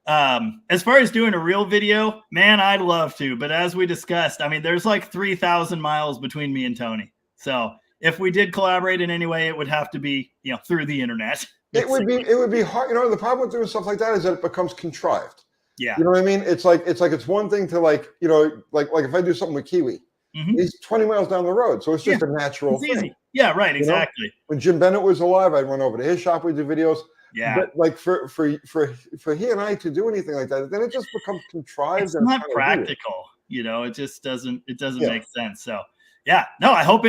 As far as doing a real video, man, I'd love to. But as we discussed, I mean, there's like 3,000 miles between me and Tony. So if we did collaborate in any way, it would have to be, through the internet. It would be hard. The problem with doing stuff like that is that it becomes contrived. Yeah. You know what I mean? It's one thing to like if I do something with Kiwi, Mhm. He's 20 miles down the road, so it's just a natural It's thing. easy. Yeah, right. You know? Exactly. When Jim Bennett was alive, I'd run over to his shop. We'd do videos. Yeah. But like for he and I to do anything like that, then it just becomes contrived. It's and not kind of weird. practical. It just doesn't Yeah. make sense. So yeah, no, I hope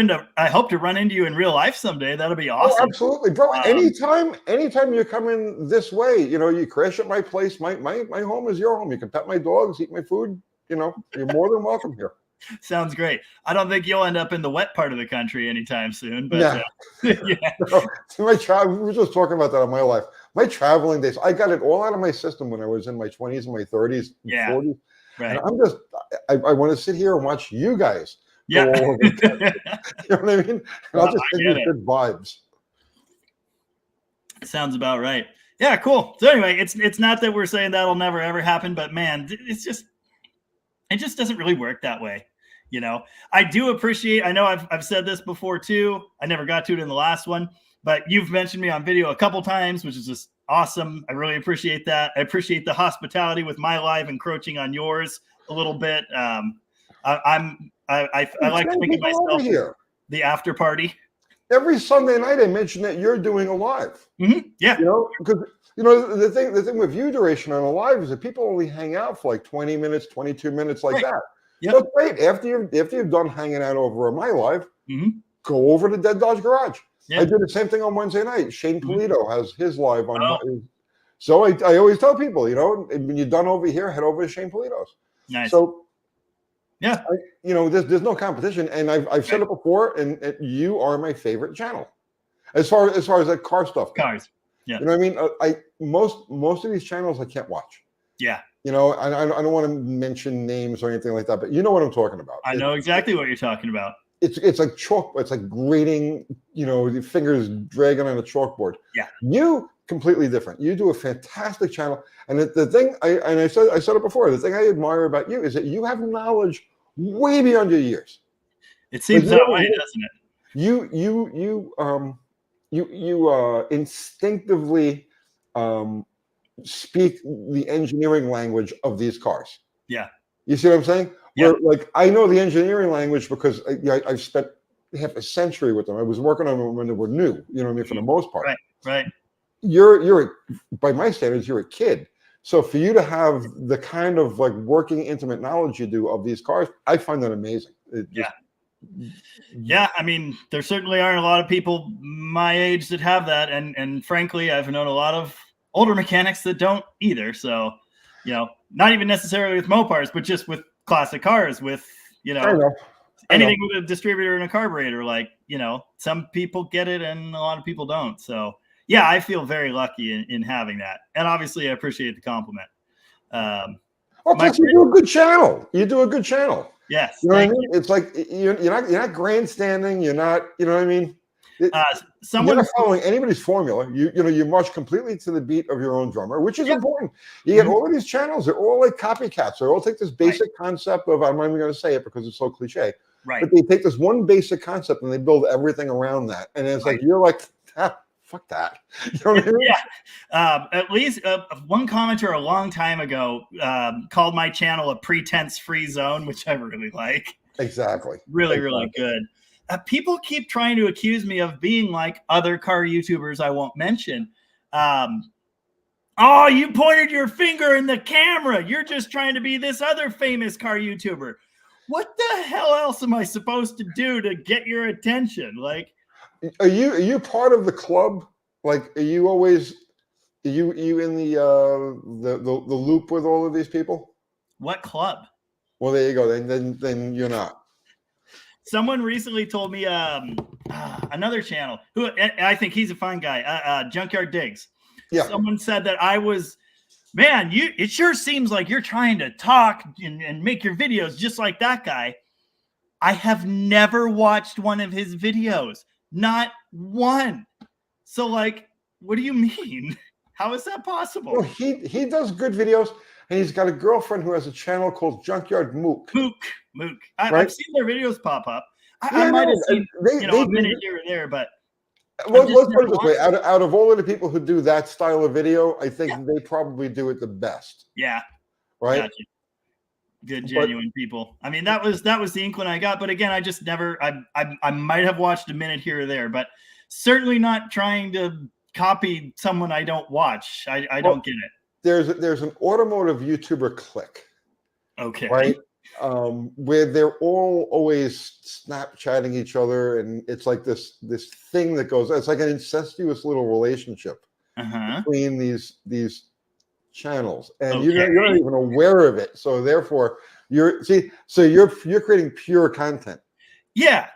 to run into you in real life someday. That'll be awesome. Oh, absolutely, bro. Anytime you come in this way, you crash at my place. My home is your home. You can pet my dogs, eat my food. You're more than welcome here. Sounds great. I don't think you'll end up in the wet part of the country anytime soon. But Yeah. yeah. No, we were just talking about that in my life. My traveling days, I got it all out of my system when I was in my 20s and my 30s, and Yeah. 40s. Right. And I want to sit here and watch you guys. Yeah. Go all over the country. You know what I mean? And Well, I'll just I send you get it. good vibes. Sounds about right. Yeah, cool. So anyway, it's not that we're saying that'll never ever happen, but man, it just doesn't really work that way. I do appreciate, I know I've said this before too. I never got to it in the last one, but you've mentioned me on video a couple times, which is just awesome. I really appreciate that. I appreciate the hospitality with my live encroaching on yours a little bit. I like to think of myself here. the after party. Every Sunday night, I mention that you're doing a live. Mm-hmm. Yeah. Because the thing with view duration on a live is that people only hang out for like 20 minutes, 22 minutes, like that. Yep. So great. After you've done hanging out over on my live, go over to Dead Dodge Garage. Yeah. I do the same thing on Wednesday night. Shane Polito has his live on. Oh. So I always tell people, when you're done over here, head over to Shane Polito's. Nice. So yeah, there's no competition, and I've said it before, and you are my favorite channel, as far as that car stuff goes. Cars. Yeah. You know what I mean? Most of these channels I can't watch. Yeah. I don't want to mention names or anything like that, but you know what I'm talking about. I know exactly what you're talking about. It's like chalk. It's like grating. Your fingers dragging on a chalkboard. Yeah. You completely different. You do a fantastic channel, and the thing I said it before. The thing I admire about you is that you have knowledge way beyond your years. It seems that way, doesn't it? You instinctively speak the engineering language of these cars. Yeah. You see what I'm saying? Yeah. Like I know the engineering language because I've spent half a century with them. I was working on them when they were new. You know what I mean? For the most part. Right. You're by my standards, you're a kid. So for you to have the kind of like working intimate knowledge you do of these cars, I find that amazing. Yeah. I mean, there certainly aren't a lot of people my age that have that, and frankly, I've known a lot of older mechanics that don't either. So, not even necessarily with Mopars, but just with classic cars, with anything with a distributor and a carburetor. Like, some people get it and a lot of people don't. So yeah, I feel very lucky in having that. And obviously I appreciate the compliment. Plus you do a good channel. You do a good channel. Yes. You know what I mean? It's like you're not grandstanding. You're not, you know what I mean? You're not following anybody's formula. You march completely to the beat of your own drummer, which is important. You get all of these channels. They're all like copycats. They all take this basic concept of, I'm not even going to say it because it's so cliche. Right. But they take this one basic concept and they build everything around that. And it's like, you're like, fuck that. You know what I mean? Yeah. At least one commenter a long time ago called my channel a pretense-free zone, which I really like. Exactly. Really good. People keep trying to accuse me of being like other car YouTubers I won't mention. Oh, you pointed your finger in the camera. You're just trying to be this other famous car YouTuber. What the hell else am I supposed to do to get your attention? Like, are you part of the club? Like, are you in the loop with all of these people? what club? Well, there you go. Then you're not. Someone recently told me another channel who I think he's a fine guy, Junkyard Digs. Yeah. Someone said that I was, man, it sure seems like you're trying to talk and make your videos just like that guy. I have never watched one of his videos. Not one. So, like, what do you mean? How is that possible? Well, he does good videos, and he's got a girlfriend who has a channel called Junkyard Mook. Mook. I've seen their videos pop up. I might have seen a minute here or there, but let's put it this way: out of all of the people who do that style of video, I think they probably do it the best. Yeah. Right. Gotcha. good, genuine people. I mean, that was the inkling I got. But again, I just never. I might have watched a minute here or there, but certainly not trying to copy someone I don't watch. I don't get it. There's an automotive YouTuber clique. Okay. Right. Where they're all always Snapchatting each other, and it's like this thing that goes. It's like an incestuous little relationship between these channels, and you're not even aware of it. So therefore, you're creating pure content. Yeah.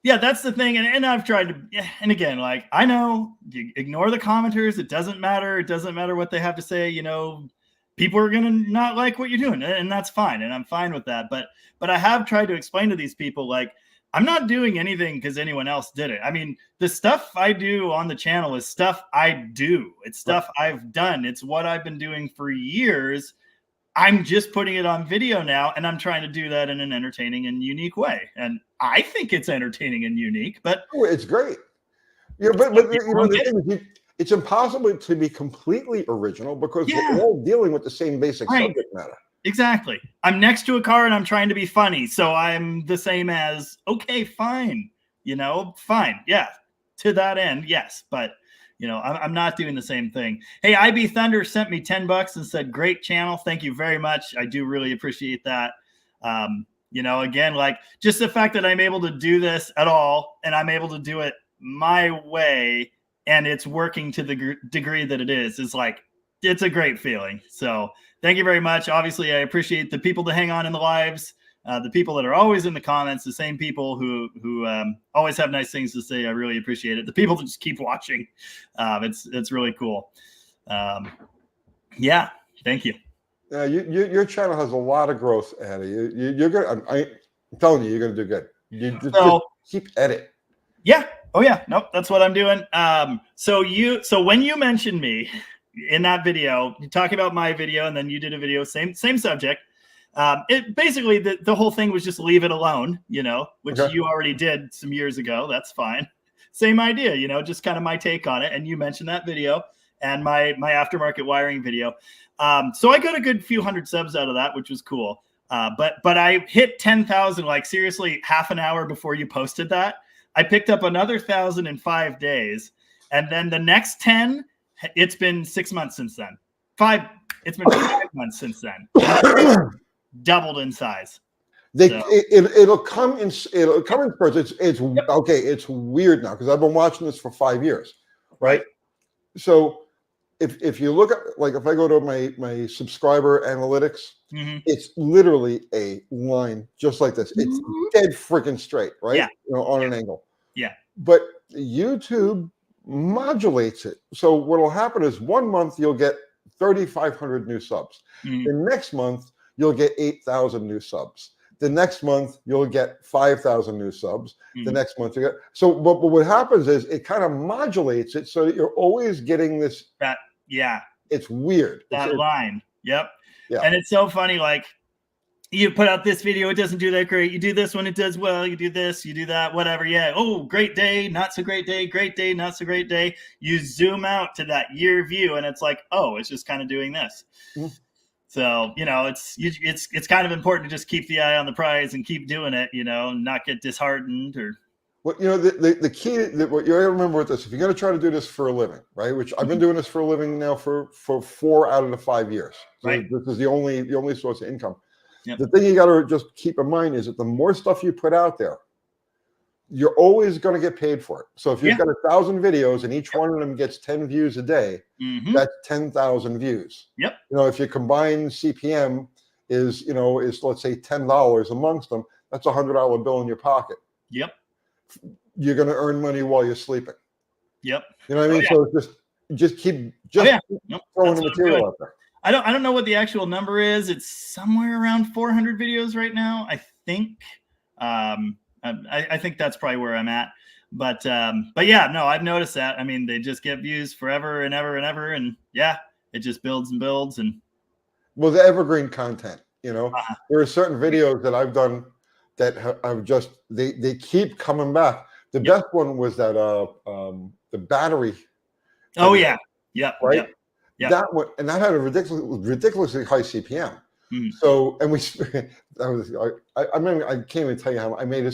That's the thing, and I've tried to. And again, like I know, you ignore the commenters. It doesn't matter. It doesn't matter what they have to say. You know, people are gonna not like what you're doing, and that's fine, and I'm fine with that. But I have tried to explain to these people, like, I'm not doing anything because anyone else did it. I mean, the stuff I do on the channel is stuff I do. It's stuff I've done. It's what I've been doing for years. I'm just putting it on video now, and I'm trying to do that in an entertaining and unique way. And I think it's entertaining and unique, but it's great. Yeah, but you know, the thing is, it's impossible to be completely original because we're all dealing with the same basic subject matter. Exactly. I'm next to a car and I'm trying to be funny, so I'm the same as okay, fine. You know, fine. Yeah, to that end, yes, but. You know, I'm not doing the same thing. Hey, IB Thunder sent me $10 and said, great channel. Thank you very much. I do really appreciate that. You know, again, like just the fact that I'm able to do this at all and I'm able to do it my way and it's working to the degree that it is like, it's a great feeling. So thank you very much. Obviously, I appreciate the people that hang on in the lives. The people that are always in the comments, the same people who always have nice things to say. I really appreciate it. The people that just keep watching, it's really cool. Yeah, thank you. Your channel has a lot of growth, Eddie. You're gonna. I'm telling you, you're gonna do good. You just keep at it. Yeah. Oh yeah. Nope. That's what I'm doing. So when you mentioned me in that video, you talk about my video, and then you did a video, same subject. It basically the whole thing was just leave it alone, you know, which you already did some years ago. That's fine. Same idea, you know, just kind of my take on it. And you mentioned that video and my aftermarket wiring video. So I got a good few hundred subs out of that, which was cool. But I hit 10,000, like seriously, half an hour before you posted that. I picked up another 1,000 in 5 days. And then the next 10, it's been 6 months since then. It's been 5 months since then. Doubled in size. It'll come in spurts. It's okay. It's weird now because I've been watching this for 5 years, right? So if you look at, like, if I go to my subscriber analytics, it's literally a line just like this. It's dead freaking straight, right? Yeah. You know, on an angle. Yeah. But YouTube modulates it. So what will happen is 1 month you'll get 3,500 new subs. The next month you'll get 8,000 new subs. The next month you'll get 5,000 new subs. The next month you get but what happens is it kind of modulates it so that you're always getting this. It's weird. That line. Yep. Yeah. And it's so funny. Like you put out this video, it doesn't do that great. You do this one, it does well. You do this, you do that, whatever. Yeah. Oh, great day, not so great day. Great day, not so great day. You zoom out to that year view, and it's like, oh, it's just kind of doing this. So, you know, it's kind of important to just keep the eye on the prize and keep doing it, you know, and not get disheartened or. Well, you know, the key, what you remember with this, if you're going to try to do this for a living, right, which I've been doing this for a living now for 4 out of the 5 years. So this is the only source of income. Yep. The thing you got to just keep in mind is that the more stuff you put out there, you're always going to get paid for it. So if you've got 1,000 videos and each one of them gets 10 views a day, that's 10,000 views. Yep. You know, if your combined CPM is let's say $10 amongst them, that's $100 bill in your pocket. Yep. You're going to earn money while you're sleeping. Yep. You know what I mean? So just keep throwing the material out there. I don't know what the actual number is. It's somewhere around 400 videos right now, I think. I think that's probably where I'm at. But yeah, no, I've noticed that. I mean, they just get views forever and ever and ever, and yeah, it just builds and builds. And well, the evergreen content, you know, there are certain videos that I've done that I've just they keep coming back. The best one was that the battery. Oh yeah, yeah, right. Yep. That one, and that had a ridiculously high CPM. So, and we, I mean, I can't even tell you how I made a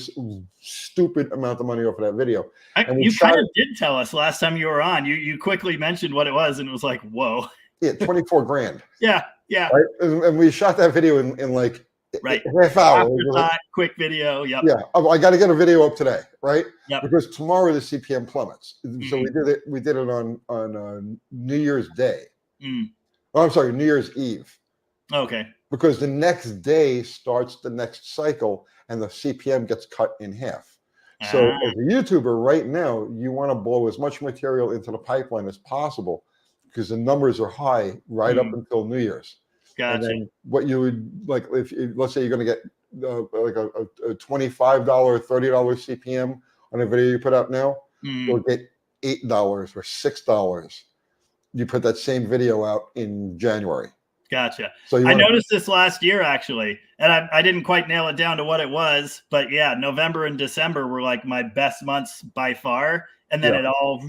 stupid amount of money off of that video. And You kind of did tell us last time you were on. You quickly mentioned what it was, and it was like, whoa. Yeah, 24 grand. Yeah. Right? And we shot that video in like right. half hour. Afterthought, quick video. Yep. Yeah. I got to get a video up today, right? Yep. Because tomorrow the CPM plummets. So we did it on New Year's Day. Oh, I'm sorry, New Year's Eve. Okay. Because the next day starts the next cycle and the CPM gets cut in half. So as a YouTuber right now, you want to blow as much material into the pipeline as possible because the numbers are high right up until New Year's. Gotcha. And then what you would like, if let's say you're going to get like a $25, $30 CPM on a video you put out now, you'll get $8 or $6. You put that same video out in January. Gotcha. So I noticed this last year actually, and I didn't quite nail it down to what it was, but yeah, November and December were like my best months by far, and then it all,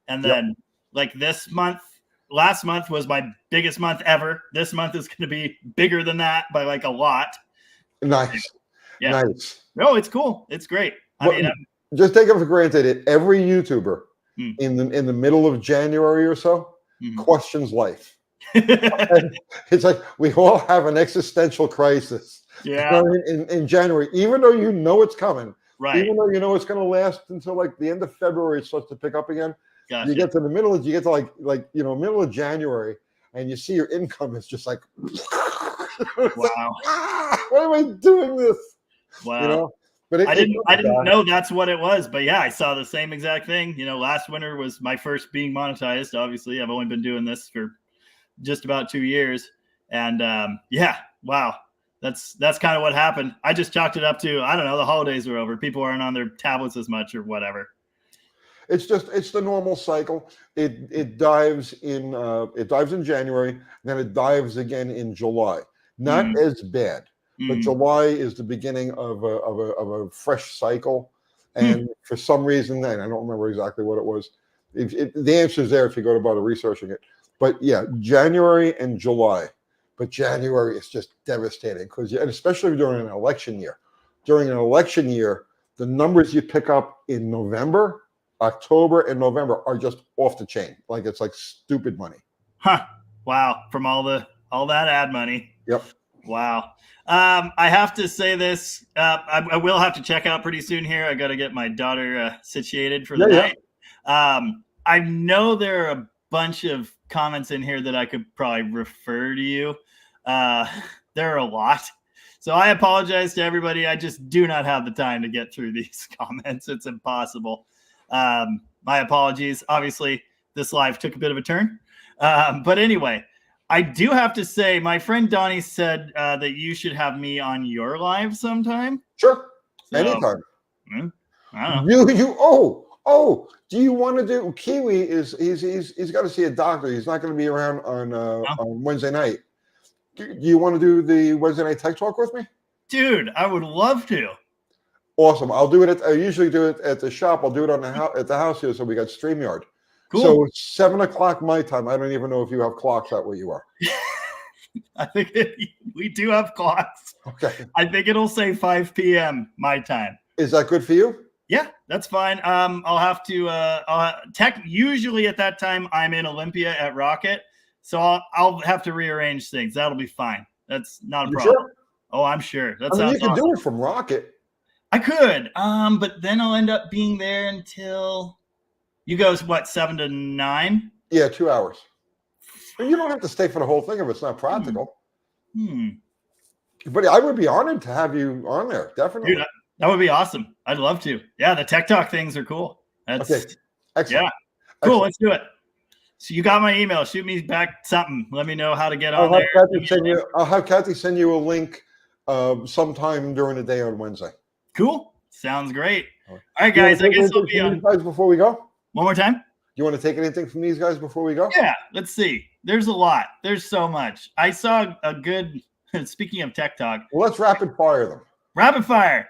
and then like this month, last month was my biggest month ever. This month is going to be bigger than that by like a lot. Nice. Yeah. Nice. No, it's cool. It's great. I mean, just take it for granted that every YouTuber in the middle of January or so questions life. It's like we all have an existential crisis in January, even though you know it's coming, right? Even though you know it's going to last until like the end of February, it starts to pick up again. Gotcha. You get to the middle of middle of January, and you see your income is just like, wow, why am I doing this? Wow. You know? But I didn't know that's what it was, but yeah, I saw the same exact thing. You know, last winter was my first being monetized. Obviously, I've only been doing this for just about 2 years, and yeah, wow, that's kind of what happened. I just chalked it up to, I don't know, the holidays are over, people aren't on their tablets as much or whatever. It's the normal cycle. It dives in January, then it dives again in July. Not as bad, but July is the beginning of a fresh cycle, and for some reason, and I don't remember exactly what it was. The answer is there if you go to bother researching it. But yeah, January and July. But January is just devastating because, and especially during an election year. During an election year, the numbers you pick up in November, October, and November are just off the chain. Like it's like stupid money. Huh. Wow. From all that ad money. Yep. Wow. I have to say this. I will have to check out pretty soon here. I got to get my daughter situated for the night. I know there are a bunch of comments in here that I could probably refer to you. There are a lot. So I apologize to everybody. I just do not have the time to get through these comments. It's impossible. My apologies. Obviously, this live took a bit of a turn. But anyway, I do have to say, my friend Donnie said that you should have me on your live sometime. Sure. So, anytime. I don't know. Do you want to do Kiwi? He's got to see a doctor. He's not going to be around on Wednesday night. Do you want to do the Wednesday night tech talk with me? Dude, I would love to. Awesome. I'll do it. I usually do it at the shop. I'll do it at the house here. So we got StreamYard. Cool. So it's 7 o'clock my time. I don't even know if you have clocks out where you are. I think we do have clocks. Okay. I think it'll say 5 p.m. my time. Is that good for you? Yeah, that's fine. I'll have to usually at that time I'm in Olympia at Rocket, so I'll have to rearrange things. That'll be fine. That's not a problem. Sure? Oh, I'm sure. That you sounds can awesome. do it from Rocket. I could, but then I'll end up being there until you go, what, 7 to 9? Yeah, 2 hours. But you don't have to stay for the whole thing if it's not practical. But I would be honored to have you on there. Definitely. Dude, that would be awesome. I'd love to. Yeah, the Tech Talk things are cool. That's, okay. Excellent. Yeah. Cool. Let's do it. So you got my email. Shoot me back something. Let me know how to get on there. I'll have Kathy send you a link sometime during the day on Wednesday. Cool. Sounds great. All right, guys. I guess I'll be on. Guys, before we go? One more time? You want to take anything from these guys before we go? Yeah. Let's see. There's a lot. There's so much. I saw a good, speaking of Tech Talk. Well, let's rapid fire them. Rapid fire.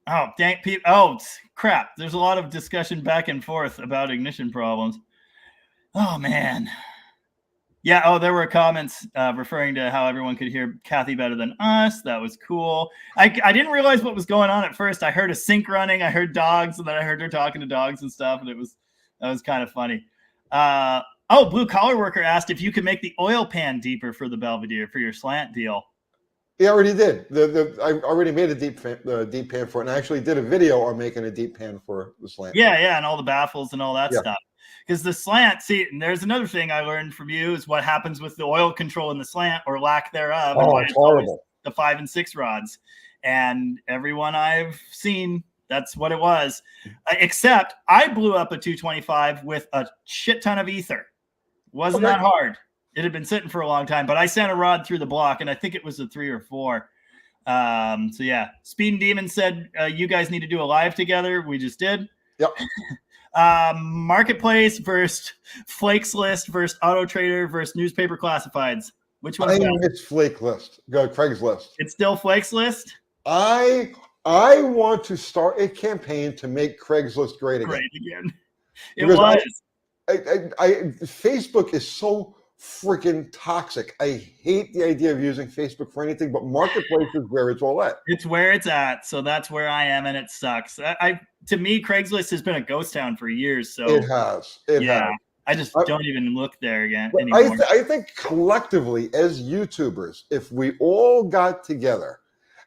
Oh, dang. Oh, crap. There's a lot of discussion back and forth about ignition problems. Oh, man. Yeah. Oh, there were comments referring to how everyone could hear Kathy better than us. That was cool. I didn't realize what was going on at first. I heard a sink running. I heard dogs, and then I heard her talking to dogs and stuff, and that was kind of funny. Oh, Blue Collar Worker asked if you could make the oil pan deeper for the Belvedere for your slant deal. Yeah, I already did. I already made a deep pan for it, and I actually did a video on making a deep pan for the slant. Yeah, and all the baffles and all that Yeah. stuff. Because the slant, see, and there's another thing I learned from you is what happens with the oil control in the slant or lack thereof. And Oh, why it's always horrible. the 5 and 6 rods. And everyone I've seen, that's what it was. Except I blew up a 225 with a shit ton of ether. Wasn't that hard. It had been sitting for a long time, but I sent a rod through the block, and I think it was a 3 or 4. So yeah, Speed and Demon said you guys need to do a live together. We just did. Yep. Marketplace versus Flakes List versus Auto Trader versus Newspaper Classifieds. Which one? It's Flake List. Go Craigslist. It's still Flakes List. I want to start a campaign to make Craigslist great again. Great again. It Because was. Facebook is so freaking toxic. I hate the idea of using Facebook for anything, but Marketplace is where it's all at. It's where it's at. So that's where I am, and it sucks. To me, Craigslist has been a ghost town for years. So It has. It has. I just don't even look there again anymore. I think collectively as YouTubers, if we all got together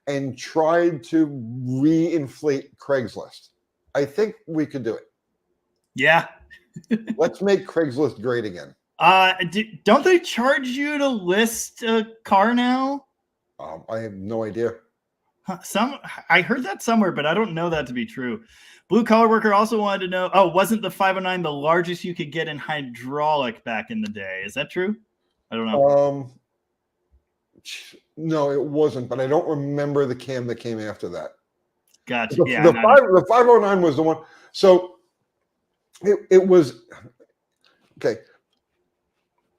and tried to reinflate Craigslist, I think we could do it. Yeah. Let's make Craigslist great again. Don't they charge you to list a car now? I have no idea. I heard that somewhere, but I don't know that to be true. Blue Collar Worker also wanted to know, wasn't the 509 the largest you could get in hydraulic back in the day? Is that true? I don't know. No, it wasn't, but I don't remember the cam that came after that. Gotcha. The 509 was the one. So it was okay.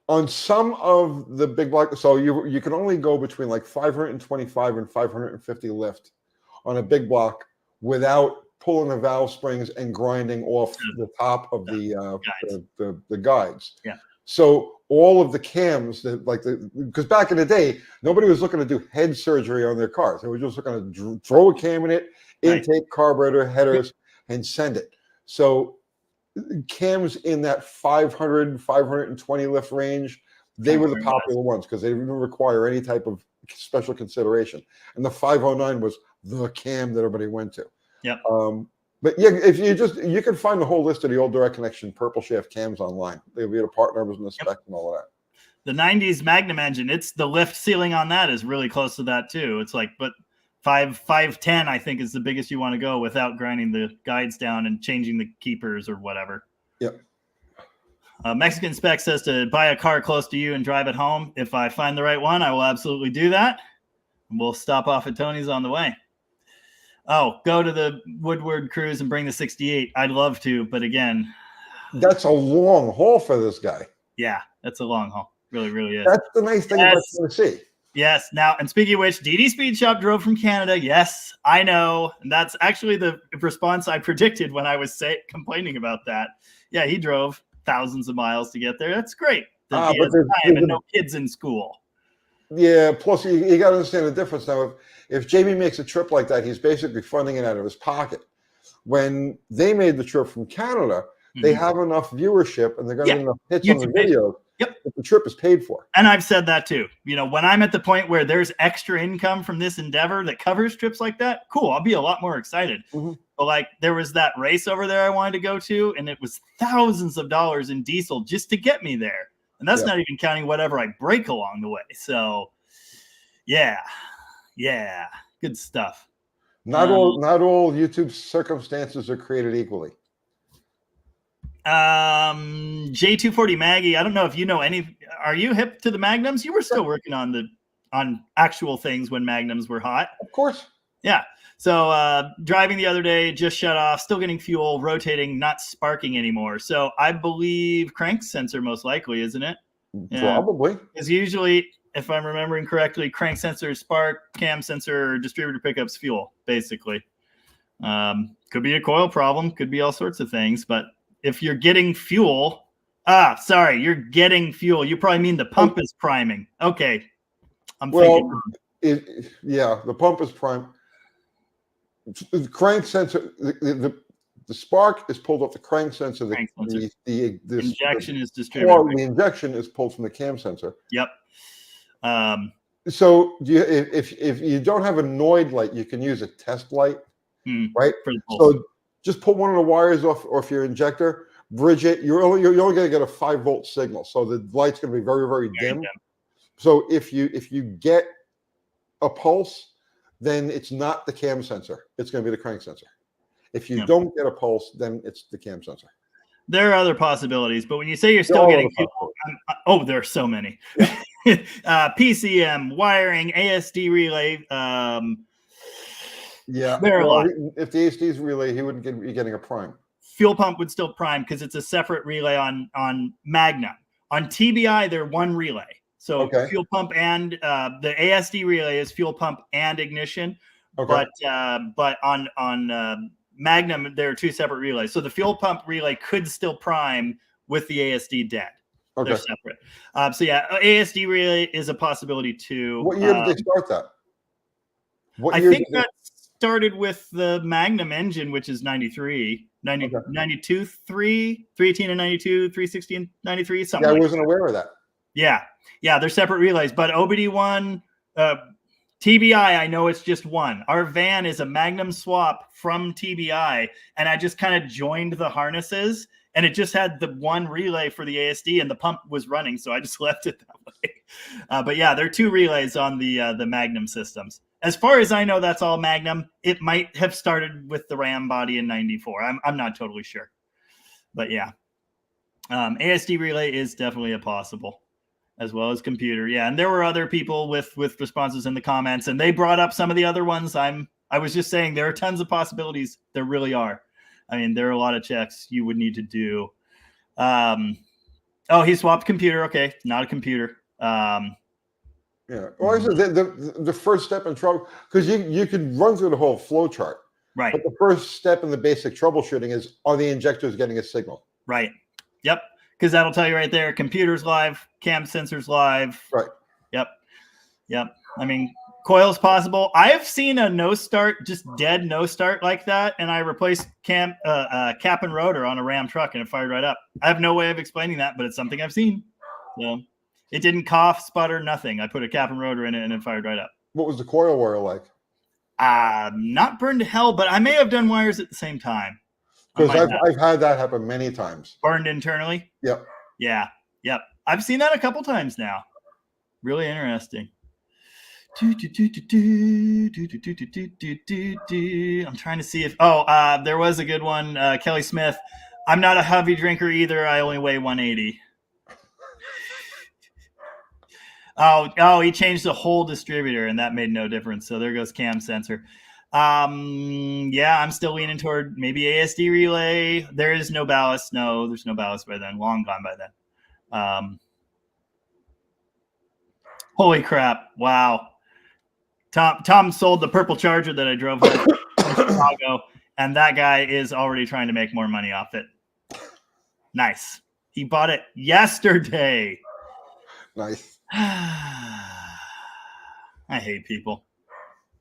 On some of the big block, so you can only go between like 525 and 550 lift on a big block without pulling the valve springs and grinding off the top of the guides. Yeah. So all of the cams because back in the day, nobody was looking to do head surgery on their cars. They were just looking to throw a cam in it, intake, carburetor, headers, and send it. So cams in that 500, 520 lift range, they were the popular ones because they didn't require any type of special consideration. And the 509 was the cam that everybody went to. Yeah. But yeah, if you can find the whole list of the old direct connection purple shaft cams online. They'll be the part numbers and the specs and all of that. The 90s Magnum engine, it's the lift ceiling on that is really close to that too. It's like, but 510, I think, is the biggest you want to go without grinding the guides down and changing the keepers or whatever. Yep. Mexican Spec says to buy a car close to you and drive it home. If I find the right one, I will absolutely do that. We'll stop off at Tony's on the way. Oh, go to the Woodward Cruise and bring the 68. I'd love to, but again, that's a long haul for this guy. Yeah, that's a long haul. Really, really is. That's the nice thing about Tennessee. Yes. Now, and speaking of which, DD Speed Shop drove from Canada. Yes, I know. And that's actually the response I predicted when I was complaining about that. Yeah, he drove thousands of miles to get there. That's great. But there's time and no kids in school. Yeah, plus you got to understand the difference now. If Jamie makes a trip like that, he's basically funding it out of his pocket. When they made the trip from Canada, they have enough viewership and they're going to get enough hits on the video. Yep. That the trip is paid for. And I've said that too. You know, when I'm at the point where there's extra income from this endeavor that covers trips like that, cool, I'll be a lot more excited. Mm-hmm. But like there was that race over there I wanted to go to, and it was thousands of dollars in diesel just to get me there. And that's not even counting whatever I break along the way. So yeah, good stuff. Not all YouTube circumstances are created equally. J240 Maggie, I don't know if you know are you hip to the Magnums? You were still working on actual things when Magnums were hot. Of course. Yeah. So driving the other day, just shut off, still getting fuel, rotating, not sparking anymore. So I believe crank sensor most likely, isn't it? Probably. Because usually, if I'm remembering correctly, crank sensor, spark, cam sensor, distributor pickups, fuel, basically. Could be a coil problem, could be all sorts of things, but if you're getting fuel, Sorry, you're getting fuel. You probably mean the pump is priming. Okay. I'm Well, thinking. the pump is prime. The crank sensor, the spark is pulled off the crank sensor. The injection is distributed. The injection is pulled from the cam sensor. Yep. So if you don't have a Noid light, you can use a test light, right? So just pull one of the wires off your injector, bridge it. You're only going to get a 5-volt signal, so the light's going to be very, very dim. So if you get a pulse, then it's not the cam sensor. It's going to be the crank sensor. If you don't get a pulse, then it's the cam sensor. There are other possibilities, but when you say you're still getting fuel, there are so many. PCM, wiring, ASD relay. If the ASD is relay, he wouldn't be getting a prime. Fuel pump would still prime because it's a separate relay on Magnum. On TBI, they're one relay. So fuel pump and the ASD relay is fuel pump and ignition. Okay. But on Magnum, there are two separate relays. So the fuel pump relay could still prime with the ASD dead. Okay. They're separate. ASD relay is a possibility too. What year did they start that? I think that started with the Magnum engine, which is 93, 92, 318 and 92, 360 and 93, something I wasn't aware of that. Yeah, they're separate relays. But OBD1, TBI, I know it's just one. Our van is a Magnum swap from TBI, and I just kind of joined the harnesses, and it just had the one relay for the ASD, and the pump was running, so I just left it that way. But yeah, there are two relays on the Magnum systems. As far as I know, that's all Magnum. It might have started with the Ram body in 94. I'm not totally sure. But yeah, ASD relay is definitely a possible, as well as computer. Yeah, and there were other people with responses in the comments, and they brought up some of the other ones. I was just saying there are tons of possibilities. There really are. I mean, there are a lot of checks you would need to do. He swapped computer. Okay, not a computer. Well, I said the first step in trouble, because you can run through the whole flow chart. Right. But the first step in the basic troubleshooting is, are the injectors getting a signal? Right. Yep. Because that'll tell you right there, computer's live, cam sensor's live. Right. Yep. I mean, coil's possible. I have seen a no start, just dead no start like that, and I replaced cap and rotor on a Ram truck, and it fired right up. I have no way of explaining that, but it's something I've seen. So it didn't cough, sputter, nothing. I put a cap and rotor in it, and it fired right up. What was the coil wire like? Not burned to hell, but I may have done wires at the same time. Because I've had that happen many times. Burned internally? Yep. Yeah. Yep. I've seen that a couple times now. Really interesting. I'm trying to see if there was a good one. Kelly Smith. I'm not a heavy drinker either. I only weigh 180. He changed the whole distributor, and that made no difference. So there goes cam sensor. I'm still leaning toward maybe ASD relay. There is no ballast. No, there's no ballast by then. Long gone by then. Holy crap. Wow. Tom sold the purple Charger that I drove home from Chicago, and that guy is already trying to make more money off it. Nice. He bought it yesterday. Nice. I hate people.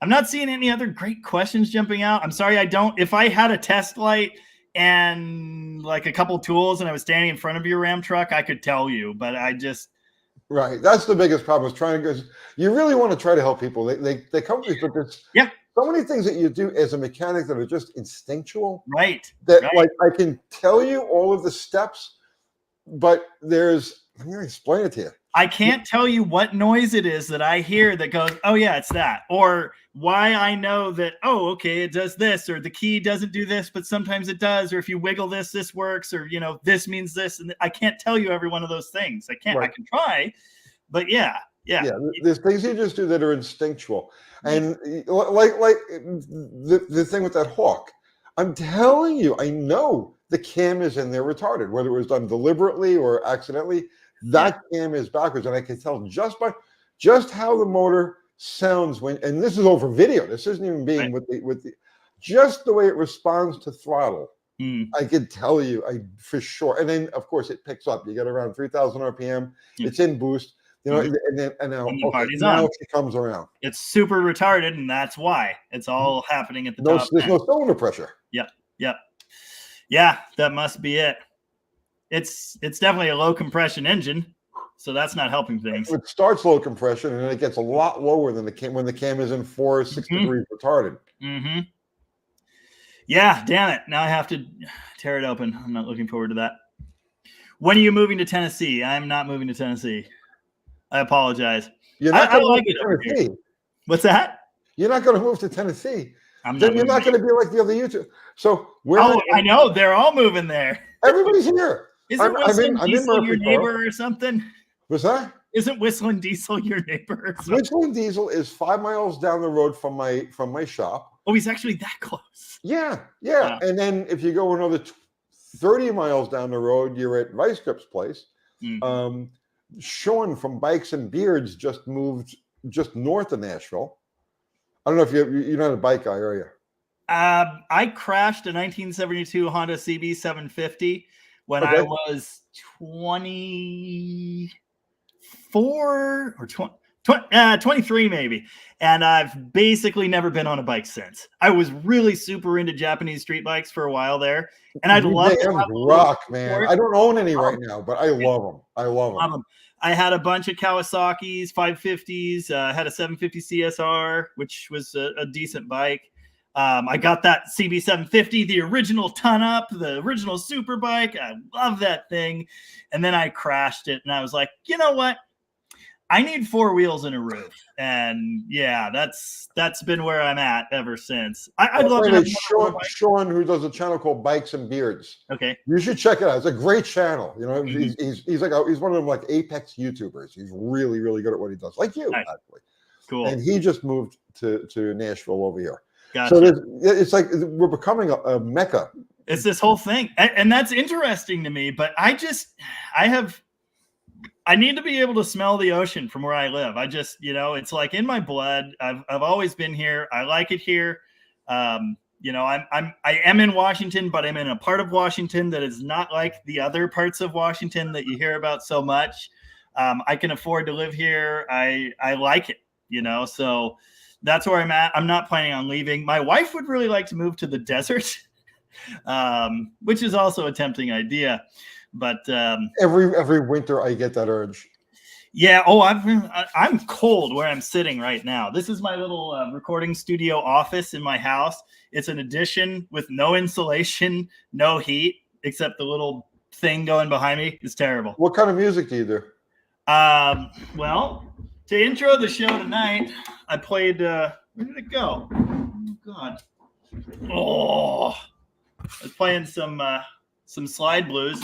I'm not seeing any other great questions jumping out. I'm sorry, I don't. If I had a test light and like a couple tools and I was standing in front of your Ram truck, I could tell you, but I just... Right. That's the biggest problem, is trying to... You really want to try to help people. They come to these, but there's so many things that you do as a mechanic that are just instinctual. Right. Like, I can tell you all of the steps, but there's... I'm going to explain it to you. I can't tell you what noise it is that I hear that goes, oh, yeah, it's that. Or why I know that, oh, okay, it does this, or the key doesn't do this, but sometimes it does. Or if you wiggle this, this works, or, this means this. And I can't tell you every one of those things. I can't. Right. I can try, but yeah. There's things you just do that are instinctual. And like the thing with that Hawk, I'm telling you, I know the cam is in there retarded, whether it was done deliberately or accidentally. That cam is backwards, and I can tell just how the motor sounds when, and this is over video. This isn't even being with the just the way it responds to throttle I could tell you, for sure. And then, of course, it picks up. You get around 3,000 RPM. Yeah. It's in boost. You know, and now, And the party's now on. she comes around. It's super retarded, and that's why it's all happening at the top. There's no cylinder pressure. Yep. Yeah, that must be it. It's definitely a low compression engine, so that's not helping things. It starts low compression, and then it gets a lot lower than the cam when the cam is in 4 or 6 degrees retarded. Mm-hmm. Yeah, damn it. Now I have to tear it open. I'm not looking forward to that. When are you moving to Tennessee? I'm not moving to Tennessee. I apologize. You're not I going like to it over Tennessee. here. What's that? You're not going to move to Tennessee. Then you're not going to be like the other YouTube. So I know they're all moving there. Everybody's here. Isn't Whistling Diesel your neighbor or something? What's that? Isn't Whistling Diesel your neighbor? Or something? Whistling Diesel is 5 miles down the road from my shop. Oh, he's actually that close. Yeah. And then if you go another 30 miles down the road, you're at Vice Grip's place. Sean from Bikes and Beards just moved just north of Nashville. I don't know if you're not a bike guy, are you? I crashed a 1972 Honda CB750 when I was 24 or 23 maybe. And I've basically never been on a bike since. I was really super into Japanese street bikes for a while there. And I'd love to rock, man. I don't own any right now, but I love them. I love them. I had a bunch of Kawasaki's, 550s. Had a 750 CSR, which was a decent bike. I got that CB750, the original ton-up, the original super bike. I love that thing. And then I crashed it, and I was like, you know what? I need 4 wheels and a roof. And yeah, that's been where I'm at ever since. I'd love to have Sean, who does a channel called Bikes and Beards. Okay. You should check it out. It's a great channel. You know, he's one of them like apex YouTubers. He's really, really good at what he does. Like you, actually. Cool. And he just moved to Nashville over here. Gotcha. So it's like we're becoming a mecca. It's this whole thing. And that's interesting to me, but I need to be able to smell the ocean from where I live. I just, it's like in my blood. I've always been here. I like it here. I am in Washington, but I'm in a part of Washington that is not like the other parts of Washington that you hear about so much. I can afford to live here. I like it, so that's where I'm at. I'm not planning on leaving. My wife would really like to move to the desert, which is also a tempting idea. But every winter I get that urge. Yeah. Oh, I'm cold where I'm sitting right now. This is my little recording studio office in my house. It's an addition with no insulation, no heat, except the little thing going behind me. It's terrible. What kind of music do you do? Well, to intro the show tonight, I played. Where did it go? Oh God. Oh, I was playing some slide blues.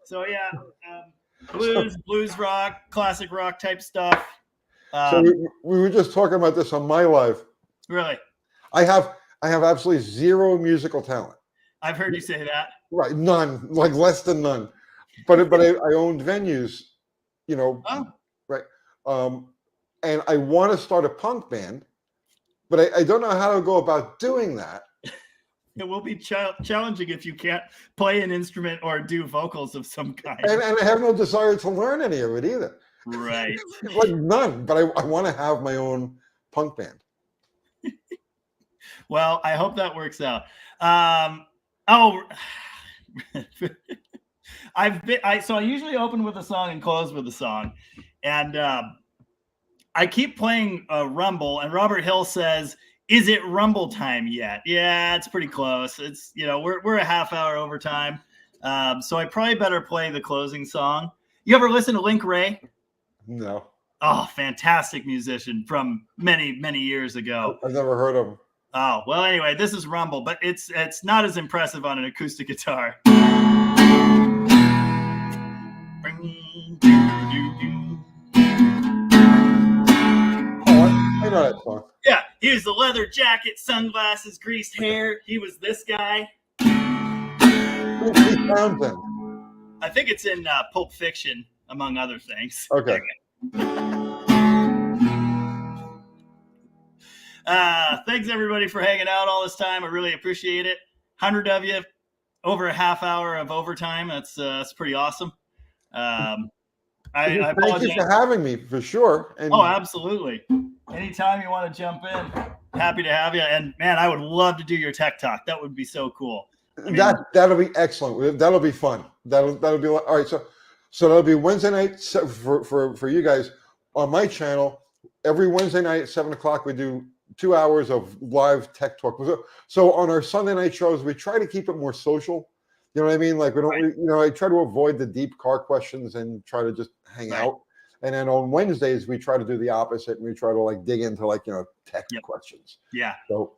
So yeah, blues rock, classic rock type stuff. So we were just talking about this on my live. Really? I have absolutely zero musical talent. I've heard you say that. Right, none, like less than none. But I owned venues, Oh. Right. And I want to start a punk band, but I don't know how to go about doing that. It will be challenging if you can't play an instrument or do vocals of some kind. And I have no desire to learn any of it either. Right. Like none, but I want to have my own punk band. Well, I hope that works out. So I usually open with a song and close with a song. And I keep playing Rumble, and Robert Hill says, "Is it Rumble time yet?" Yeah, it's pretty close. It's we're a half hour over time, so I probably better play the closing song. You ever listen to Link Ray? No. Oh, fantastic musician from many years ago. I've never heard of him. Oh well, anyway, this is Rumble, but it's not as impressive on an acoustic guitar. I know that song. Yeah, he was the leather jacket, sunglasses, greased hair. He was this guy. Who's Pete Townsend? I think it's in Pulp Fiction, among other things. Okay. Thanks everybody for hanging out all this time. I really appreciate it. 100 of you, over a half hour of overtime. That's pretty awesome. I Thank apologize. you for having me, for sure. And Oh, absolutely. Anytime you want to jump in, happy to have you. And man, I would love to do your tech talk. That would be so cool. I mean, that'll be excellent. That'll be fun. That'll be all right. So that'll be Wednesday night for you guys on my channel. Every Wednesday night at 7:00, we do 2 hours of live tech talk. So on our Sunday night shows, we try to keep it more social. You know what I mean? Like we don't, Right. I try to avoid the deep car questions and try to just hang Right. out. And then on Wednesdays, we try to do the opposite, and we try to like dig into like tech Yep. questions. Yeah. So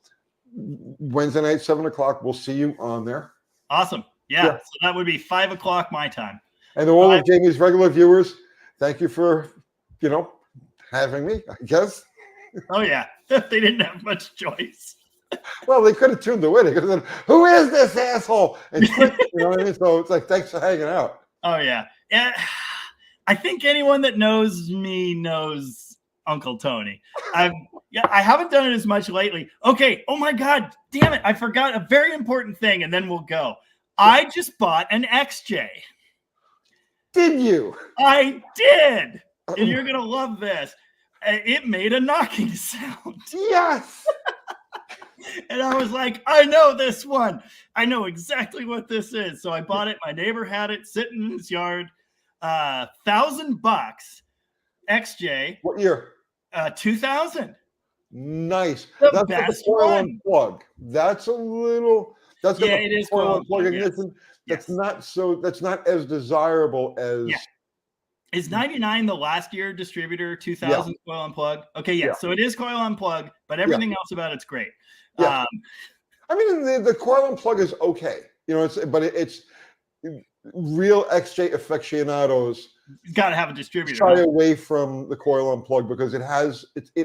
Wednesday night, 7:00, we'll see you on there. Awesome. Yeah. Yeah. So that would be 5:00 my time. And all of Jamie's regular viewers, thank you for having me, I guess. Oh yeah. They didn't have much choice. Well, they could have tuned away. They could have said, "Who is this asshole?" And clicked, you know what I mean? So it's like, thanks for hanging out. Oh yeah. Yeah. I think anyone that knows me knows Uncle Tony. I haven't done it as much lately. Okay. Oh my God. Damn it. I forgot a very important thing, and then we'll go. I just bought an XJ. Did you? I did. And you're gonna love this. It made a knocking sound. Yes. And I was like, I know this one. I know exactly what this is. So I bought it. My neighbor had it sitting in his yard. $1,000 XJ. What year? 2000. Nice. The That's best the coil one. unplug. That's a little. That's got Yeah, the it is coil coil unplug unplug, yes. ignition. That's Yes. That's not as desirable as. Yeah. Is 99 the last year distributor 2000 coil unplug? Okay, yeah. Yeah. So it is coil unplug, but everything else about it's great. Yeah. I mean, the coil unplug is okay. It's real XJ aficionados Got to have a distributor. shy Huh? away from the coil unplug because it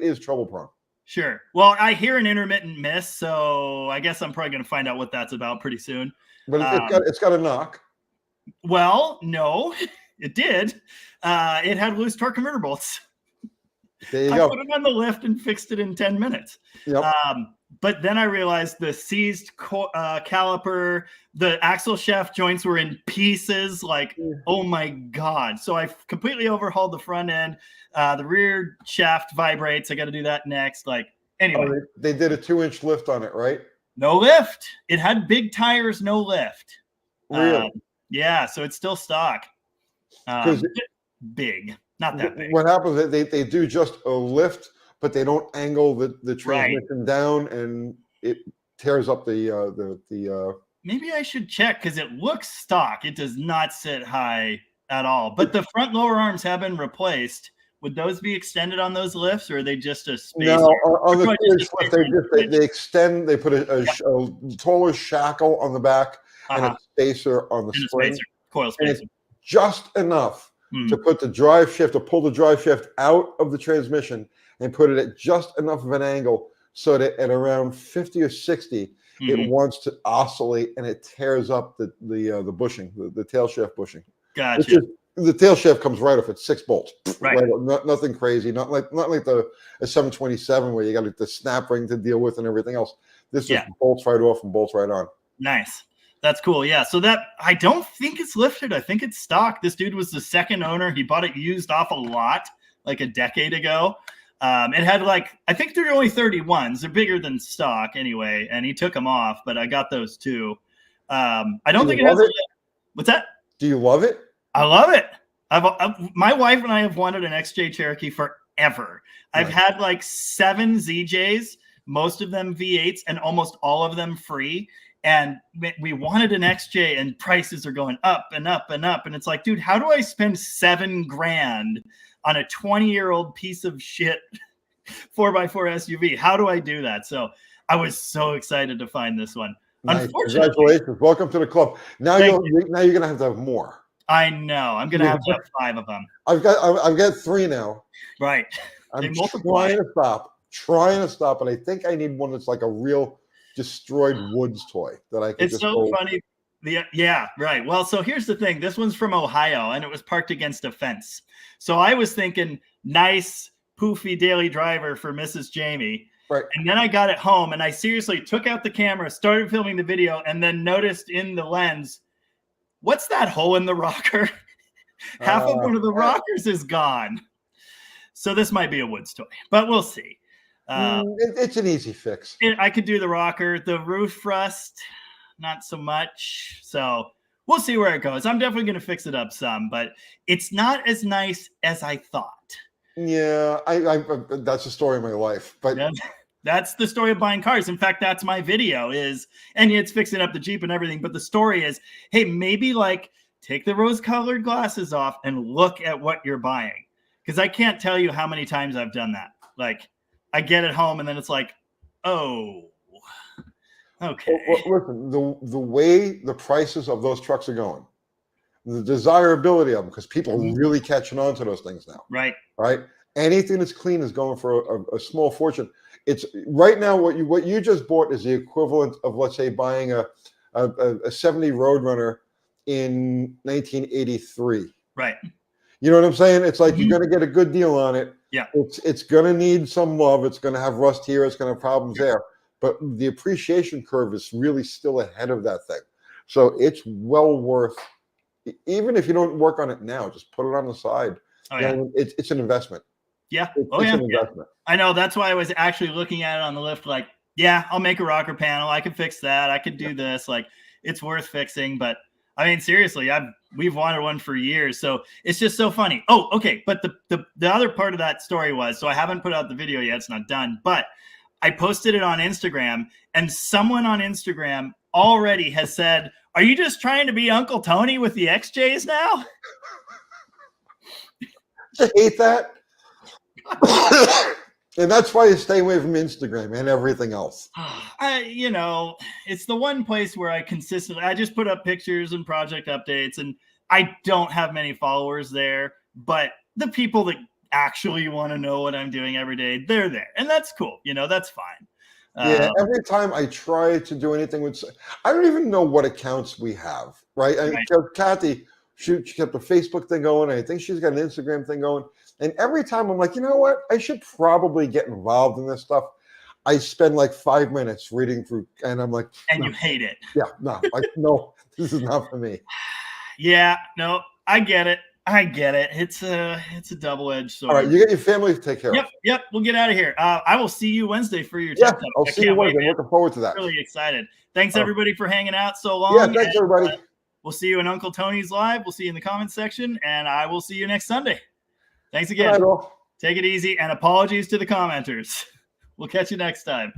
is trouble prone. Sure. Well, I hear an intermittent miss, so I guess I'm probably going to find out what that's about pretty soon. But it's got a knock. Well, no, it did. It had loose torque converter bolts. There you I go. put it on the lift and fixed it in 10 minutes. Yep. But then I realized the seized caliper, the axle shaft joints were in pieces. Like, oh my God. So I completely overhauled the front end. The rear shaft vibrates. I got to do that next. Like, anyway. Oh, they did a 2-inch lift on it, right? No lift. It had big tires, no lift. Really? Yeah, so it's still stock. Big. Not that big. What happens is they do just a lift, but they don't angle the transmission down, and it tears up the Maybe I should check because it looks stock. It does not sit high at all. But the front lower arms have been replaced. Would those be extended on those lifts, or are they just a spacer? No, on the Or two-inch just a lift, they extend. They put a taller shackle on the back and a spacer on the And a spring, spacer, coil and spacer. it's just enough to put the drive shift, to pull the drive shift out of the transmission and put it at just enough of an angle so that at around 50 or 60, it wants to oscillate and it tears up the bushing, the tail shaft bushing. Gotcha. The tail shaft comes right off at 6 bolts. Right. Nothing crazy. Not like the 727 where you got the snap ring to deal with and everything else. This just bolts right off and bolts right on. Nice. That's cool. Yeah. So that, I don't think it's lifted. I think it's stock. This dude was the second owner. He bought it used off a lot like a decade ago. It had I think they're only 31s. They're bigger than stock anyway. And he took them off, but I got those too. I don't think it has. What's that? Do you love it? I love it. My wife and I have wanted an XJ Cherokee forever. I've had 7 ZJs, most of them V8s, and almost all of them free. And we wanted an XJ, and prices are going up and up and up. And it's like, dude, how do I spend $7,000 on a 20-year-old piece of shit 4x4 SUV? How do I do that? So I was so excited to find this one. Nice. Unfortunately, Congratulations. Welcome to the club. Now you're going to have more. I know. I'm going to have 5 of them. I've got 3 now. Right. I'm trying to stop, and I think I need one that's like a real destroyed woods toy that I can. It's so funny. Yeah, right. Well, so here's the thing. This one's from Ohio, and it was parked against a fence. So I was thinking, nice, poofy daily driver for Mrs. Jamie. Right. And then I got it home and I seriously took out the camera, started filming the video, and then noticed in the lens, what's that hole in the rocker? Half of one of the rockers is gone. So this might be a wood story, but we'll see. It's an easy fix. I could do the rocker. The roof rust, not so much. So we'll see where it goes. I'm definitely going to fix it up some, but it's not as nice as I thought. Yeah, I that's the story of my life. But that's the story of buying cars. In fact, that's my video and it's fixing up the Jeep and everything. But the story is, hey, maybe like take the rose-colored glasses off and look at what you're buying. Because I can't tell you how many times I've done that. Like, I get it home and then it's like, oh, okay. Well, listen, the way the prices of those trucks are going, the desirability of them, because people are really catching on to those things now. Right. Right. Anything that's clean is going for a small fortune. It's right now what you just bought is the equivalent of, let's say, buying a 70 Roadrunner in 1983. Right. You know what I'm saying? It's like you're going to get a good deal on it. Yeah. It's going to need some love. It's going to have rust here. It's going to have problems there. But the appreciation curve is really still ahead of that thing. So it's well worth, even if you don't work on it now, just put it on the side. Oh, yeah. It's an investment. Yeah. It's Yeah. an investment. I know. That's why I was actually looking at it on the lift. Like, yeah, I'll make a rocker panel. I can fix that. I could do this. Like, it's worth fixing. But I mean, seriously, we've wanted one for years. So it's just so funny. Oh, okay. But the other part of that story was, so I haven't put out the video yet. It's not done, but I posted it on Instagram and someone on Instagram already has said, are you just trying to be Uncle Tony with the XJs now? I hate that. And that's why you stay away from Instagram and everything else. It's the one place where I just put up pictures and project updates, and I don't have many followers there, but the people that actually want to know what I'm doing every day, they're there. And that's cool. That's fine. Yeah, every time I try to do anything with, I don't even know what accounts we have, right? Kathy, she kept a Facebook thing going. I think she's got an Instagram thing going. And every time I'm like, you know what? I should probably get involved in this stuff. I spend like 5 minutes reading through, and I'm like, and no. You hate it. Yeah, no, this is not for me. Yeah, no, I get it. It's a double-edged sword. All right, you get your family to take care of. Yep. We'll get out of here. I will see you Wednesday for your tech talk. I'll see you Wednesday. Looking forward to that. Really excited. Thanks everybody for hanging out so long. Yeah, thanks everybody. We'll see you in Uncle Tony's live. We'll see you in the comments section, and I will see you next Sunday. Thanks again. All right, Take it easy, and apologies to the commenters. We'll catch you next time.